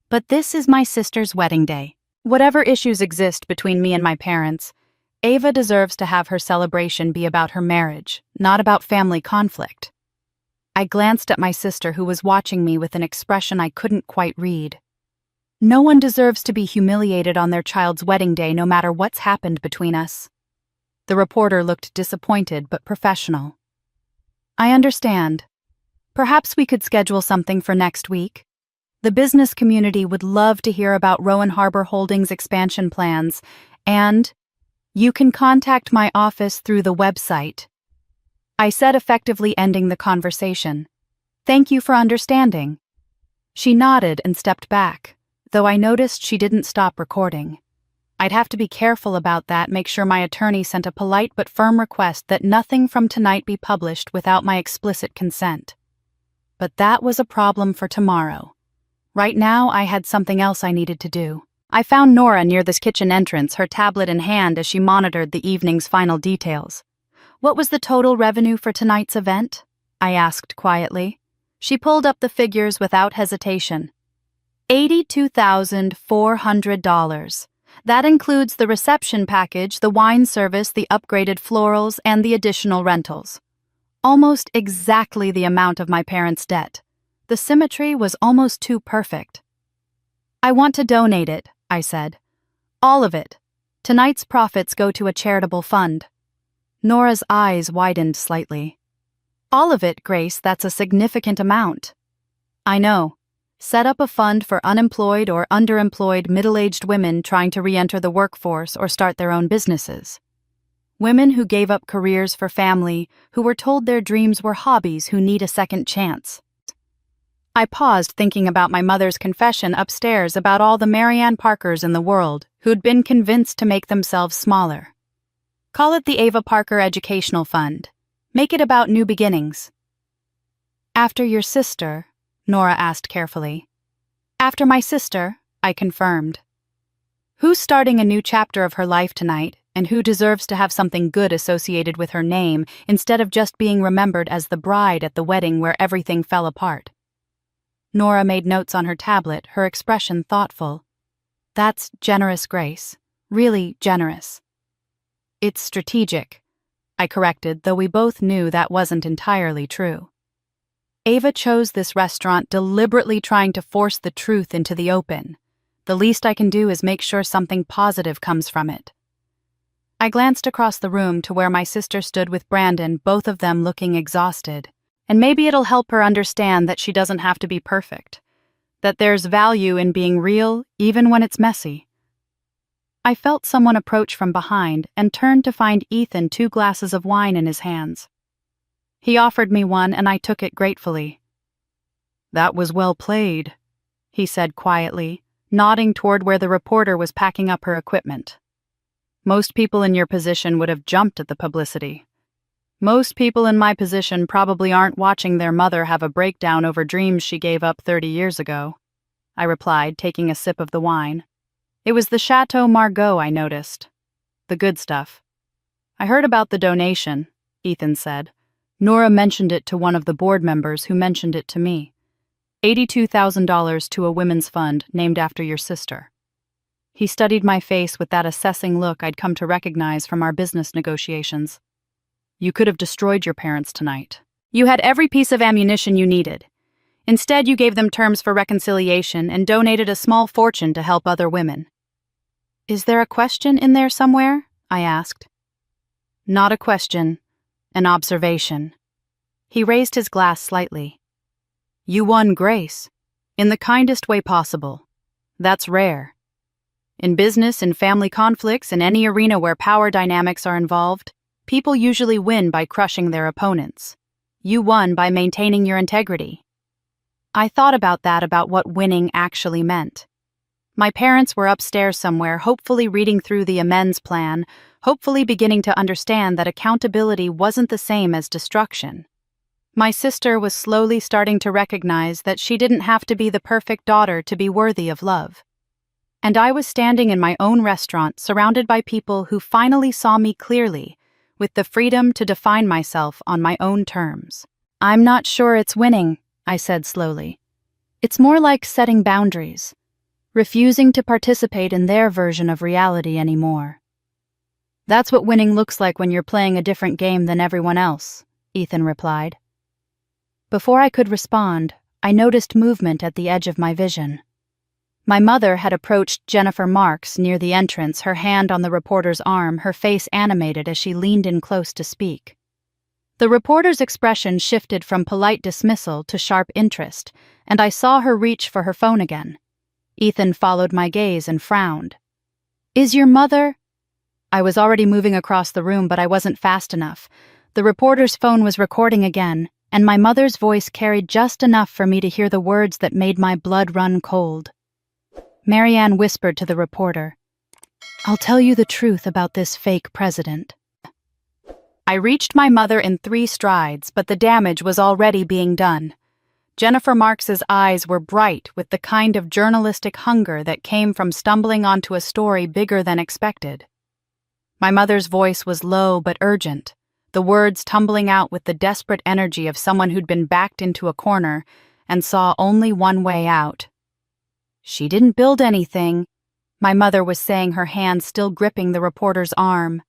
"But this is my sister's wedding day. Whatever issues exist between me and my parents, Ava deserves to have her celebration be about her marriage, not about family conflict." I glanced at my sister, who was watching me with an expression I couldn't quite read. No one deserves to be humiliated on their child's wedding day, no matter what's happened between us. The reporter looked disappointed but professional. "I understand. Perhaps we could schedule something for next week. The business community would love to hear about Rowan Harbor Holdings' expansion plans, and you can contact my office through the website," I said, effectively ending the conversation. "Thank you for understanding." She nodded and stepped back, though I noticed she didn't stop recording. I'd have to be careful about that, make sure my attorney sent a polite but firm request that nothing from tonight be published without my explicit consent. But that was a problem for tomorrow. Right now, I had something else I needed to do. I found Nora near this kitchen entrance, her tablet in hand as she monitored the evening's final details. "What was the total revenue for tonight's event?" I asked quietly. She pulled up the figures without hesitation. $82,400. That includes the reception package, the wine service, the upgraded florals, and the additional rentals. Almost exactly the amount of my parents' debt. The symmetry was almost too perfect. "I want to donate it," I said. "All of it. Tonight's profits go to a charitable fund." Nora's eyes widened slightly. "All of it, Grace, that's a significant amount." "I know. Set up a fund for unemployed or underemployed middle-aged women trying to re-enter the workforce or start their own businesses. Women who gave up careers for family, who were told their dreams were hobbies, who need a second chance." I paused, thinking about my mother's confession upstairs about all the Marianne Parkers in the world who'd been convinced to make themselves smaller. "Call it the Ava Parker Educational Fund. Make it about new beginnings." "After your sister?" Nora asked carefully. "After my sister," I confirmed. "Who's starting a new chapter of her life tonight, and who deserves to have something good associated with her name instead of just being remembered as the bride at the wedding where everything fell apart?" Nora made notes on her tablet, her expression thoughtful. "That's generous, Grace. Really generous." "It's strategic," I corrected, though we both knew that wasn't entirely true. "Ava chose this restaurant deliberately, trying to force the truth into the open. The least I can do is make sure something positive comes from it." I glanced across the room to where my sister stood with Brandon, both of them looking exhausted. And maybe it'll help her understand that she doesn't have to be perfect, that there's value in being real even when it's messy. I felt someone approach from behind and turned to find Ethan 2 glasses of wine in his hands. He offered me one and I took it gratefully. "That was well played," he said quietly, nodding toward where the reporter was packing up her equipment. "Most people in your position would have jumped at the publicity. Most people in my position probably aren't watching their mother have a breakdown over dreams she gave up 30 years ago," I replied, taking a sip of the wine. It was the Chateau Margaux, I noticed. The good stuff. "I heard about the donation," Ethan said. "Nora mentioned it to one of the board members who mentioned it to me. $82,000 to a women's fund named after your sister." He studied my face with that assessing look I'd come to recognize from our business negotiations. "You could have destroyed your parents tonight. You had every piece of ammunition you needed. Instead, you gave them terms for reconciliation and donated a small fortune to help other women." "Is there a question in there somewhere?" I asked. "Not a question, an observation." He raised his glass slightly. You won, Grace. In the kindest way possible. That's rare. In business and family conflicts, in any arena where power dynamics are involved, people usually win by crushing their opponents. You won by maintaining your integrity. I thought about what winning actually meant. My parents were upstairs somewhere, hopefully reading through the amends plan, hopefully beginning to understand that accountability wasn't the same as destruction. My sister was slowly starting to recognize that she didn't have to be the perfect daughter to be worthy of love. And I was standing in my own restaurant, surrounded by people who finally saw me clearly, with the freedom to define myself on my own terms. I'm not sure it's winning, I said slowly. It's more like setting boundaries, refusing to participate in their version of reality anymore. That's what winning looks like when you're playing a different game than everyone else, Ethan replied. Before I could respond, I noticed movement at the edge of my vision. My mother had approached Jennifer Marks near the entrance, her hand on the reporter's arm, her face animated as she leaned in close to speak. The reporter's expression shifted from polite dismissal to sharp interest, and I saw her reach for her phone again. Ethan followed my gaze and frowned. Is your mother? I was already moving across the room, but I wasn't fast enough. The reporter's phone was recording again, and my mother's voice carried just enough for me to hear the words that made my blood run cold. Marianne whispered to the reporter, I'll tell you the truth about this fake president. I reached my mother in 3 strides, but the damage was already being done. Jennifer Marks's eyes were bright with the kind of journalistic hunger that came from stumbling onto a story bigger than expected. My mother's voice was low but urgent, the words tumbling out with the desperate energy of someone who'd been backed into a corner and saw only one way out. She didn't build anything, my mother was saying, her hand still gripping the reporter's arm.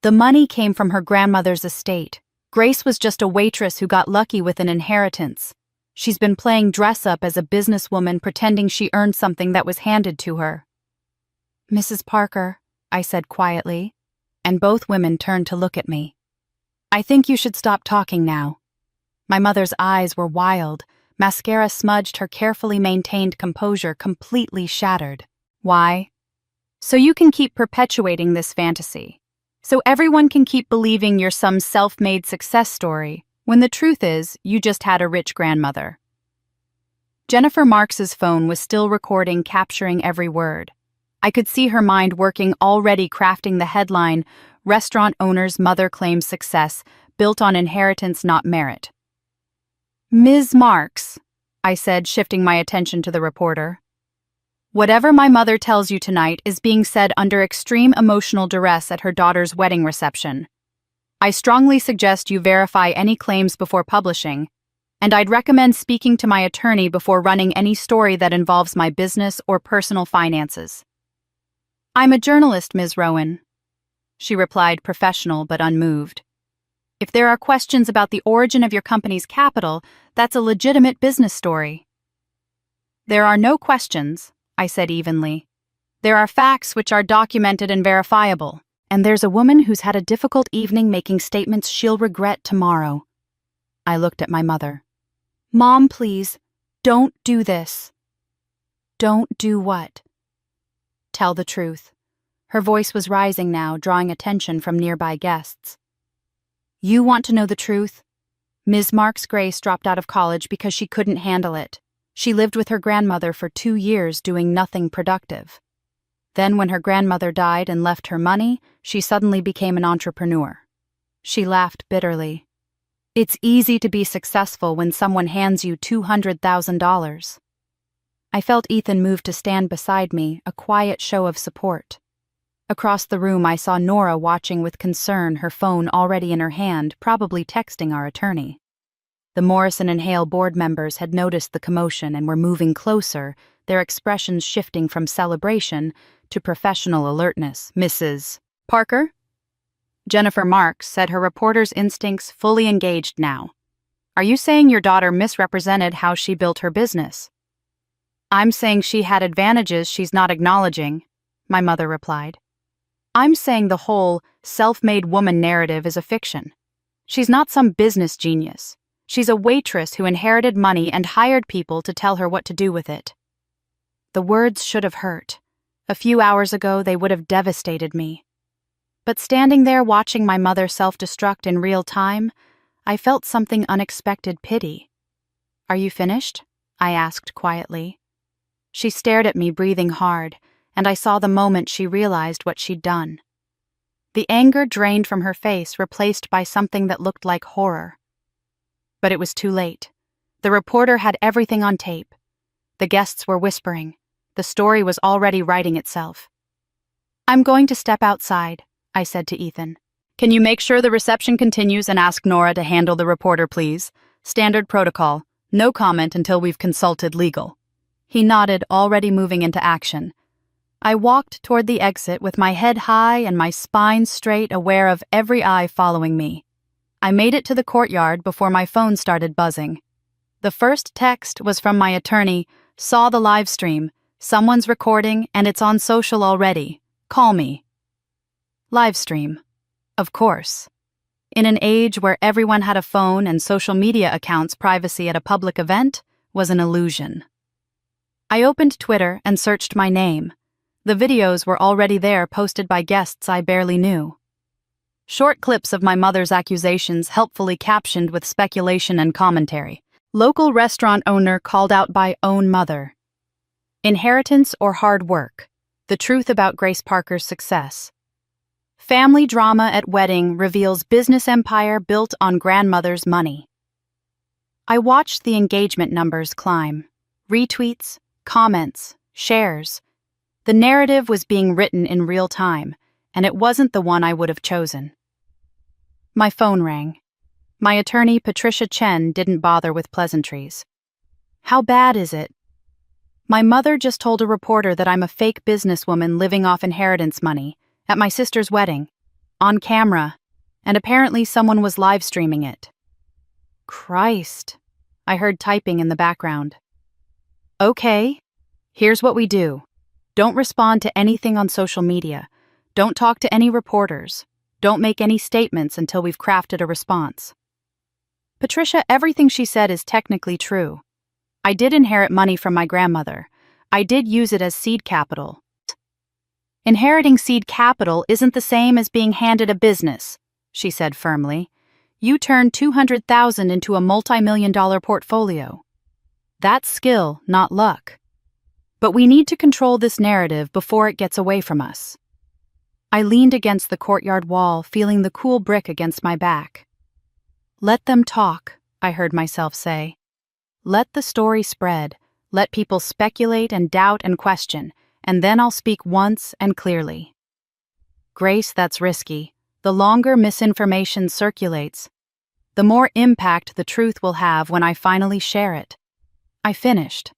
The money came from her grandmother's estate. Grace was just a waitress who got lucky with an inheritance. She's been playing dress-up as a businesswoman, pretending she earned something that was handed to her. Mrs. Parker, I said quietly, and both women turned to look at me. I think you should stop talking now. My mother's eyes were wild. Mascara smudged her carefully maintained composure, completely shattered. Why? So you can keep perpetuating this fantasy. So everyone can keep believing you're some self-made success story, when the truth is, you just had a rich grandmother. Jennifer Marks's phone was still recording, capturing every word. I could see her mind working, already crafting the headline, Restaurant Owner's Mother Claims Success, Built on Inheritance Not Merit. Ms. Marks, I said, shifting my attention to the reporter. Whatever my mother tells you tonight is being said under extreme emotional duress at her daughter's wedding reception. I strongly suggest you verify any claims before publishing, and I'd recommend speaking to my attorney before running any story that involves my business or personal finances. I'm a journalist, Ms. Rowan, she replied, professional but unmoved. If there are questions about the origin of your company's capital, that's a legitimate business story. There are no questions, I said evenly. There are facts which are documented and verifiable, and there's a woman who's had a difficult evening making statements she'll regret tomorrow. I looked at my mother. Mom, please, don't do this. Don't do what? Tell the truth. Her voice was rising now, drawing attention from nearby guests. You want to know the truth? Ms. Marks Grace dropped out of college because she couldn't handle it. She lived with her grandmother for 2 years doing nothing productive. Then when her grandmother died and left her money, she suddenly became an entrepreneur. She laughed bitterly. It's easy to be successful when someone hands you $200,000. I felt Ethan move to stand beside me, a quiet show of support. Across the room, I saw Nora watching with concern, her phone already in her hand, probably texting our attorney. The Morrison and Hale board members had noticed the commotion and were moving closer, their expressions shifting from celebration to professional alertness. Mrs. Parker? Jennifer Marks said, her reporter's instincts fully engaged now. Are you saying your daughter misrepresented how she built her business? I'm saying she had advantages she's not acknowledging, my mother replied. I'm saying the whole self-made woman narrative is a fiction. She's not some business genius. She's a waitress who inherited money and hired people to tell her what to do with it. The words should have hurt. A few hours ago, they would have devastated me. But standing there watching my mother self-destruct in real time, I felt something unexpected pity. "Are you finished?" I asked quietly. She stared at me, breathing hard, and I saw the moment she realized what she'd done. The anger drained from her face, replaced by something that looked like horror. But it was too late. The reporter had everything on tape. The guests were whispering. The story was already writing itself. "I'm going to step outside," I said to Ethan. "Can you make sure the reception continues and ask Nora to handle the reporter, please? Standard protocol. No comment until we've consulted legal." He nodded, already moving into action. I walked toward the exit with my head high and my spine straight, aware of every eye following me. I made it to the courtyard before my phone started buzzing. The first text was from my attorney. "Saw the live stream. Someone's recording and it's on social already. Call me." Live stream. Of course. In an age where everyone had a phone and social media accounts, privacy at a public event was an illusion. I opened Twitter and searched my name. The videos were already there, posted by guests I barely knew. Short clips of my mother's accusations, helpfully captioned with speculation and commentary. Local restaurant owner called out by own mother. Inheritance or hard work? The truth about Grace Parker's success. Family drama at wedding reveals business empire built on grandmother's money. I watched the engagement numbers climb. Retweets, comments, shares. The narrative was being written in real time, and it wasn't the one I would have chosen. My phone rang. My attorney, Patricia Chen, didn't bother with pleasantries. "How bad is it?" "My mother just told a reporter that I'm a fake businesswoman living off inheritance money, at my sister's wedding, on camera, and apparently someone was live streaming it." Christ, I heard typing in the background. "Okay, here's what we do. Don't respond to anything on social media. Don't talk to any reporters. Don't make any statements until we've crafted a response." Patricia, everything she said is technically true. I did inherit money from my grandmother. I did use it as seed capital. "Inheriting seed capital isn't the same as being handed a business," she said firmly. "You turned $200,000 into a multi-million-dollar portfolio. That's skill, not luck. But we need to control this narrative before it gets away from us." I leaned against the courtyard wall, feeling the cool brick against my back. "Let them talk," I heard myself say. "Let the story spread. Let people speculate and doubt and question, and then I'll speak once and clearly." Grace, that's risky. The longer misinformation circulates, the more impact the truth will have when I finally share it. I finished.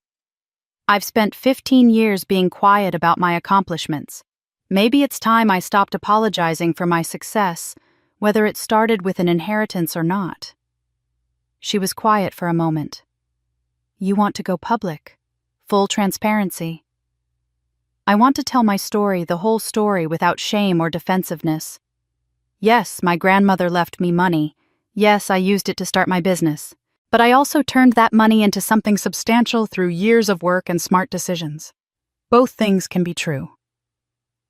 I've spent 15 years being quiet about my accomplishments. Maybe it's time I stopped apologizing for my success, whether it started with an inheritance or not. She was quiet for a moment. "You want to go public? Full transparency?" "I want to tell my story, the whole story, without shame or defensiveness. Yes, my grandmother left me money. Yes, I used it to start my business. But I also turned that money into something substantial through years of work and smart decisions. Both things can be true."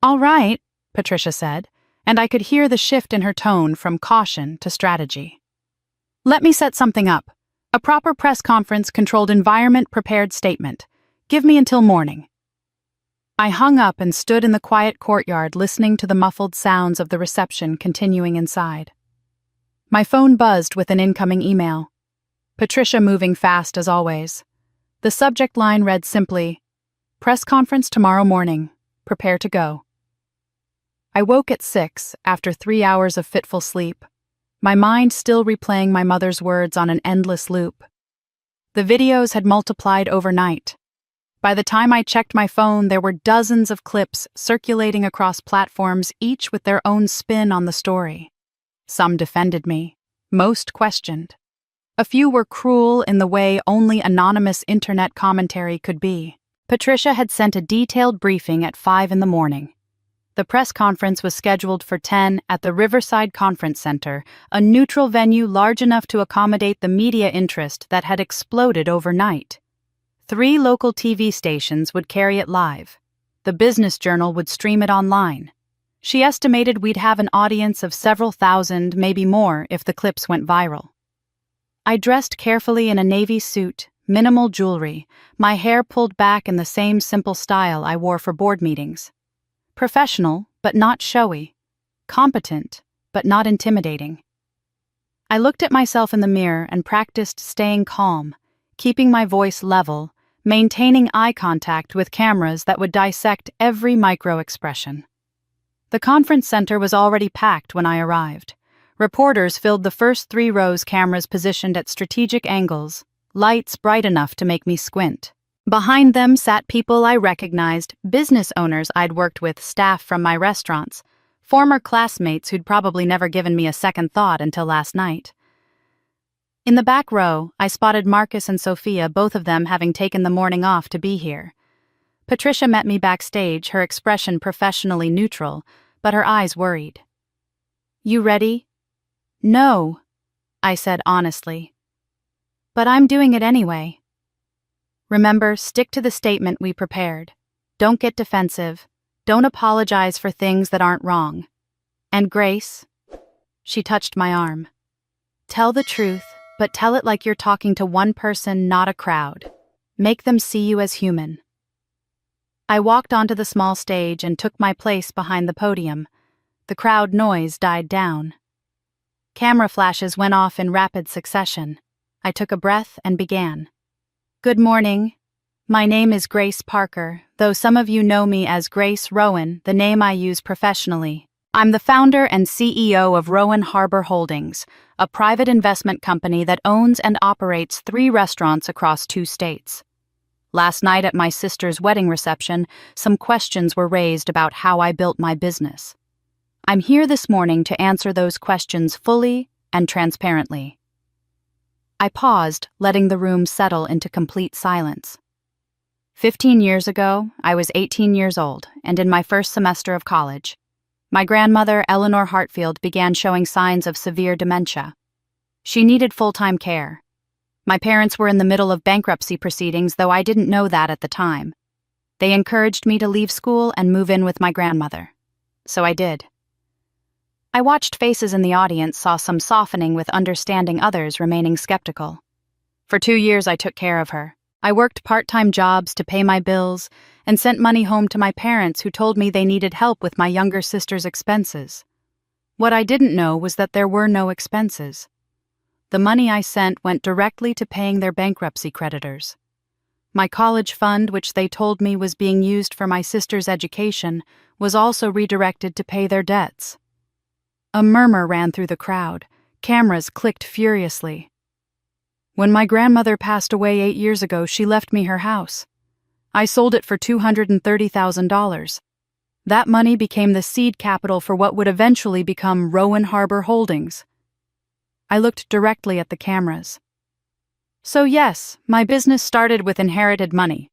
"All right," Patricia said, and I could hear the shift in her tone from caution to strategy. "Let me set something up. A proper press conference, controlled environment, prepared statement. Give me until morning." I hung up and stood in the quiet courtyard, listening to the muffled sounds of the reception continuing inside. My phone buzzed with an incoming email. Patricia moving fast as always. The subject line read simply, "Press conference tomorrow morning. Prepare to go." I woke at 6 after 3 hours of fitful sleep, my mind still replaying my mother's words on an endless loop. The videos had multiplied overnight. By the time I checked my phone, there were dozens of clips circulating across platforms, each with their own spin on the story. Some defended me, most questioned. A few were cruel in the way only anonymous internet commentary could be. Patricia had sent a detailed briefing at 5 in the morning. The press conference was scheduled for 10 at the Riverside Conference Center, a neutral venue large enough to accommodate the media interest that had exploded overnight. 3 local TV stations would carry it live. The Business Journal would stream it online. She estimated we'd have an audience of several thousand, maybe more, if the clips went viral. I dressed carefully in a navy suit, minimal jewelry, my hair pulled back in the same simple style I wore for board meetings. Professional, but not showy. Competent, but not intimidating. I looked at myself in the mirror and practiced staying calm, keeping my voice level, maintaining eye contact with cameras that would dissect every micro-expression. The conference center was already packed when I arrived. Reporters filled the first 3 rows, cameras positioned at strategic angles, lights bright enough to make me squint. Behind them sat people I recognized, business owners I'd worked with, staff from my restaurants, former classmates who'd probably never given me a second thought until last night. In the back row, I spotted Marcus and Sophia, both of them having taken the morning off to be here. Patricia met me backstage, her expression professionally neutral, but her eyes worried. "You ready?" "No," I said honestly. "But I'm doing it anyway." "Remember, stick to the statement we prepared. Don't get defensive. Don't apologize for things that aren't wrong. And Grace," she touched my arm, "tell the truth, but tell it like you're talking to one person, not a crowd. Make them see you as human." I walked onto the small stage and took my place behind the podium. The crowd noise died down. Camera flashes went off in rapid succession. I took a breath and began. "Good morning. My name is Grace Parker, though some of you know me as Grace Rowan, the name I use professionally. I'm the founder and CEO of Rowan Harbor Holdings, a private investment company that owns and operates 3 restaurants across 2 states. Last night at my sister's wedding reception, some questions were raised about how I built my business. I'm here this morning to answer those questions fully and transparently." I paused, letting the room settle into complete silence. 15 years ago, I was 18 years old and in my first semester of college. My grandmother, Eleanor Hartfield, began showing signs of severe dementia. She needed full-time care. My parents were in the middle of bankruptcy proceedings, though I didn't know that at the time. They encouraged me to leave school and move in with my grandmother. So I did. I watched faces in the audience, saw some softening with understanding, others remaining skeptical. For 2 years I took care of her. I worked part-time jobs to pay my bills and sent money home to my parents, who told me they needed help with my younger sister's expenses. What I didn't know was that there were no expenses. The money I sent went directly to paying their bankruptcy creditors. My college fund, which they told me was being used for my sister's education, was also redirected to pay their debts. A murmur ran through the crowd. Cameras clicked furiously. "When my grandmother passed away 8 years ago, she left me her house. I sold it for $230,000. That money became the seed capital for what would eventually become Rowan Harbor Holdings." I looked directly at the cameras. "So yes, my business started with inherited money.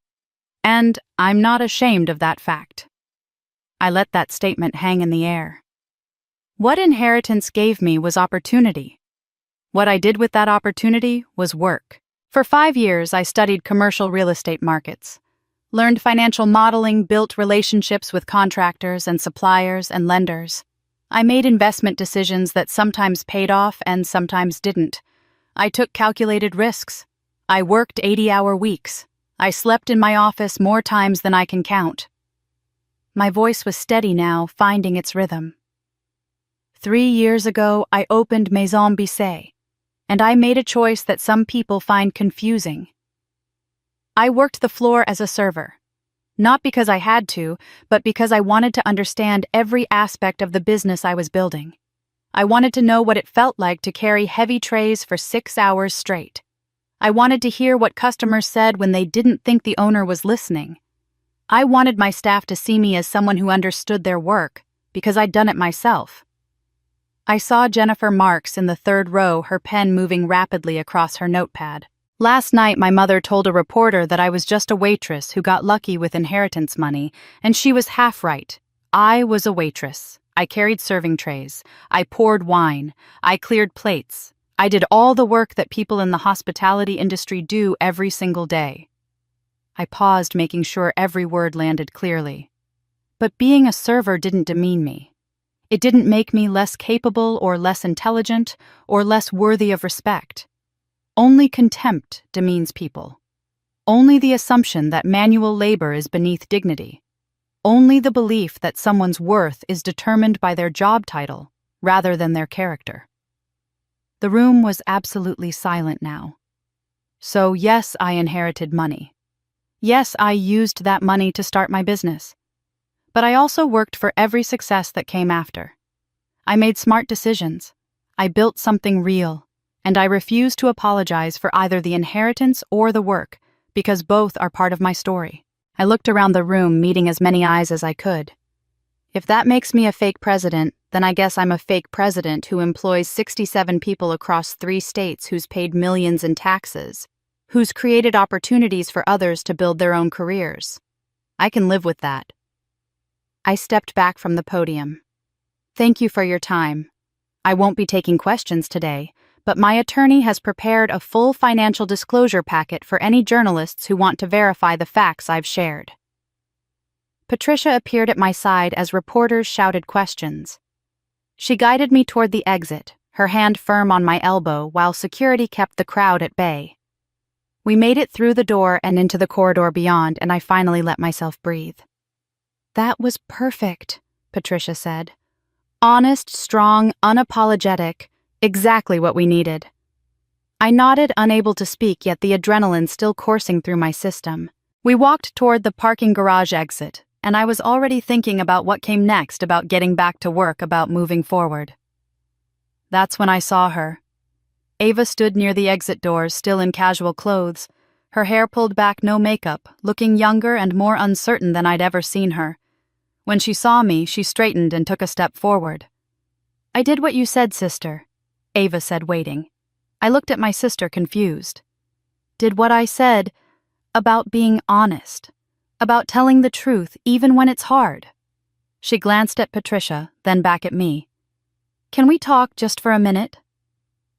And I'm not ashamed of that fact." I let that statement hang in the air. What inheritance gave me was opportunity. What I did with that opportunity was work. For 5 years, I studied commercial real estate markets, learned financial modeling, built relationships with contractors and suppliers and lenders. I made investment decisions that sometimes paid off and sometimes didn't. I took calculated risks. I worked 80-hour weeks. I slept in my office more times than I can count. My voice was steady now, finding its rhythm. 3 years ago, I opened Maison Bissé, and I made a choice that some people find confusing. I worked the floor as a server, not because I had to, but because I wanted to understand every aspect of the business I was building. I wanted to know what it felt like to carry heavy trays for 6 hours straight. I wanted to hear what customers said when they didn't think the owner was listening. I wanted my staff to see me as someone who understood their work, because I'd done it myself. I saw Jennifer Marks in the 3rd row, her pen moving rapidly across her notepad. Last night, my mother told a reporter that I was just a waitress who got lucky with inheritance money, and she was half right. I was a waitress. I carried serving trays. I poured wine. I cleared plates. I did all the work that people in the hospitality industry do every single day. I paused, making sure every word landed clearly. But being a server didn't demean me. It didn't make me less capable or less intelligent or less worthy of respect. Only contempt demeans people. Only the assumption that manual labor is beneath dignity. Only the belief that someone's worth is determined by their job title rather than their character. The room was absolutely silent now. So yes, I inherited money. Yes, I used that money to start my business. But I also worked for every success that came after. I made smart decisions. I built something real, and I refuse to apologize for either the inheritance or the work, because both are part of my story. I looked around the room, meeting as many eyes as I could. If that makes me a fake president, then I guess I'm a fake president who employs 67 people across 3 states who's paid millions in taxes, who's created opportunities for others to build their own careers. I can live with that. I stepped back from the podium. Thank you for your time. I won't be taking questions today, but my attorney has prepared a full financial disclosure packet for any journalists who want to verify the facts I've shared. Patricia appeared at my side as reporters shouted questions. She guided me toward the exit, her hand firm on my elbow while security kept the crowd at bay. We made it through the door and into the corridor beyond, and I finally let myself breathe. That was perfect, Patricia said. Honest, strong, unapologetic, exactly what we needed. I nodded, unable to speak, yet the adrenaline still coursing through my system. We walked toward the parking garage exit, and I was already thinking about what came next, about getting back to work, about moving forward. That's when I saw her. Ava stood near the exit doors, still in casual clothes, her hair pulled back, no makeup, looking younger and more uncertain than I'd ever seen her. When she saw me, she straightened and took a step forward. I did what you said, sister, Ava said, waiting. I looked at my sister, confused. Did what I said about being honest, about telling the truth even when it's hard. She glanced at Patricia, then back at me. Can we talk just for a minute?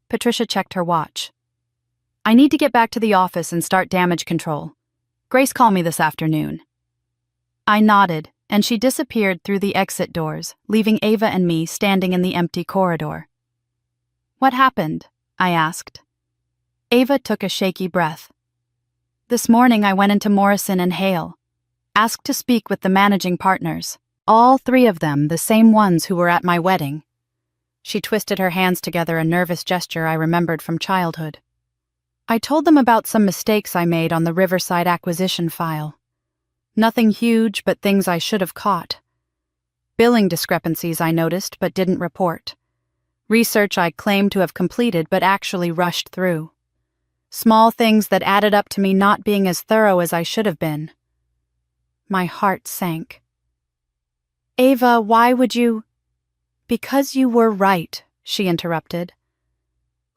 Patricia checked her watch. I need to get back to the office and start damage control. Grace called me this afternoon. I nodded, and she disappeared through the exit doors, leaving Ava and me standing in the empty corridor. What happened? I asked. Ava took a shaky breath. This morning I went into Morrison and Hale, asked to speak with the managing partners, all 3 of them the same ones who were at my wedding. She twisted her hands together, a nervous gesture I remembered from childhood. I told them about some mistakes I made on the Riverside acquisition file. Nothing huge, but things I should have caught. Billing discrepancies I noticed but didn't report. Research I claimed to have completed but actually rushed through. Small things that added up to me not being as thorough as I should have been. My heart sank. Ava, why would you? Because you were right, she interrupted.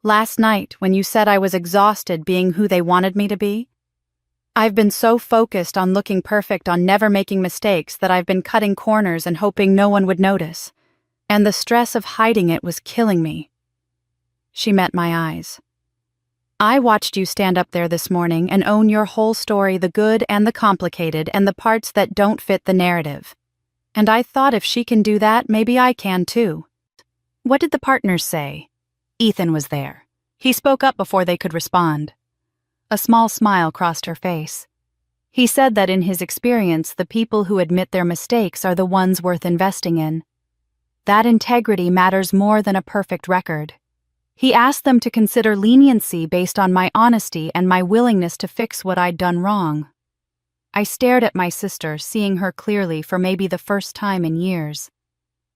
Last night, when you said I was exhausted being who they wanted me to be, I've been so focused on looking perfect, on never making mistakes, that I've been cutting corners and hoping no one would notice, and the stress of hiding it was killing me. She met my eyes. I watched you stand up there this morning and own your whole story, the good and the complicated and the parts that don't fit the narrative. And I thought if she can do that, maybe I can too. What did the partners say? Ethan was there. He spoke up before they could respond. A small smile crossed her face. He said that in his experience, the people who admit their mistakes are the ones worth investing in. That integrity matters more than a perfect record. He asked them to consider leniency based on my honesty and my willingness to fix what I'd done wrong. I stared at my sister, seeing her clearly for maybe the first time in years.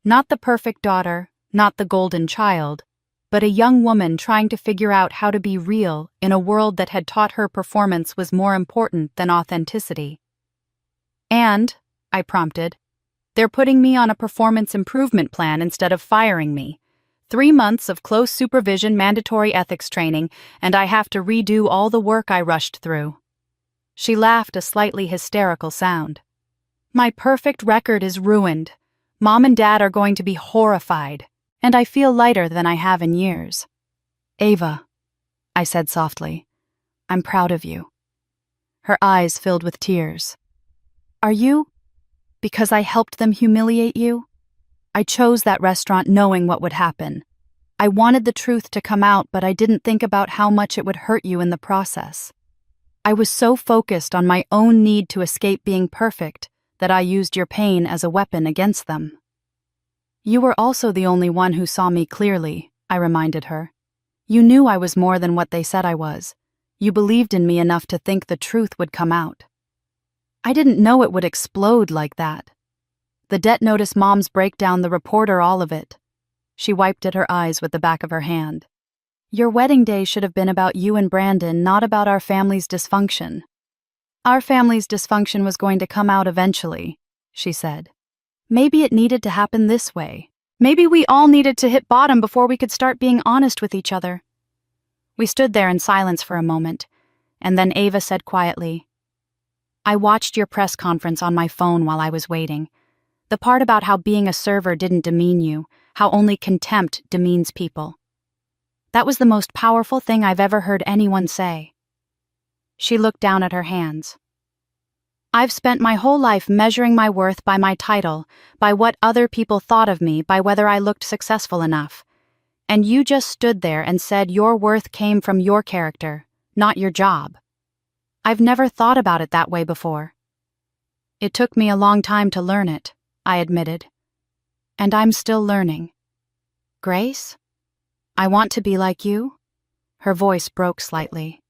Not the perfect daughter, not the golden child, but a young woman trying to figure out how to be real in a world that had taught her performance was more important than authenticity. And, I prompted, they're putting me on a performance improvement plan instead of firing me. 3 months of close supervision, mandatory ethics training, and I have to redo all the work I rushed through. She laughed, a slightly hysterical sound. My perfect record is ruined. Mom and Dad are going to be horrified, and I feel lighter than I have in years. Ava, I said softly, I'm proud of you. Her eyes filled with tears. Are you? Because I helped them humiliate you? I chose that restaurant knowing what would happen. I wanted the truth to come out, but I didn't think about how much it would hurt you in the process. I was so focused on my own need to escape being perfect that I used your pain as a weapon against them. You were also the only one who saw me clearly, I reminded her. You knew I was more than what they said I was. You believed in me enough to think the truth would come out. I didn't know it would explode like that. The debt notice Mom's breakdown, the reporter, all of it. She wiped at her eyes with the back of her hand. Your wedding day should have been about you and Brandon, not about our family's dysfunction. Our family's dysfunction was going to come out eventually, she said. Maybe it needed to happen this way. Maybe we all needed to hit bottom before we could start being honest with each other. We stood there in silence for a moment, and then Ava said quietly, I watched your press conference on my phone while I was waiting. The part about how being a server didn't demean you, how only contempt demeans people. That was the most powerful thing I've ever heard anyone say. She looked down at her hands. I've spent my whole life measuring my worth by my title, by what other people thought of me, by whether I looked successful enough. And you just stood there and said your worth came from your character, not your job. I've never thought about it that way before. It took me a long time to learn it, I admitted. And I'm still learning. Grace? I want to be like you? Her voice broke slightly.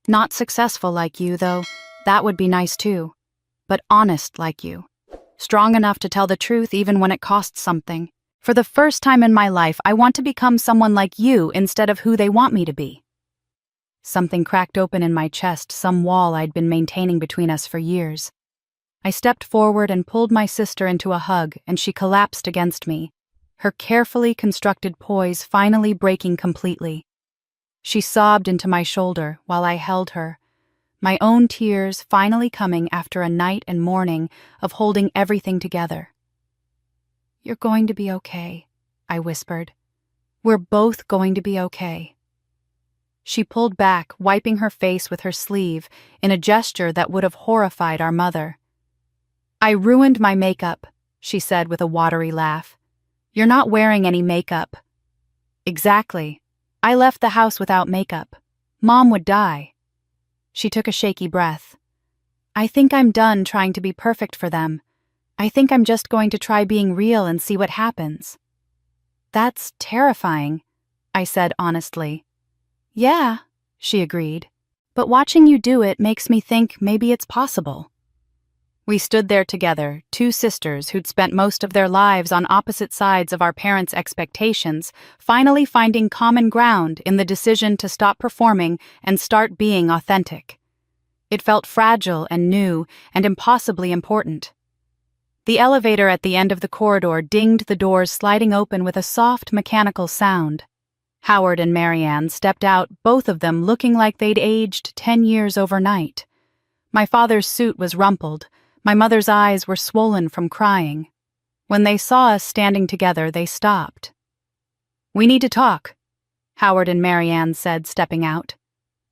Not successful like you, though. That would be nice too. But honest like you. Strong enough to tell the truth even when it costs something. For the first time in my life, I want to become someone like you instead of who they want me to be. Something cracked open in my chest, some wall I'd been maintaining between us for years. I stepped forward and pulled my sister into a hug, and she collapsed against me, her carefully constructed poise finally breaking completely. She sobbed into my shoulder while I held her, my own tears finally coming after a night and morning of holding everything together. You're going to be okay, I whispered. We're both going to be okay. She pulled back, wiping her face with her sleeve in a gesture that would have horrified our mother. I ruined my makeup, she said with a watery laugh. You're not wearing any makeup. Exactly. I left the house without makeup. Mom would die. She took a shaky breath. I think I'm done trying to be perfect for them. I think I'm just going to try being real and see what happens. That's terrifying, I said honestly. Yeah, she agreed. But watching you do it makes me think maybe it's possible. We stood there together, two sisters who'd spent most of their lives on opposite sides of our parents' expectations, finally finding common ground in the decision to stop performing and start being authentic. It felt fragile and new and impossibly important. The elevator at the end of the corridor dinged, the doors sliding open with a soft mechanical sound. Howard and Marianne stepped out, both of them looking like they'd aged 10 years overnight. My father's suit was rumpled. My mother's eyes were swollen from crying. When they saw us standing together, they stopped. We need to talk, Howard and Marianne said, stepping out.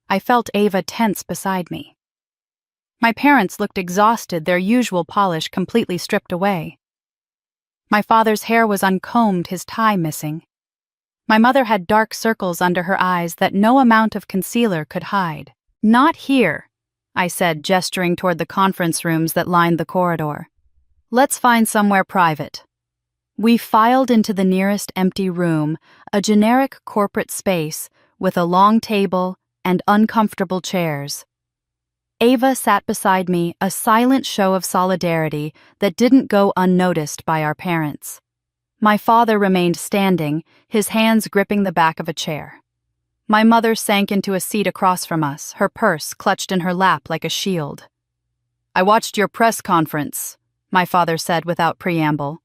I felt Ava tense beside me. My parents looked exhausted, their usual polish completely stripped away. My father's hair was uncombed, his tie missing. My mother had dark circles under her eyes that no amount of concealer could hide. Not here, I said, gesturing toward the conference rooms that lined the corridor. Let's find somewhere private. We filed into the nearest empty room, a generic corporate space with a long table and uncomfortable chairs. Ava sat beside me, a silent show of solidarity that didn't go unnoticed by our parents. My father remained standing, his hands gripping the back of a chair. My mother sank into a seat across from us, her purse clutched in her lap like a shield. I watched your press conference, my father said without preamble,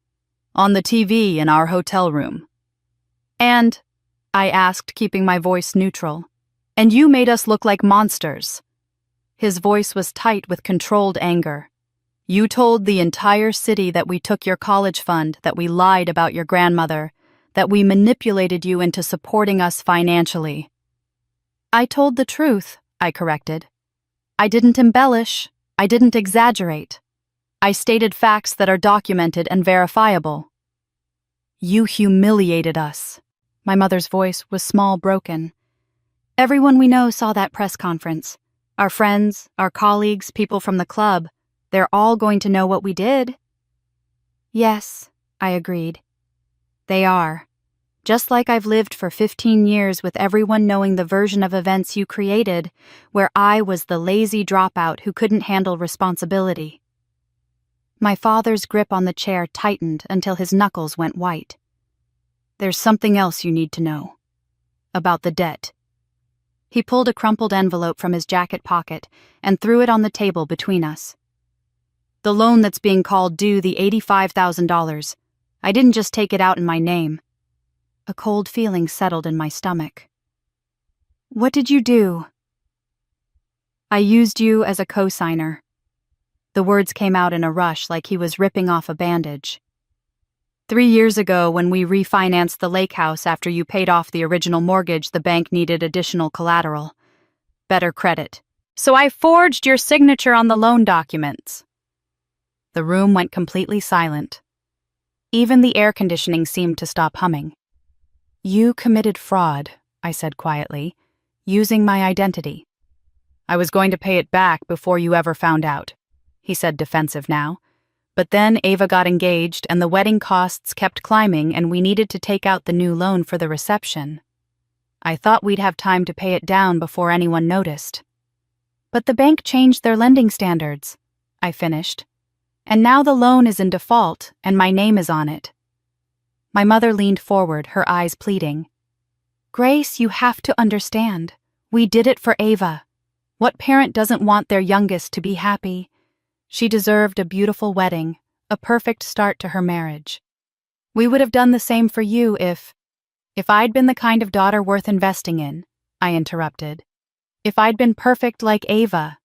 on the TV in our hotel room. And, I asked, keeping my voice neutral, and you made us look like monsters. His voice was tight with controlled anger. You told the entire city that we took your college fund, that we lied about your grandmother, that we manipulated you into supporting us financially. I told the truth, I corrected. I didn't embellish. I didn't exaggerate. I stated facts that are documented and verifiable. You humiliated us. My mother's voice was small, broken. Everyone we know saw that press conference. Our friends, our colleagues, people from the club. They're all going to know what we did. Yes, I agreed. They are. Just like I've lived for 15 years with everyone knowing the version of events you created, where I was the lazy dropout who couldn't handle responsibility. My father's grip on the chair tightened until his knuckles went white. There's something else you need to know. About the debt. He pulled a crumpled envelope from his jacket pocket and threw it on the table between us. The loan that's being called due, the $85,000. I didn't just take it out in my name. A cold feeling settled in my stomach. What did you do? I used you as a co-signer. The words came out in a rush like he was ripping off a bandage. 3 years ago, when we refinanced the lake house after you paid off the original mortgage, the bank needed additional collateral. Better credit. So I forged your signature on the loan documents. The room went completely silent. Even the air conditioning seemed to stop humming. You committed fraud, I said quietly, using my identity. I was going to pay it back before you ever found out, he said, defensive now. But then Ava got engaged and the wedding costs kept climbing and we needed to take out the new loan for the reception. I thought we'd have time to pay it down before anyone noticed. But the bank changed their lending standards, I finished. And now the loan is in default, and my name is on it. My mother leaned forward, her eyes pleading. Grace, you have to understand. We did it for Ava. What parent doesn't want their youngest to be happy? She deserved a beautiful wedding, a perfect start to her marriage. We would have done the same for you if I'd been the kind of daughter worth investing in, I interrupted. If I'd been perfect like Ava.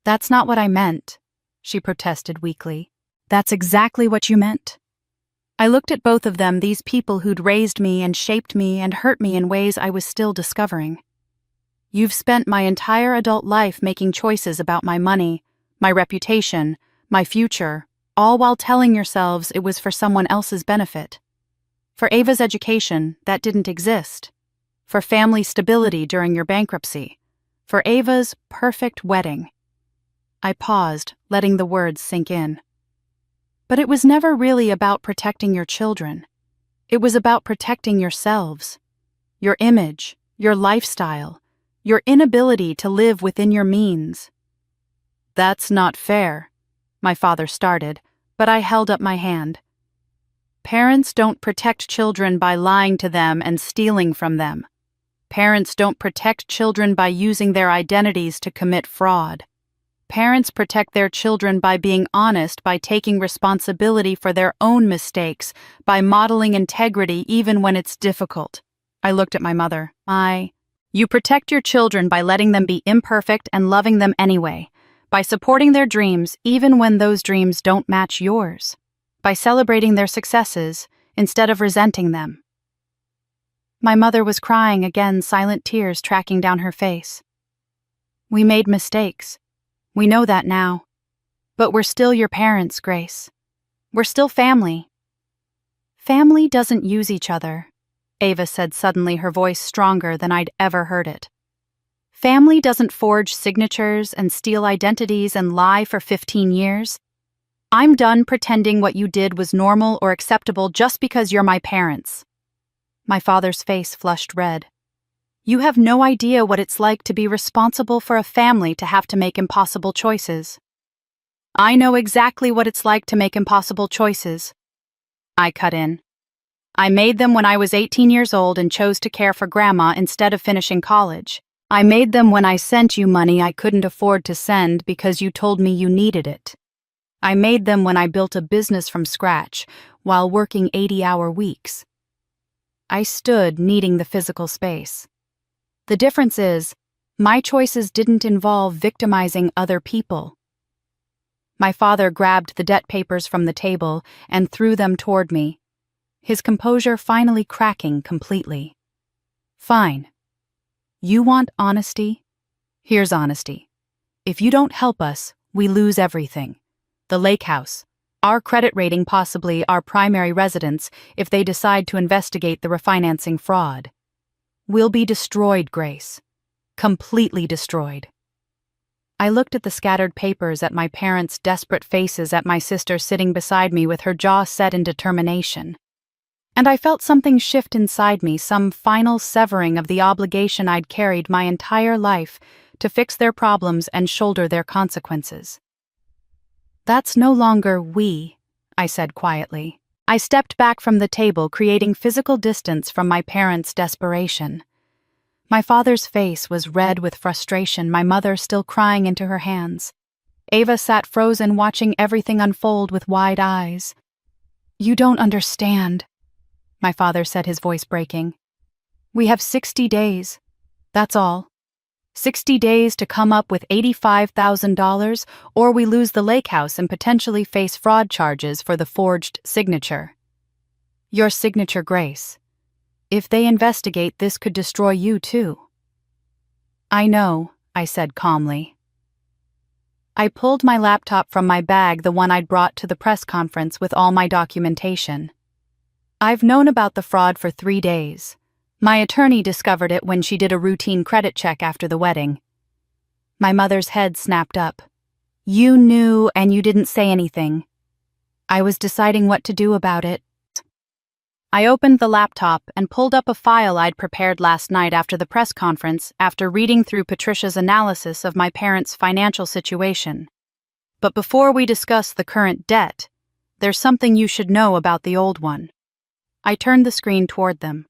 That's not what I meant, she protested weakly. That's exactly what you meant. I looked at both of them, these people who'd raised me and shaped me and hurt me in ways I was still discovering. You've spent my entire adult life making choices about my money, my reputation, my future, all while telling yourselves it was for someone else's benefit. For Ava's education, that didn't exist. For family stability during your bankruptcy. For Ava's perfect wedding. I paused, letting the words sink in. But it was never really about protecting your children. It was about protecting yourselves. Your image, your lifestyle, your inability to live within your means. That's not fair, my father started, but I held up my hand. Parents don't protect children by lying to them and stealing from them. Parents don't protect children by using their identities to commit fraud. Parents protect their children by being honest, by taking responsibility for their own mistakes, by modeling integrity even when it's difficult. I looked at my mother. You protect your children by letting them be imperfect and loving them anyway, by supporting their dreams even when those dreams don't match yours, by celebrating their successes instead of resenting them. My mother was crying again, silent tears tracking down her face. We made mistakes. We know that now. But we're still your parents, Grace. We're still family. Family doesn't use each other, Ava said suddenly, her voice stronger than I'd ever heard it. Family doesn't forge signatures and steal identities and lie for 15 years. I'm done pretending what you did was normal or acceptable just because you're my parents. My father's face flushed red. You have no idea what it's like to be responsible for a family, to have to make impossible choices. I know exactly what it's like to make impossible choices. I cut in. I made them when I was 18 years old and chose to care for Grandma instead of finishing college. I made them when I sent you money I couldn't afford to send because you told me you needed it. I made them when I built a business from scratch while working 80-hour weeks. I stood, needing the physical space. The difference is, my choices didn't involve victimizing other people. My father grabbed the debt papers from the table and threw them toward me, his composure finally cracking completely. Fine. You want honesty? Here's honesty. If you don't help us, we lose everything. The lake house, our credit rating, possibly our primary residence if they decide to investigate the refinancing fraud. We'll be destroyed, Grace. Completely destroyed. I looked at the scattered papers, at my parents' desperate faces, at my sister sitting beside me with her jaw set in determination. And I felt something shift inside me, some final severing of the obligation I'd carried my entire life to fix their problems and shoulder their consequences. That's no longer we, I said quietly. I stepped back from the table, creating physical distance from my parents' desperation. My father's face was red with frustration, my mother still crying into her hands. Ava sat frozen, watching everything unfold with wide eyes. You don't understand, my father said, his voice breaking. We have 60 days. That's all. 60 days to come up with $85,000, or we lose the lake house and potentially face fraud charges for the forged signature. Your signature, Grace. If they investigate, this could destroy you too. I know, I said calmly. I pulled my laptop from my bag, the one I'd brought to the press conference with all my documentation. I've known about the fraud for 3 days. My attorney discovered it when she did a routine credit check after the wedding. My mother's head snapped up. You knew and you didn't say anything. I was deciding what to do about it. I opened the laptop and pulled up a file I'd prepared last night after the press conference, after reading through Patricia's analysis of my parents' financial situation. But before we discuss the current debt, there's something you should know about the old one. I turned the screen toward them.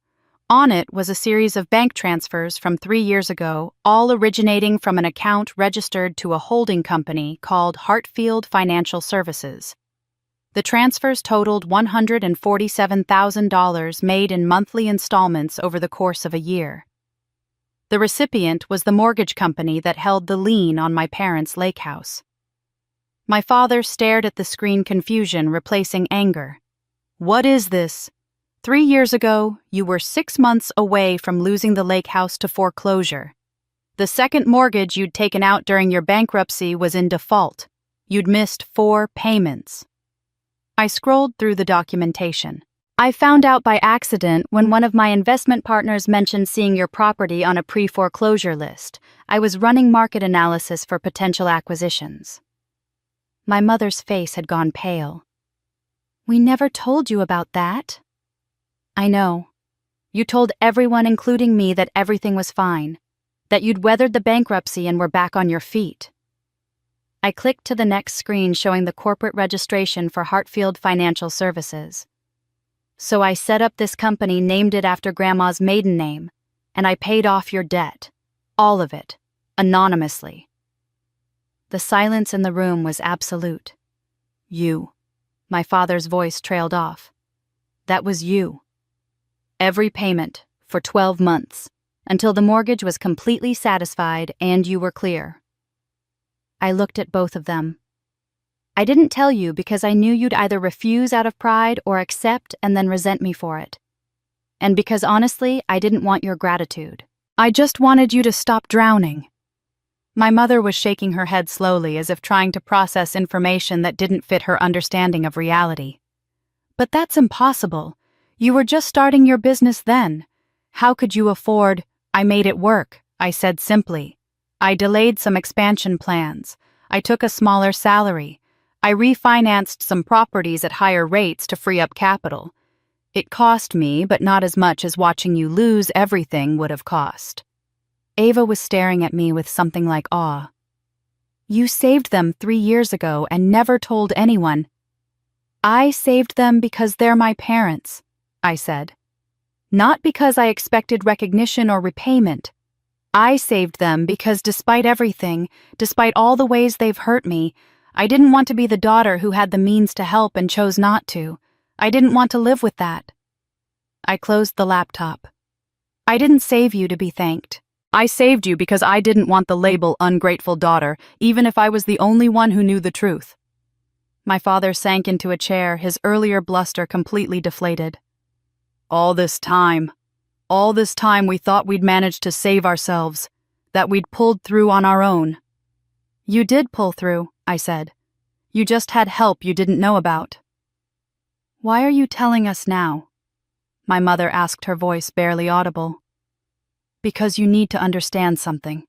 On it was a series of bank transfers from 3 years ago, all originating from an account registered to a holding company called Hartfield Financial Services. The transfers totaled $147,000, made in monthly installments over the course of a year. The recipient was the mortgage company that held the lien on my parents' lake house. My father stared at the screen, confusion replacing anger. What is this? 3 years ago, you were 6 months away from losing the lake house to foreclosure. The second mortgage you'd taken out during your bankruptcy was in default. You'd missed 4 payments. I scrolled through the documentation. I found out by accident when one of my investment partners mentioned seeing your property on a pre-foreclosure list. I was running market analysis for potential acquisitions. My mother's face had gone pale. We never told you about that. I know. You told everyone, including me, that everything was fine, that you'd weathered the bankruptcy and were back on your feet. I clicked to the next screen showing the corporate registration for Hartfield Financial Services. So I set up this company, named it after Grandma's maiden name, and I paid off your debt. All of it. Anonymously. The silence in the room was absolute. You. My father's voice trailed off. That was you. Every payment, for 12 months, until the mortgage was completely satisfied and you were clear. I looked at both of them. I didn't tell you because I knew you'd either refuse out of pride or accept and then resent me for it. And because honestly, I didn't want your gratitude. I just wanted you to stop drowning. My mother was shaking her head slowly, as if trying to process information that didn't fit her understanding of reality. But that's impossible. You were just starting your business then. How could you afford? I made it work, I said simply. I delayed some expansion plans. I took a smaller salary. I refinanced some properties at higher rates to free up capital. It cost me, but not as much as watching you lose everything would have cost. Ava was staring at me with something like awe. You saved them 3 years ago and never told anyone. I saved them because they're my parents, I said. Not because I expected recognition or repayment. I saved them because despite everything, despite all the ways they've hurt me, I didn't want to be the daughter who had the means to help and chose not to. I didn't want to live with that. I closed the laptop. I didn't save you to be thanked. I saved you because I didn't want the label ungrateful daughter, even if I was the only one who knew the truth. My father sank into a chair, his earlier bluster completely deflated. All this time we thought we'd managed to save ourselves, that we'd pulled through on our own. You did pull through, I said. You just had help you didn't know about. Why are you telling us now? My mother asked, her voice barely audible. Because you need to understand something.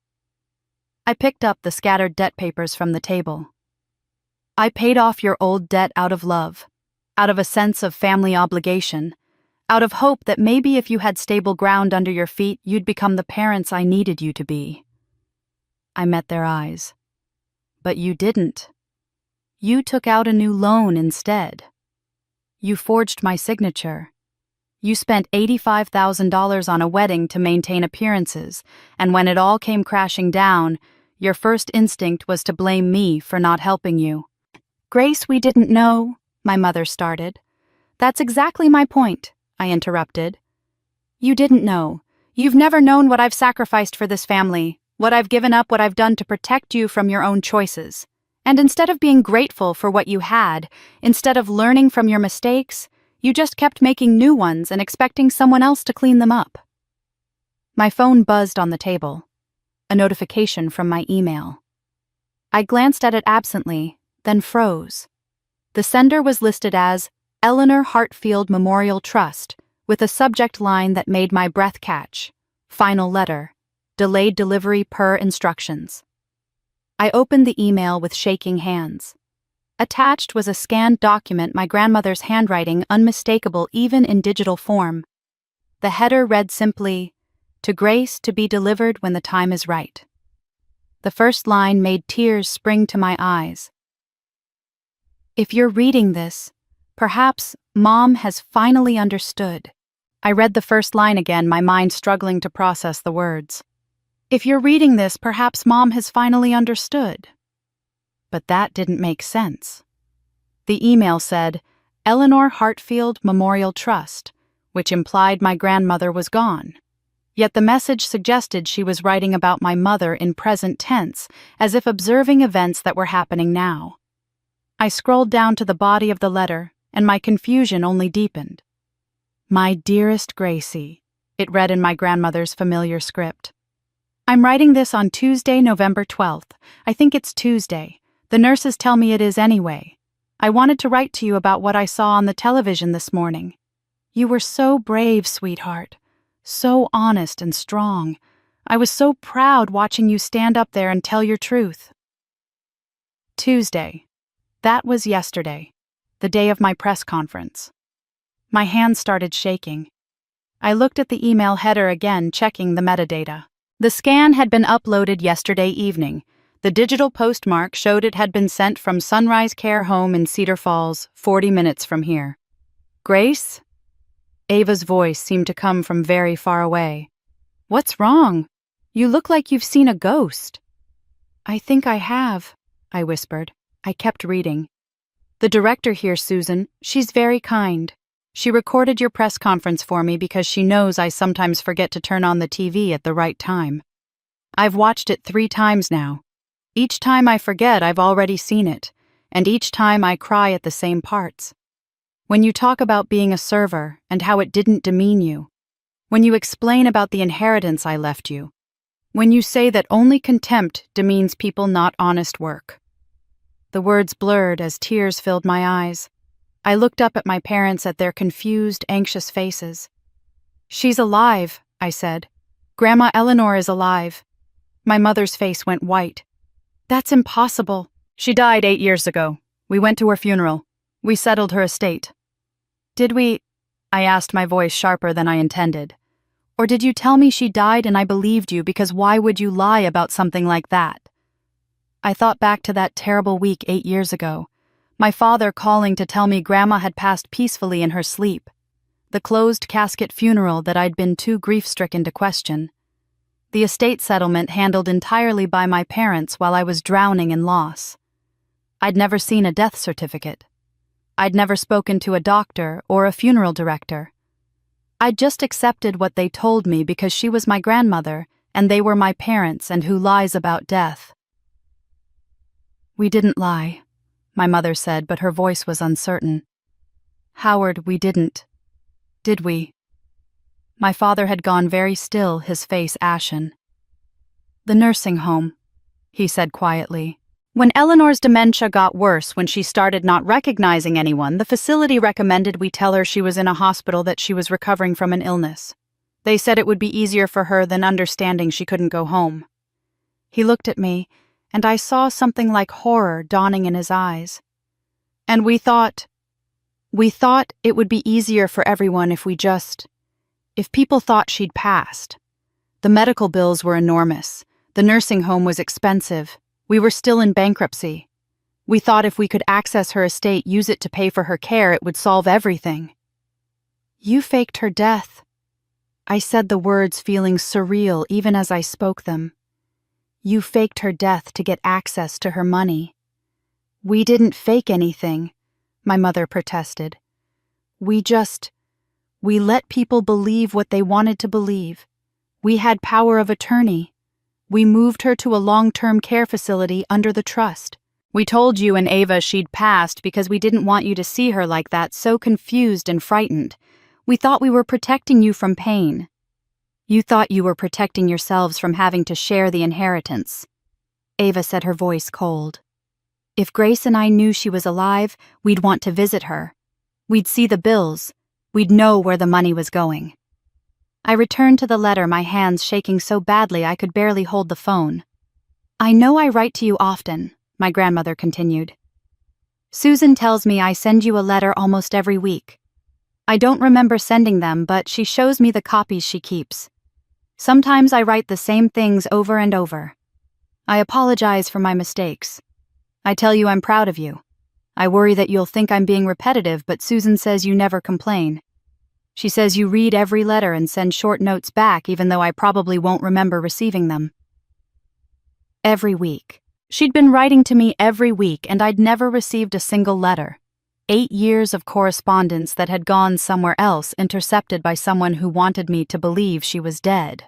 I picked up the scattered debt papers from the table. I paid off your old debt out of love, out of a sense of family obligation, out of hope that maybe if you had stable ground under your feet, you'd become the parents I needed you to be. I met their eyes. But you didn't. You took out a new loan instead. You forged my signature. You spent $85,000 on a wedding to maintain appearances, and when it all came crashing down, your first instinct was to blame me for not helping you. Grace, we didn't know, my mother started. That's exactly my point, I interrupted. You didn't know. You've never known what I've sacrificed for this family, what I've given up, what I've done to protect you from your own choices. And instead of being grateful for what you had, instead of learning from your mistakes, you just kept making new ones and expecting someone else to clean them up. My phone buzzed on the table. A notification from my email. I glanced at it absently, then froze. The sender was listed as Eleanor Hartfield Memorial Trust, with a subject line that made my breath catch. Final letter. Delayed delivery per instructions. I opened the email with shaking hands. Attached was a scanned document, my grandmother's handwriting unmistakable even in digital form. The header read simply, "To Grace, to be delivered when the time is right." The first line made tears spring to my eyes. If you're reading this, perhaps Mom has finally understood. I read the first line again, my mind struggling to process the words. If you're reading this, perhaps Mom has finally understood. But that didn't make sense. The email said, Eleanor Hartfield Memorial Trust, which implied my grandmother was gone. Yet the message suggested she was writing about my mother in present tense, as if observing events that were happening now. I scrolled down to the body of the letter, and my confusion only deepened. My dearest Gracie, it read in my grandmother's familiar script. I'm writing this on Tuesday, November 12th. I think it's Tuesday. The nurses tell me it is anyway. I wanted to write to you about what I saw on the television this morning. You were so brave, sweetheart. So honest and strong. I was so proud watching you stand up there and tell your truth. Tuesday. That was yesterday, the day of my press conference. My hands started shaking. I looked at the email header again, checking the metadata. The scan had been uploaded yesterday evening. The digital postmark showed it had been sent from Sunrise Care Home in Cedar Falls, 40 minutes from here. Grace? Ava's voice seemed to come from very far away. What's wrong? You look like you've seen a ghost. I think I have, I whispered. I kept reading. The director here, Susan, she's very kind. She recorded your press conference for me because she knows I sometimes forget to turn on the TV at the right time. I've watched it 3 times now. Each time I forget, I've already seen it, and each time I cry at the same parts. When you talk about being a server and how it didn't demean you, when you explain about the inheritance I left you, when you say that only contempt demeans people not honest work. The words blurred as tears filled my eyes. I looked up at my parents, at their confused, anxious faces. She's alive, I said. Grandma Eleanor is alive. My mother's face went white. That's impossible. She died 8 years ago. We went to her funeral. We settled her estate. Did we? I asked, my voice sharper than I intended. Or did you tell me she died and I believed you, because why would you lie about something like that? I thought back to that terrible week 8 years ago. My father calling to tell me Grandma had passed peacefully in her sleep. The closed casket funeral that I'd been too grief-stricken to question. The estate settlement handled entirely by my parents while I was drowning in loss. I'd never seen a death certificate. I'd never spoken to a doctor or a funeral director. I'd just accepted what they told me because she was my grandmother and they were my parents, and who lies about death? We didn't lie. my mother said, but her voice was uncertain. Howard, we didn't. Did we? My father had gone very still, his face ashen. The nursing home, he said quietly. When Eleanor's dementia got worse, when she started not recognizing anyone, the facility recommended we tell her she was in a hospital, that she was recovering from an illness. They said it would be easier for her than understanding she couldn't go home. He looked at me, and I saw something like horror dawning in his eyes. And we thought it would be easier for everyone if people thought she'd passed. The medical bills were enormous. The nursing home was expensive. We were still in bankruptcy. We thought if we could access her estate, use it to pay for her care, it would solve everything. You faked her death. I said the words, feeling surreal even as I spoke them. You faked her death to get access to her money. We didn't fake anything, my mother protested. We let people believe what they wanted to believe. We had power of attorney. We moved her to a long-term care facility under the trust. We told you and Ava she'd passed because we didn't want you to see her like that, so confused and frightened. We thought we were protecting you from pain. You thought you were protecting yourselves from having to share the inheritance. Ava said, her voice cold. If Grace and I knew she was alive, we'd want to visit her. We'd see the bills. We'd know where the money was going. I returned to the letter, my hands shaking so badly I could barely hold the phone. I know I write to you often, my grandmother continued. Susan tells me I send you a letter almost every week. I don't remember sending them, but she shows me the copies she keeps. Sometimes I write the same things over and over. I apologize for my mistakes. I tell you I'm proud of you. I worry that you'll think I'm being repetitive, but Susan says you never complain. She says you read every letter and send short notes back, even though I probably won't remember receiving them. Every week. She'd been writing to me every week, and I'd never received a single letter. 8 years of correspondence that had gone somewhere else, intercepted by someone who wanted me to believe she was dead.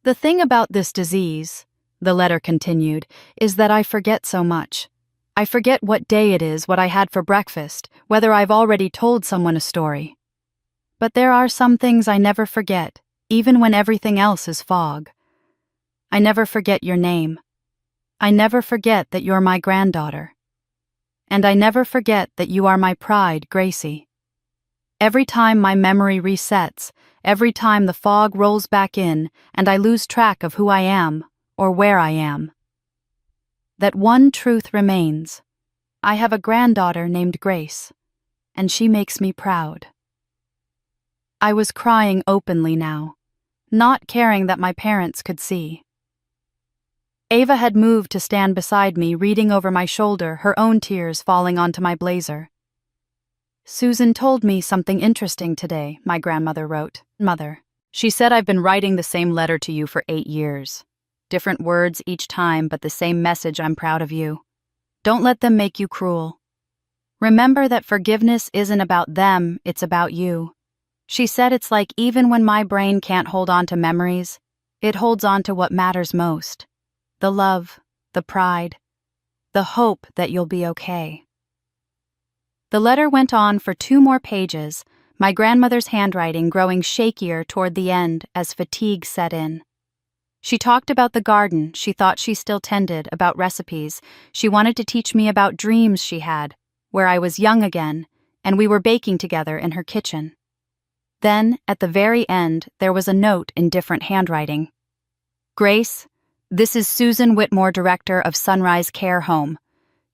The thing about this disease, the letter continued, is that I forget so much. I forget what day it is, what I had for breakfast, whether I've already told someone a story. But there are some things I never forget, even when everything else is fog. I never forget your name. I never forget that you're my granddaughter. And I never forget that you are my pride, Gracie. Every time my memory resets, every time the fog rolls back in and I lose track of who I am or where I am, that one truth remains. I have a granddaughter named Grace, and she makes me proud. I was crying openly now, not caring that my parents could see. Ava had moved to stand beside me, reading over my shoulder, her own tears falling onto my blazer. Susan told me something interesting today, my grandmother wrote. Mother, she said I've been writing the same letter to you for 8 years. Different words each time, but the same message. I'm proud of you. Don't let them make you cruel. Remember that forgiveness isn't about them, it's about you. She said it's like even when my brain can't hold on to memories, it holds on to what matters most. The love, the pride, the hope that you'll be okay. The letter went on for 2 more pages, my grandmother's handwriting growing shakier toward the end as fatigue set in. She talked about the garden she thought she still tended, about recipes. She wanted to teach me about dreams she had, where I was young again, and we were baking together in her kitchen. Then, at the very end, there was a note in different handwriting. Grace, this is Susan Whitmore, director of Sunrise Care Home.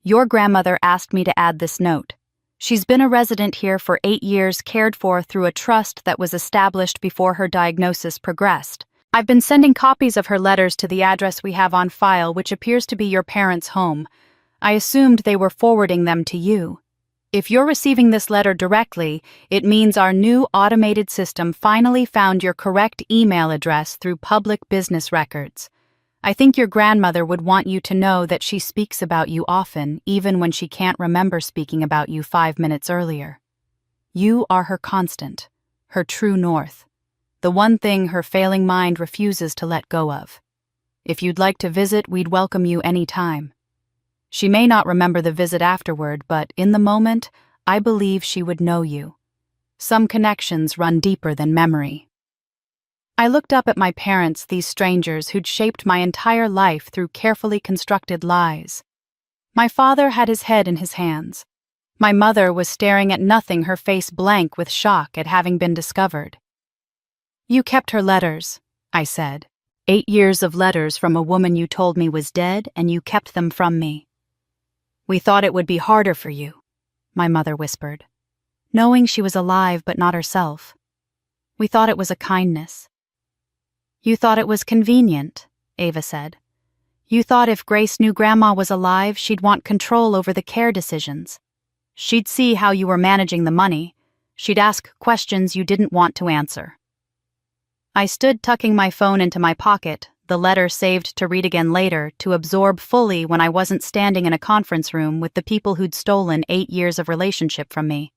Your grandmother asked me to add this note. She's been a resident here for 8 years, cared for through a trust that was established before her diagnosis progressed. I've been sending copies of her letters to the address we have on file, which appears to be your parents' home. I assumed they were forwarding them to you. If you're receiving this letter directly, it means our new automated system finally found your correct email address through public business records. I think your grandmother would want you to know that she speaks about you often, even when she can't remember speaking about you 5 minutes earlier. You are her constant, her true north, the one thing her failing mind refuses to let go of. If you'd like to visit, we'd welcome you any time. She may not remember the visit afterward, but in the moment, I believe she would know you. Some connections run deeper than memory. I looked up at my parents, these strangers who'd shaped my entire life through carefully constructed lies. My father had his head in his hands. My mother was staring at nothing, her face blank with shock at having been discovered. "You kept her letters," I said. 8 years of letters from a woman you told me was dead, and you kept them from me. "We thought it would be harder for you," my mother whispered, knowing she was alive but not herself. "We thought it was a kindness." "You thought it was convenient," Ava said. "You thought if Grace knew Grandma was alive, she'd want control over the care decisions. She'd see how you were managing the money. She'd ask questions you didn't want to answer." I stood tucking my phone into my pocket, the letter saved to read again later, to absorb fully when I wasn't standing in a conference room with the people who'd stolen 8 years of relationship from me.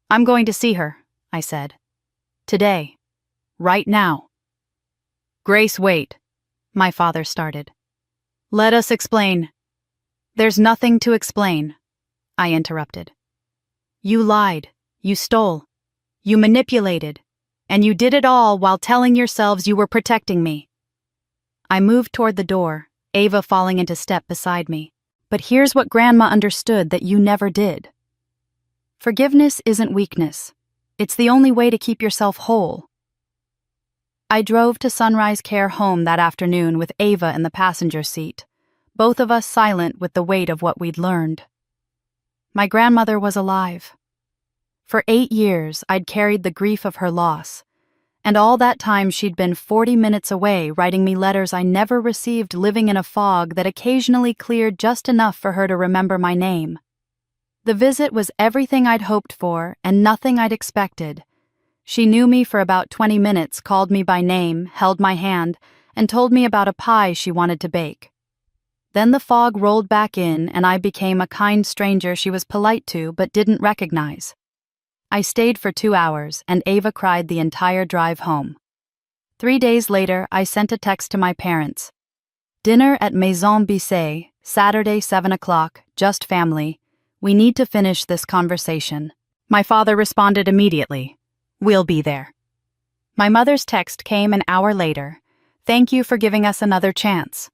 "I'm going to see her," I said. "Today. Right now." "Grace, wait," my father started. "Let us explain." "There's nothing to explain," I interrupted. "You lied, you stole, you manipulated, and you did it all while telling yourselves you were protecting me." I moved toward the door, Ava falling into step beside me. "But here's what Grandma understood that you never did. Forgiveness isn't weakness. It's the only way to keep yourself whole." I drove to Sunrise Care home that afternoon with Ava in the passenger seat, both of us silent with the weight of what we'd learned. My grandmother was alive. For 8 years, I'd carried the grief of her loss, and all that time she'd been 40 minutes away writing me letters I never received, living in a fog that occasionally cleared just enough for her to remember my name. The visit was everything I'd hoped for and nothing I'd expected. She knew me for about 20 minutes, called me by name, held my hand, and told me about a pie she wanted to bake. Then the fog rolled back in, and I became a kind stranger she was polite to but didn't recognize. I stayed for 2 hours, and Ava cried the entire drive home. 3 days later, I sent a text to my parents. "Dinner at Maison Bissay, Saturday 7 o'clock, just family. We need to finish this conversation." My father responded immediately. "We'll be there." My mother's text came an hour later. "Thank you for giving us another chance."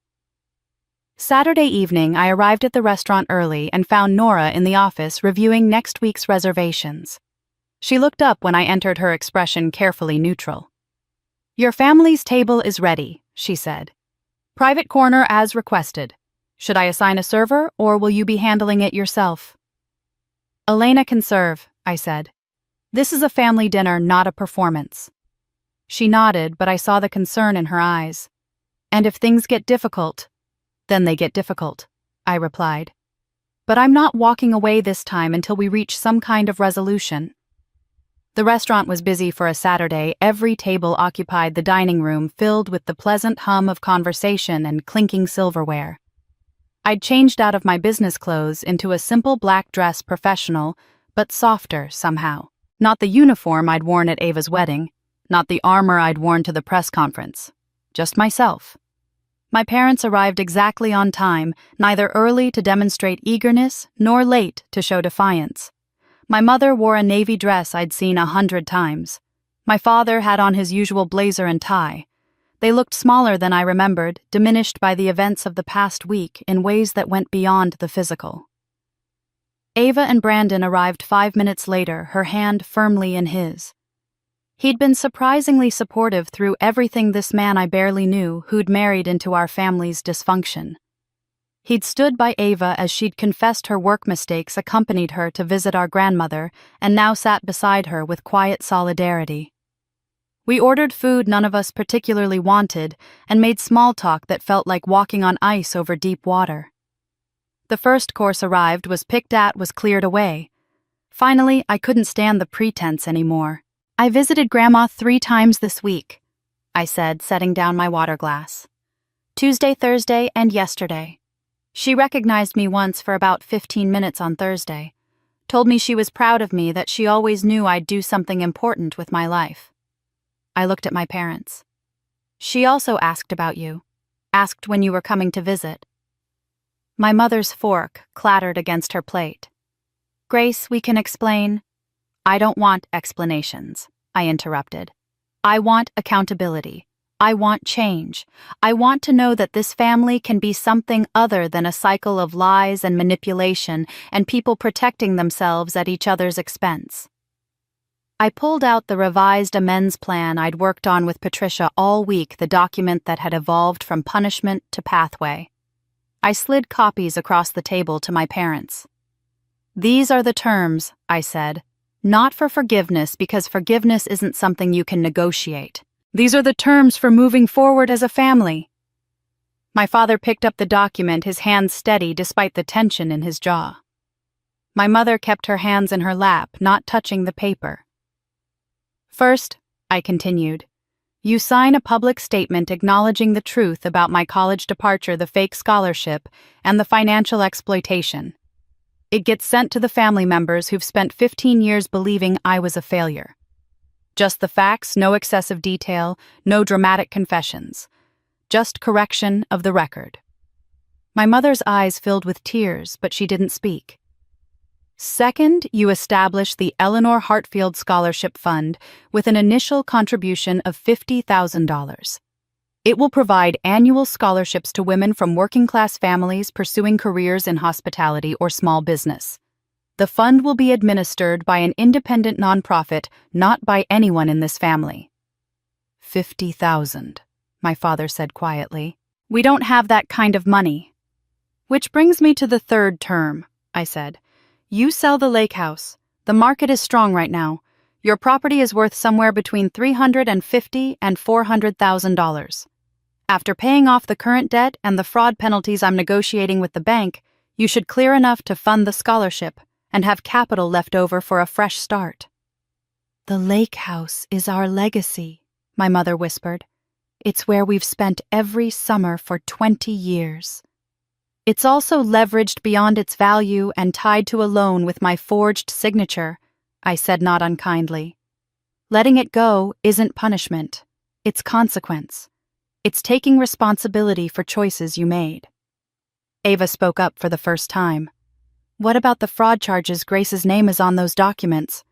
Saturday evening, I arrived at the restaurant early and found Nora in the office reviewing next week's reservations. She looked up when I entered, her expression carefully neutral. "Your family's table is ready," she said. "Private corner as requested. Should I assign a server, or will you be handling it yourself?" "Elena can serve," I said. "This is a family dinner, not a performance." She nodded, but I saw the concern in her eyes. "And if things get difficult, then they get difficult," I replied. "But I'm not walking away this time until we reach some kind of resolution." The restaurant was busy for a Saturday. Every table occupied the dining room, filled with the pleasant hum of conversation and clinking silverware. I'd changed out of my business clothes into a simple black dress, professional, but softer somehow. Not the uniform I'd worn at Ava's wedding, not the armor I'd worn to the press conference. Just myself. My parents arrived exactly on time, neither early to demonstrate eagerness nor late to show defiance. My mother wore a navy dress I'd seen 100 times. My father had on his usual blazer and tie. They looked smaller than I remembered, diminished by the events of the past week in ways that went beyond the physical. Ava and Brandon arrived 5 minutes later, her hand firmly in his. He'd been surprisingly supportive through everything, this man I barely knew, who'd married into our family's dysfunction. He'd stood by Ava as she'd confessed her work mistakes, accompanied her to visit our grandmother, and now sat beside her with quiet solidarity. We ordered food none of us particularly wanted and made small talk that felt like walking on ice over deep water. The first course arrived, was picked at, was cleared away. Finally, I couldn't stand the pretense anymore. "I visited Grandma 3 times this week," I said, setting down my water glass. "Tuesday, Thursday, and yesterday. She recognized me once for about 15 minutes on Thursday. Told me she was proud of me, that she always knew I'd do something important with my life." I looked at my parents. "She also asked about you. Asked when you were coming to visit." My mother's fork clattered against her plate. "Grace, we can explain." "I don't want explanations," I interrupted. "I want accountability. I want change. I want to know that this family can be something other than a cycle of lies and manipulation and people protecting themselves at each other's expense." I pulled out the revised amends plan I'd worked on with Patricia all week, the document that had evolved from punishment to pathway. I slid copies across the table to my parents. "These are the terms," I said. "Not for forgiveness, because forgiveness isn't something you can negotiate. These are the terms for moving forward as a family." My father picked up the document, his hands steady despite the tension in his jaw. My mother kept her hands in her lap, not touching the paper. "First," I continued, "you sign a public statement acknowledging the truth about my college departure, the fake scholarship, and the financial exploitation. It gets sent to the family members who've spent 15 years believing I was a failure. Just the facts, no excessive detail, no dramatic confessions. Just correction of the record." My mother's eyes filled with tears, but she didn't speak. "Second, you establish the Eleanor Hartfield Scholarship Fund with an initial contribution of $50,000. It will provide annual scholarships to women from working-class families pursuing careers in hospitality or small business. The fund will be administered by an independent nonprofit, not by anyone in this family." "50,000, my father said quietly. "We don't have that kind of money." "Which brings me to the third term," I said. "You sell the lake house. The market is strong right now. Your property is worth somewhere between $350,000 and $400,000. After paying off the current debt and the fraud penalties I'm negotiating with the bank, you should clear enough to fund the scholarship and have capital left over for a fresh start." "The lake house is our legacy," my mother whispered. "It's where we've spent every summer for 20 years. It's also leveraged beyond its value and tied to a loan with my forged signature," I said not unkindly. "Letting it go isn't punishment. It's consequence. It's taking responsibility for choices you made." Ava spoke up for the first time. "What about the fraud charges Grace's name is on those documents?"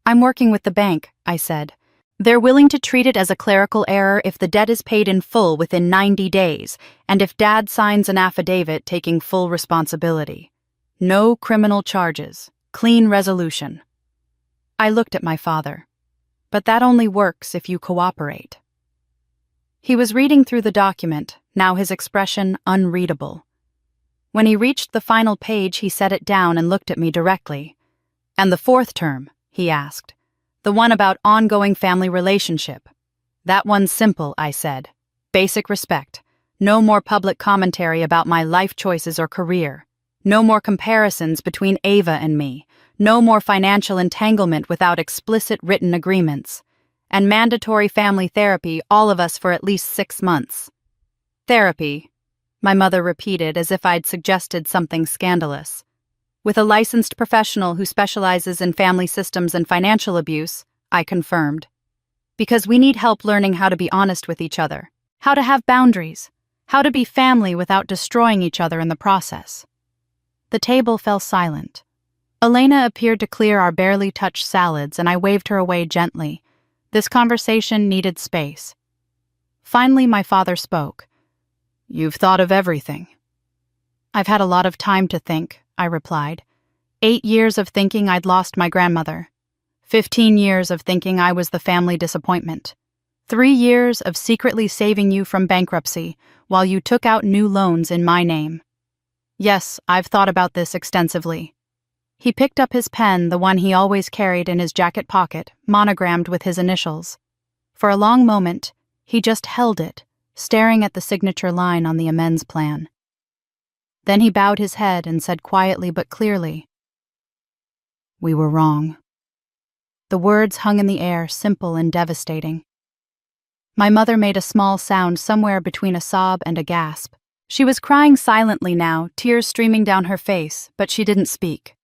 "I'm working with the bank," I said. "They're willing to treat it as a clerical error if the debt is paid in full within 90 days, and if Dad signs an affidavit taking full responsibility. No criminal charges. Clean resolution." I looked at my father. "But that only works if you cooperate." He was reading through the document, now his expression unreadable. When he reached the final page, he set it down and looked at me directly. "And the fourth term?" he asked. "The one about ongoing family relationship." "That one's simple," I said. "Basic respect. No more public commentary about my life choices or career. No more comparisons between Ava and me. No more financial entanglement without explicit written agreements. And mandatory family therapy, all of us for at least 6 months." "Therapy," my mother repeated as if I'd suggested something scandalous. "With a licensed professional who specializes in family systems and financial abuse," I confirmed. "Because we need help learning how to be honest with each other, how to have boundaries, how to be family without destroying each other in the process." The table fell silent. Elena appeared to clear our barely touched salads, and I waved her away gently. This conversation needed space. Finally, my father spoke. "You've thought of everything." "I've had a lot of time to think," I replied. 8 years of thinking I'd lost my grandmother. 15 years of thinking I was the family disappointment. 3 years of secretly saving you from bankruptcy while you took out new loans in my name. Yes, I've thought about this extensively." He picked up his pen, the one he always carried in his jacket pocket, monogrammed with his initials. For a long moment, he just held it, staring at the signature line on the amends plan. Then he bowed his head and said quietly but clearly, "We were wrong." The words hung in the air, simple and devastating. My mother made a small sound somewhere between a sob and a gasp. She was crying silently now, tears streaming down her face, but she didn't speak.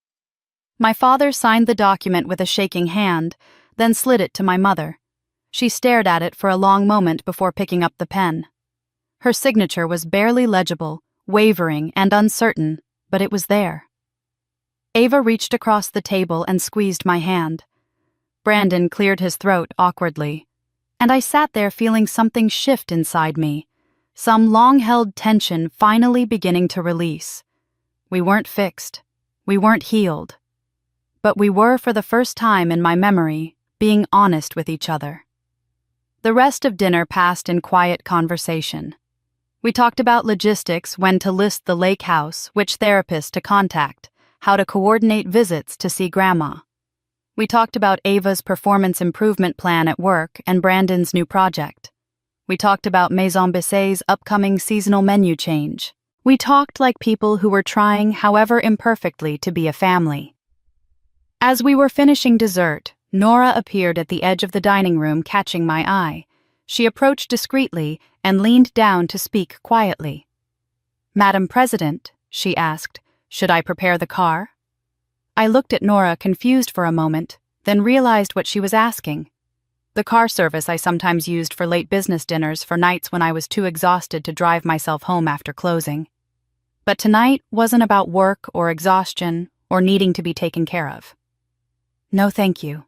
My father signed the document with a shaking hand, then slid it to my mother. She stared at it for a long moment before picking up the pen. Her signature was barely legible, wavering and uncertain, but it was there. Ava reached across the table and squeezed my hand. Brandon cleared his throat awkwardly, and I sat there feeling something shift inside me, some long-held tension finally beginning to release. We weren't fixed. We weren't healed. But we were, for the first time in my memory, being honest with each other. The rest of dinner passed in quiet conversation. We talked about logistics, when to list the lake house, which therapist to contact, how to coordinate visits to see Grandma. We talked about Ava's performance improvement plan at work and Brandon's new project. We talked about Maison Bisset's upcoming seasonal menu change. We talked like people who were trying, however imperfectly, to be a family. As we were finishing dessert, Nora appeared at the edge of the dining room, catching my eye. She approached discreetly and leaned down to speak quietly. "Madam President," she asked, "should I prepare the car?" I looked at Nora, confused for a moment, then realized what she was asking. The car service I sometimes used for late business dinners for nights when I was too exhausted to drive myself home after closing. But tonight wasn't about work or exhaustion or needing to be taken care of. "No, thank you,"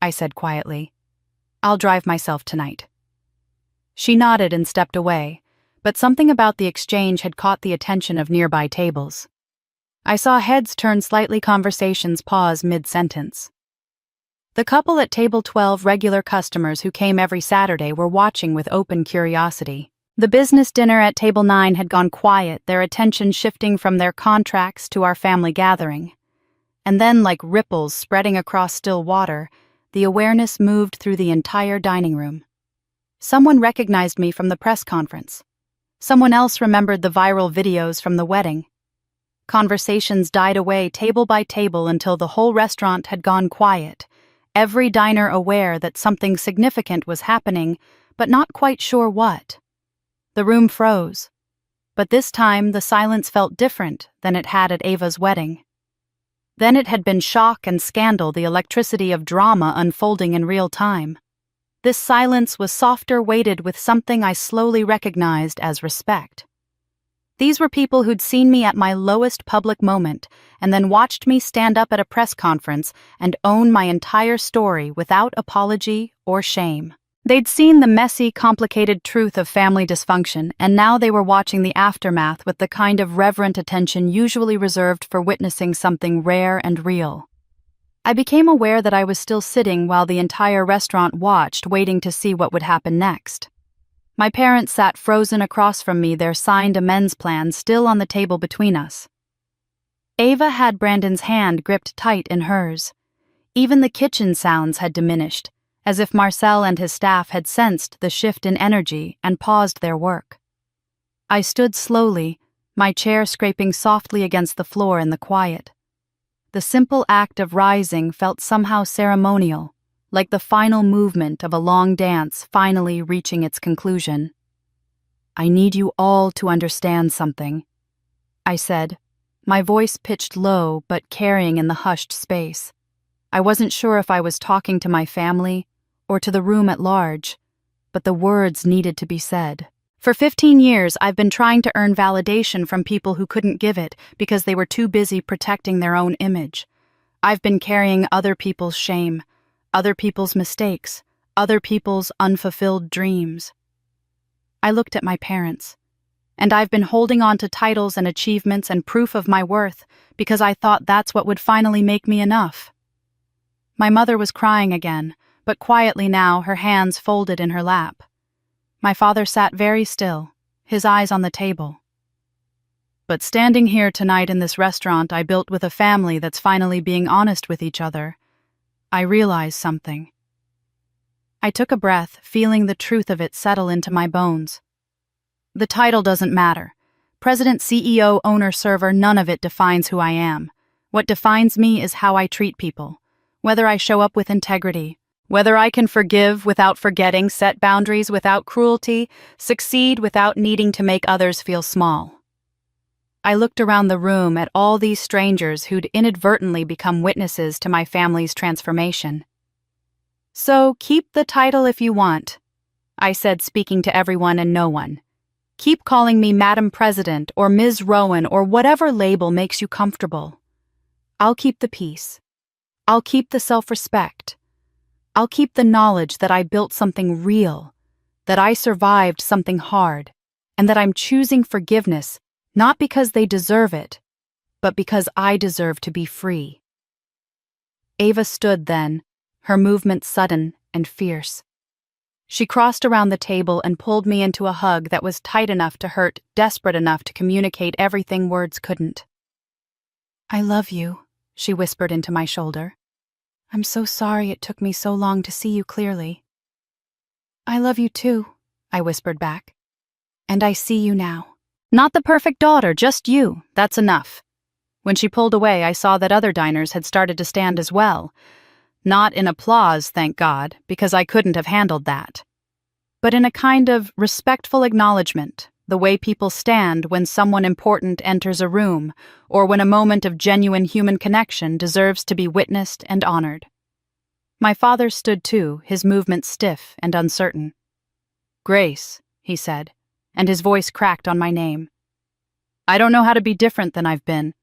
I said quietly. "I'll drive myself tonight." She nodded and stepped away, but something about the exchange had caught the attention of nearby tables. I saw heads turn slightly, conversations pause mid-sentence. The couple at table 12, regular customers who came every Saturday, were watching with open curiosity. The business dinner at table 9 had gone quiet, their attention shifting from their contracts to our family gathering. And then, like ripples spreading across still water, the awareness moved through the entire dining room. Someone recognized me from the press conference. Someone else remembered the viral videos from the wedding. Conversations died away table by table until the whole restaurant had gone quiet, every diner aware that something significant was happening, but not quite sure what. The room froze. But this time the silence felt different than it had at Ava's wedding. Then it had been shock and scandal, the electricity of drama unfolding in real time. This silence was softer, weighted with something I slowly recognized as respect. These were people who'd seen me at my lowest public moment and then watched me stand up at a press conference and own my entire story without apology or shame. They'd seen the messy, complicated truth of family dysfunction, and now they were watching the aftermath with the kind of reverent attention usually reserved for witnessing something rare and real. I became aware that I was still sitting while the entire restaurant watched, waiting to see what would happen next. My parents sat frozen across from me, their signed amends plan still on the table between us. Ava had Brandon's hand gripped tight in hers. Even the kitchen sounds had diminished, as if Marcel and his staff had sensed the shift in energy and paused their work. I stood slowly, my chair scraping softly against the floor in the quiet. The simple act of rising felt somehow ceremonial, like the final movement of a long dance finally reaching its conclusion. "I need you all to understand something," I said, my voice pitched low but carrying in the hushed space. I wasn't sure if I was talking to my family or to the room at large, but the words needed to be said. For 15 years, I've been trying to earn validation from people who couldn't give it because they were too busy protecting their own image. I've been carrying other people's shame, other people's mistakes, other people's unfulfilled dreams. I looked at my parents, and I've been holding on to titles and achievements and proof of my worth because I thought that's what would finally make me enough. My mother was crying again, but quietly now, her hands folded in her lap. My father sat very still, his eyes on the table. But standing here tonight in this restaurant I built with a family that's finally being honest with each other, I realized something. I took a breath, feeling the truth of it settle into my bones. The title doesn't matter. President, CEO, owner, server, none of it defines who I am. What defines me is how I treat people. Whether I show up with integrity, whether I can forgive without forgetting, set boundaries without cruelty, succeed without needing to make others feel small. I looked around the room at all these strangers who'd inadvertently become witnesses to my family's transformation. "So keep the title if you want," I said, speaking to everyone and no one. Keep calling me Madam President or Ms. Rowan or whatever label makes you comfortable. I'll keep the peace. I'll keep the self-respect. I'll keep the knowledge that I built something real, that I survived something hard, and that I'm choosing forgiveness not because they deserve it, but because I deserve to be free. Ava stood then, her movements sudden and fierce. She crossed around the table and pulled me into a hug that was tight enough to hurt, desperate enough to communicate everything words couldn't. "I love you," she whispered into my shoulder. "I'm so sorry it took me so long to see you clearly." "I love you too," I whispered back. "And I see you now. Not the perfect daughter, just you. That's enough." When she pulled away, I saw that other diners had started to stand as well. Not in applause, thank God, because I couldn't have handled that. But in a kind of respectful acknowledgement, the way people stand when someone important enters a room, or when a moment of genuine human connection deserves to be witnessed and honored. My father stood too, his movements stiff and uncertain. "Grace," he said, and his voice cracked on my name. "I don't know how to be different than I've been.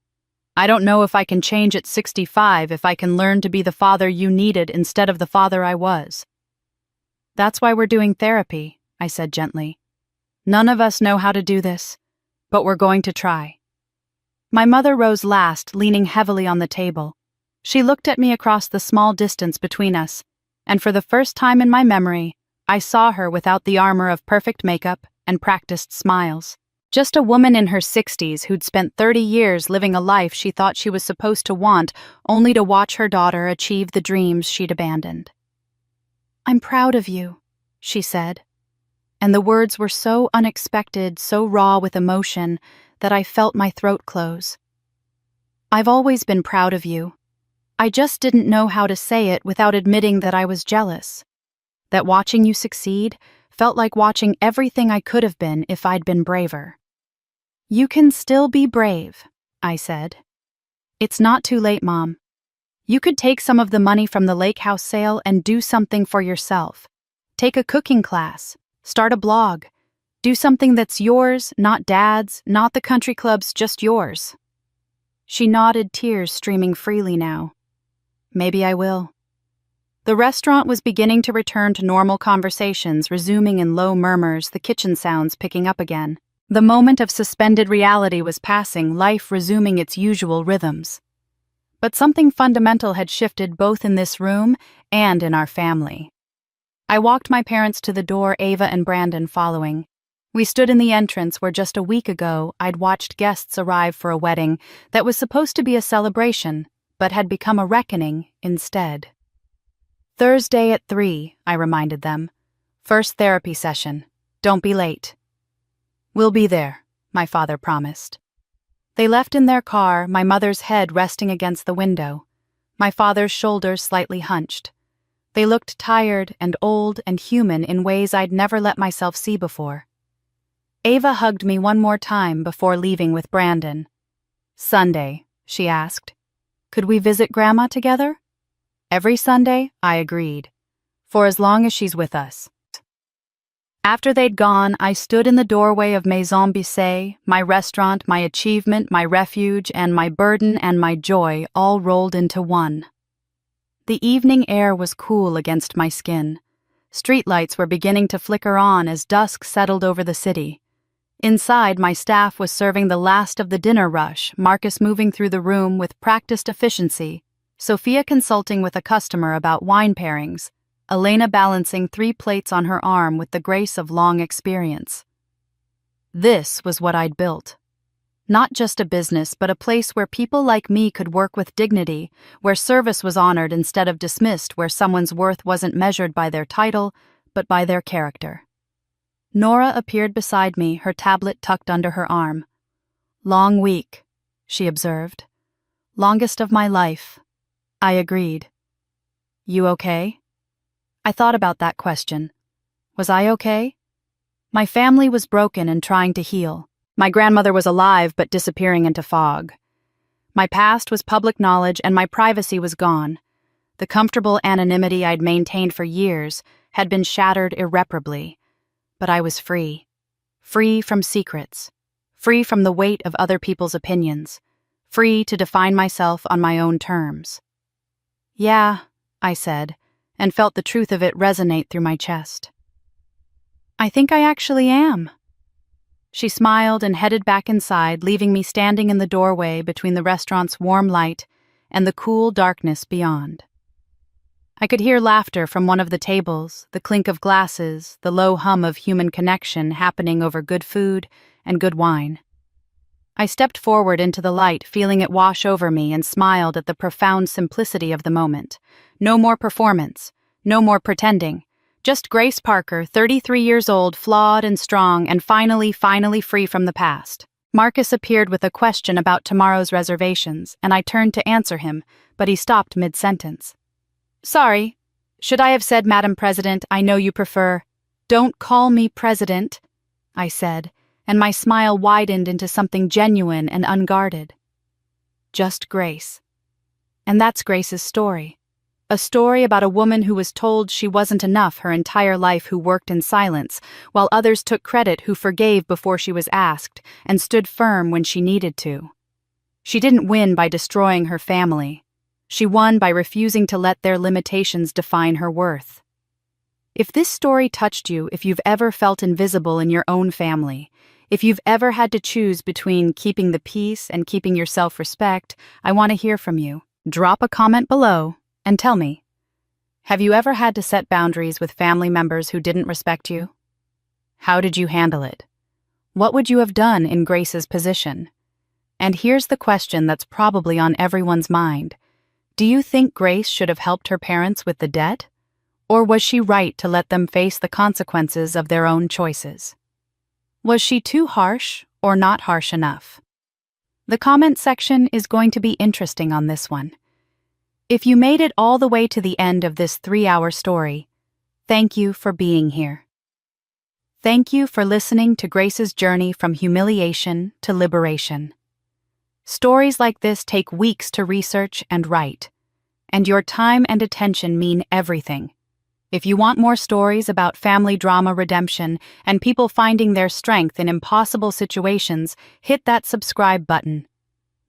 I don't know if I can change at 65 if I can learn to be the father you needed instead of the father I was." "That's why we're doing therapy," I said gently. "None of us know how to do this, but we're going to try." My mother rose last, leaning heavily on the table. She looked at me across the small distance between us, and for the first time in my memory, I saw her without the armor of perfect makeup and practiced smiles. Just a woman in her 60s who'd spent 30 years living a life she thought she was supposed to want, only to watch her daughter achieve the dreams she'd abandoned. "I'm proud of you," she said, and the words were so unexpected, so raw with emotion, that I felt my throat close. "I've always been proud of you. I just didn't know how to say it without admitting that I was jealous. That watching you succeed felt like watching everything I could have been if I'd been braver." "You can still be brave," I said. "It's not too late, Mom. You could take some of the money from the lake house sale and do something for yourself. Take a cooking class, start a blog, do something that's yours, not Dad's, not the country club's, just yours." She nodded, tears streaming freely now. "Maybe I will." The restaurant was beginning to return to normal conversations, resuming in low murmurs, the kitchen sounds picking up again. The moment of suspended reality was passing, life resuming its usual rhythms. But something fundamental had shifted both in this room and in our family. I walked my parents to the door, Ava and Brandon following. We stood in the entrance where just a week ago I'd watched guests arrive for a wedding that was supposed to be a celebration, but had become a reckoning instead. "Thursday at 3, I reminded them. "First therapy session. Don't be late." "We'll be there," my father promised. They left in their car, my mother's head resting against the window, my father's shoulders slightly hunched. They looked tired and old and human in ways I'd never let myself see before. Ava hugged me one more time before leaving with Brandon. "Sunday," she asked. "Could we visit Grandma together?" "Every Sunday," I agreed. "For as long as she's with us." After they'd gone, I stood in the doorway of Maison Bissay, my restaurant, my achievement, my refuge, and my burden and my joy all rolled into one. The evening air was cool against my skin. Streetlights were beginning to flicker on as dusk settled over the city. Inside, my staff was serving the last of the dinner rush, Marcus moving through the room with practiced efficiency, Sophia consulting with a customer about wine pairings, Elena balancing 3 plates on her arm with the grace of long experience. This was what I'd built. Not just a business, but a place where people like me could work with dignity, where service was honored instead of dismissed, where someone's worth wasn't measured by their title, but by their character. Nora appeared beside me, her tablet tucked under her arm. "Long week," she observed. "Longest of my life." I agreed. "You okay?" I thought about that question. Was I okay? My family was broken and trying to heal. My grandmother was alive but disappearing into fog. My past was public knowledge and my privacy was gone. The comfortable anonymity I'd maintained for years had been shattered irreparably. But I was free. free from secrets, free from the weight of other people's opinions, free to define myself on my own terms. "Yeah," I said, and felt the truth of it resonate through my chest. "I think I actually am." She smiled and headed back inside, leaving me standing in the doorway between the restaurant's warm light and the cool darkness beyond. I could hear laughter from one of the tables, the clink of glasses, the low hum of human connection happening over good food and good wine. I stepped forward into the light, feeling it wash over me, and smiled at the profound simplicity of the moment. No more performance, no more pretending. Just Grace Parker, 33 years old, flawed and strong, and finally free from the past. Marcus appeared with a question about tomorrow's reservations, and I turned to answer him, but he stopped mid-sentence. "Sorry, should I have said, Madam President, I know you prefer—" "Don't call me President," I said, and my smile widened into something genuine and unguarded. Just Grace. And that's Grace's story. A story about a woman who was told she wasn't enough her entire life, who worked in silence, while others took credit, who forgave before she was asked, and stood firm when she needed to. She didn't win by destroying her family. She won by refusing to let their limitations define her worth. If this story touched you, if you've ever felt invisible in your own family, if you've ever had to choose between keeping the peace and keeping your self-respect, I want to hear from you. Drop a comment below and tell me, have you ever had to set boundaries with family members who didn't respect you? How did you handle it? What would you have done in Grace's position? And here's the question that's probably on everyone's mind. Do you think Grace should have helped her parents with the debt? Or was she right to let them face the consequences of their own choices? Was she too harsh or not harsh enough? The comment section is going to be interesting on this one. If you made it all the way to the end of this 3-hour story, thank you for being here. Thank you for listening to Grace's journey from humiliation to liberation. Stories like this take weeks to research and write, and your time and attention mean everything. If you want more stories about family drama redemption and people finding their strength in impossible situations, hit that subscribe button.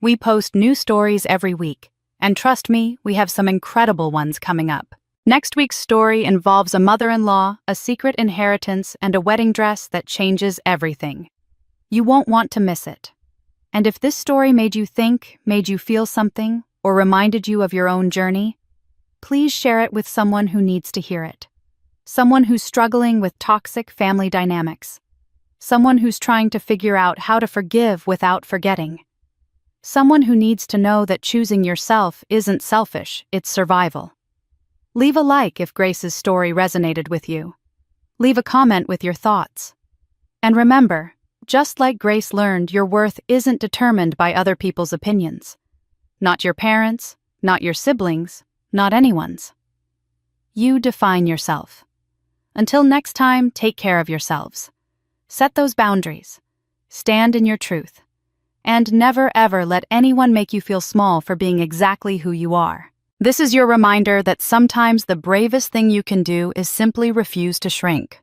We post new stories every week, and trust me, we have some incredible ones coming up. Next week's story involves a mother-in-law, a secret inheritance, and a wedding dress that changes everything. You won't want to miss it. And if this story made you think, made you feel something, or reminded you of your own journey, please share it with someone who needs to hear it. Someone who's struggling with toxic family dynamics. Someone who's trying to figure out how to forgive without forgetting. Someone who needs to know that choosing yourself isn't selfish, it's survival. Leave a like if Grace's story resonated with you. Leave a comment with your thoughts. And remember, just like Grace learned, your worth isn't determined by other people's opinions. Not your parents, not your siblings, not anyone's. You define yourself. Until next time, take care of yourselves. Set those boundaries. Stand in your truth. And never ever let anyone make you feel small for being exactly who you are. This is your reminder that sometimes the bravest thing you can do is simply refuse to shrink.